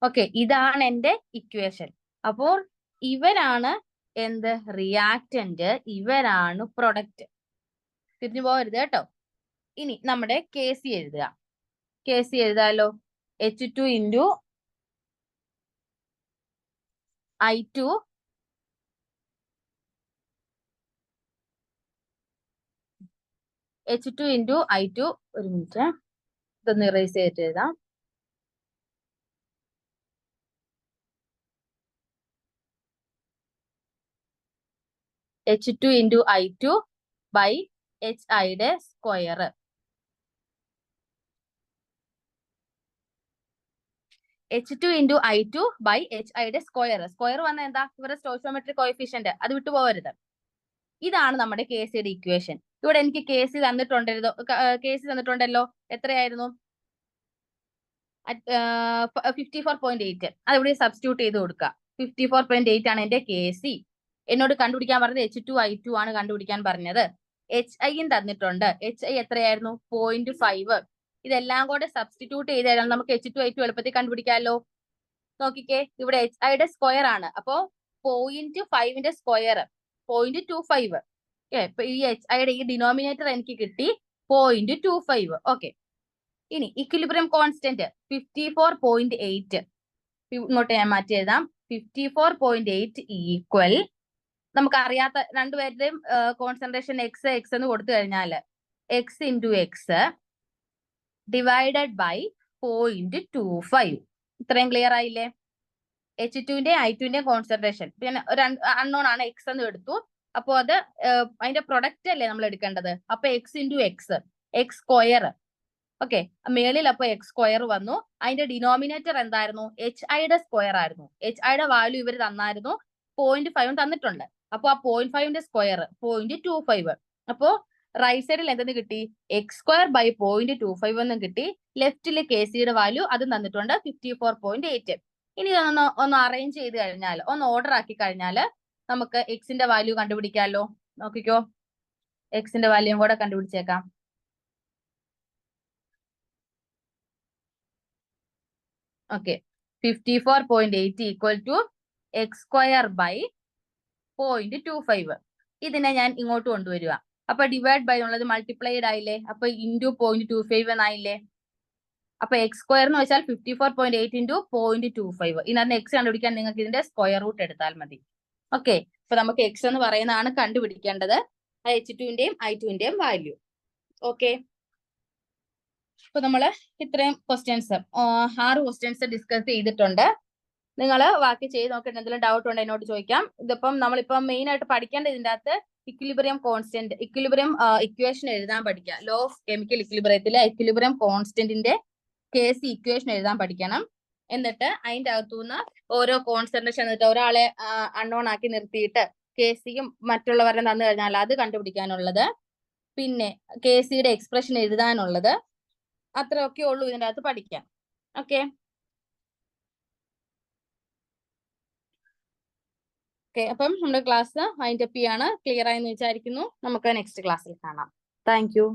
ഓക്കെ, ഇതാണ് എന്റെ ഇക്വേഷൻ. അപ്പോൾ ഇവരാണ് എന്ത് റിയാക്റ്റന്റ്, ഇവരാണ് പ്രൊഡക്റ്റ്. തിരിഞ്ഞു പോകരുത് കേട്ടോ. ഇനി നമ്മുടെ KC എഴുതുക. KC എഴുതാലോ. H2 × I2 H2 × I2. ഒരു മിനിറ്റ്, ഇതൊന്ന് ഇറേസ് ചെയ്തിട്ട് എഴുതാം. H2 × I2 / HI യുടെ സ്ക്വയർ. H2 × I2 / HI യുടെ സ്ക്വയർ. സ്ക്വയർ വന്ന എന്താ, ഇവരുടെ സ്റ്റോയിച്ചിയോമെട്രിക് കോഎഫിഷ്യന്റ്, അത് വിട്ടുപോകരുത്. ഇതാണ് നമ്മുടെ KCയുടെ ഇക്വേഷൻ. ഇവിടെ എനിക്ക് KC തന്നിട്ടുണ്ടല്ലോ. എത്രയായിരുന്നു? 54.8. അതിവിടെ സബ്സ്റ്റിറ്റ്യൂട്ട് ചെയ്ത് കൊടുക്കുക. 54.8 ആണ് എന്റെ KC. എന്നോട് കണ്ടുപിടിക്കാൻ പറഞ്ഞത് H2 I2 ആണ് കണ്ടുപിടിക്കാൻ പറഞ്ഞത്. HI തന്നിട്ടുണ്ട്. HI എത്രയായിരുന്നു? 0.5. ഇതെല്ലാം കൂടെ സബ്സ്റ്റിറ്റ്യൂട്ട് ചെയ്ത് കഴിഞ്ഞാൽ നമുക്ക് H2 I2 എളുപ്പത്തിൽ കണ്ടുപിടിക്കാമല്ലോ. നോക്കിക്കേ, ഇവിടെ HI യുടെ സ്ക്വയർ ആണ്. അപ്പോ 0.5ന്റെ സ്ക്വയർ 0.25. ഇപ്പൊ ഈ HI യുടെ ഈ ഡിനോമിനേറ്റർ എനിക്ക് കിട്ടി 0.25. ഓക്കെ, ഇനി ഇക്വിലിബ്രിയം കോൺസ്റ്റന്റ് 54.8. ഇങ്ങോട്ട് ഞാൻ മാറ്റി എഴുതാം. 54.8 ഈക്വൽ, നമുക്ക് അറിയാത്ത രണ്ടുപേരുടെയും കോൺസെൻട്രേഷൻ x എന്ന് കൊടുത്തു കഴിഞ്ഞാൽ x × x ഡിവൈഡഡ് ബൈ 0.25. ഇത്രയും ക്ലിയർ ആയില്ലേ? H2ന്റെയും I2ന്റെയും കോൺസെൻട്രേഷൻ പിന്നെ അൺനോൺ ആണ്, x എന്ന് എടുത്തു. അപ്പൊ അത് അതിന്റെ പ്രൊഡക്റ്റ് അല്ലേ നമ്മൾ എടുക്കേണ്ടത്. അപ്പൊ x × x സ്ക്വയർ. ഓക്കെ, മേളിൽ അപ്പൊ x സ്ക്വയർ വന്നു. അതിന്റെ ഡിനോമിനേറ്റർ എന്തായിരുന്നു? HI യുടെ സ്ക്വയർ ആയിരുന്നു. HI യുടെ വാല്യൂ ഇവർ തന്നായിരുന്നു, 0.5 തന്നിട്ടുണ്ട്. അപ്പൊ ആ 0.5ന്റെ സ്ക്വയർ 0.25. അപ്പോ റൈറ്റ് സൈഡിൽ എന്തെന്ന് കിട്ടി? x² / 0.25 എന്നും കിട്ടി. ലെഫ്റ്റില് KCയുടെ വാല്യൂ അതും തന്നിട്ടുണ്ട്, 54.8. ഇനി ഒന്ന് അറേഞ്ച് ചെയ്ത് കഴിഞ്ഞാൽ, ഒന്ന് ഓർഡർ ആക്കി കഴിഞ്ഞാൽ നമുക്ക് എക്സിന്റെ വാല്യൂ കണ്ടുപിടിക്കാമല്ലോ. നോക്കിക്കോ, എക്സിന്റെ വാല്യൂയും കൂടെ കണ്ടുപിടിച്ചേക്കാം. Okay, 54.8 equal to x² / 0.25. ഇതിനെ ഞാൻ ഇങ്ങോട്ട് കൊണ്ടുവരിക. അപ്പൊ ഡിവൈഡ് ബൈ എന്നുള്ളത് മൾട്ടിപ്ലൈഡ് ആയില്ലേ. അപ്പൊ ഇൻറ്റു 0.25 എന്നായില്ലേ. അപ്പൊ x² എന്ന് വെച്ചാൽ 54.8 × 0.25. ഇതിനകത്ത് x കണ്ടുപിടിക്കാൻ നിങ്ങൾക്ക് ഇതിന്റെ സ്ക്വയർ റൂട്ട് എടുത്താൽ മതി. ഓക്കെ, അപ്പൊ നമുക്ക് x എന്ന് പറയുന്നതാണ് കണ്ടുപിടിക്കേണ്ടത്, H2ന്റെയും I2ന്റെയും വാല്യൂ. ഓക്കെ, ഇപ്പൊ നമ്മള് ഇത്രയും ക്വസ്റ്റ്യൻസ് 6 ക്വസ്റ്റ്യൻസ് ഡിസ്കസ് ചെയ്തിട്ടുണ്ട്. നിങ്ങൾ ബാക്കി ചെയ്ത് നോക്കിയിട്ട് എന്തെങ്കിലും ഡൗട്ട് ഉണ്ടോ എന്നോട് ചോദിക്കാം. ഇതിപ്പം നമ്മളിപ്പം മെയിൻ ആയിട്ട് പഠിക്കേണ്ട ഇതിന്റെ അകത്ത് ഇക്വിലിബ്രിയം കോൺസ്റ്റന്റ്, ഇക്വിലിബ്രിയം ഇക്വേഷൻ എഴുതാൻ പഠിക്കുക. ലോ ഓഫ് കെമിക്കൽ ഇക്വിലിബ്രിയത്തിലെ ഇക്വിലിബ്രിയം കോൺസ്റ്റന്റിന്റെ KC ഇക്വേഷൻ എഴുതാൻ പഠിക്കണം. എന്നിട്ട് അതിന്റെ അകത്തുനിന്ന് ഓരോ കോൺസെൻട്രേഷൻ എന്നിട്ട് ഒരാളെ അൺനോൺ ആക്കി നിർത്തിയിട്ട് KCയും മറ്റുള്ളവരെ തന്നു കഴിഞ്ഞാൽ അത് കണ്ടുപിടിക്കാനുള്ളത്, പിന്നെ KCയുടെ എക്സ്പ്രഷൻ എഴുതാനുള്ളത്, അത്രയൊക്കെ ഉള്ളൂ ഇതിന്റെ അകത്ത് പഠിക്കാൻ. ഓക്കെ, അപ്പം നമ്മുടെ ക്ലാസ് വൈൻഡ് അപ്പ് ചെയ്യാണ്. ക്ലിയർ ആയെന്ന് വിചാരിക്കുന്നു. നമുക്ക് നെക്സ്റ്റ് ക്ലാസ്സിൽ കാണാം. Thank you.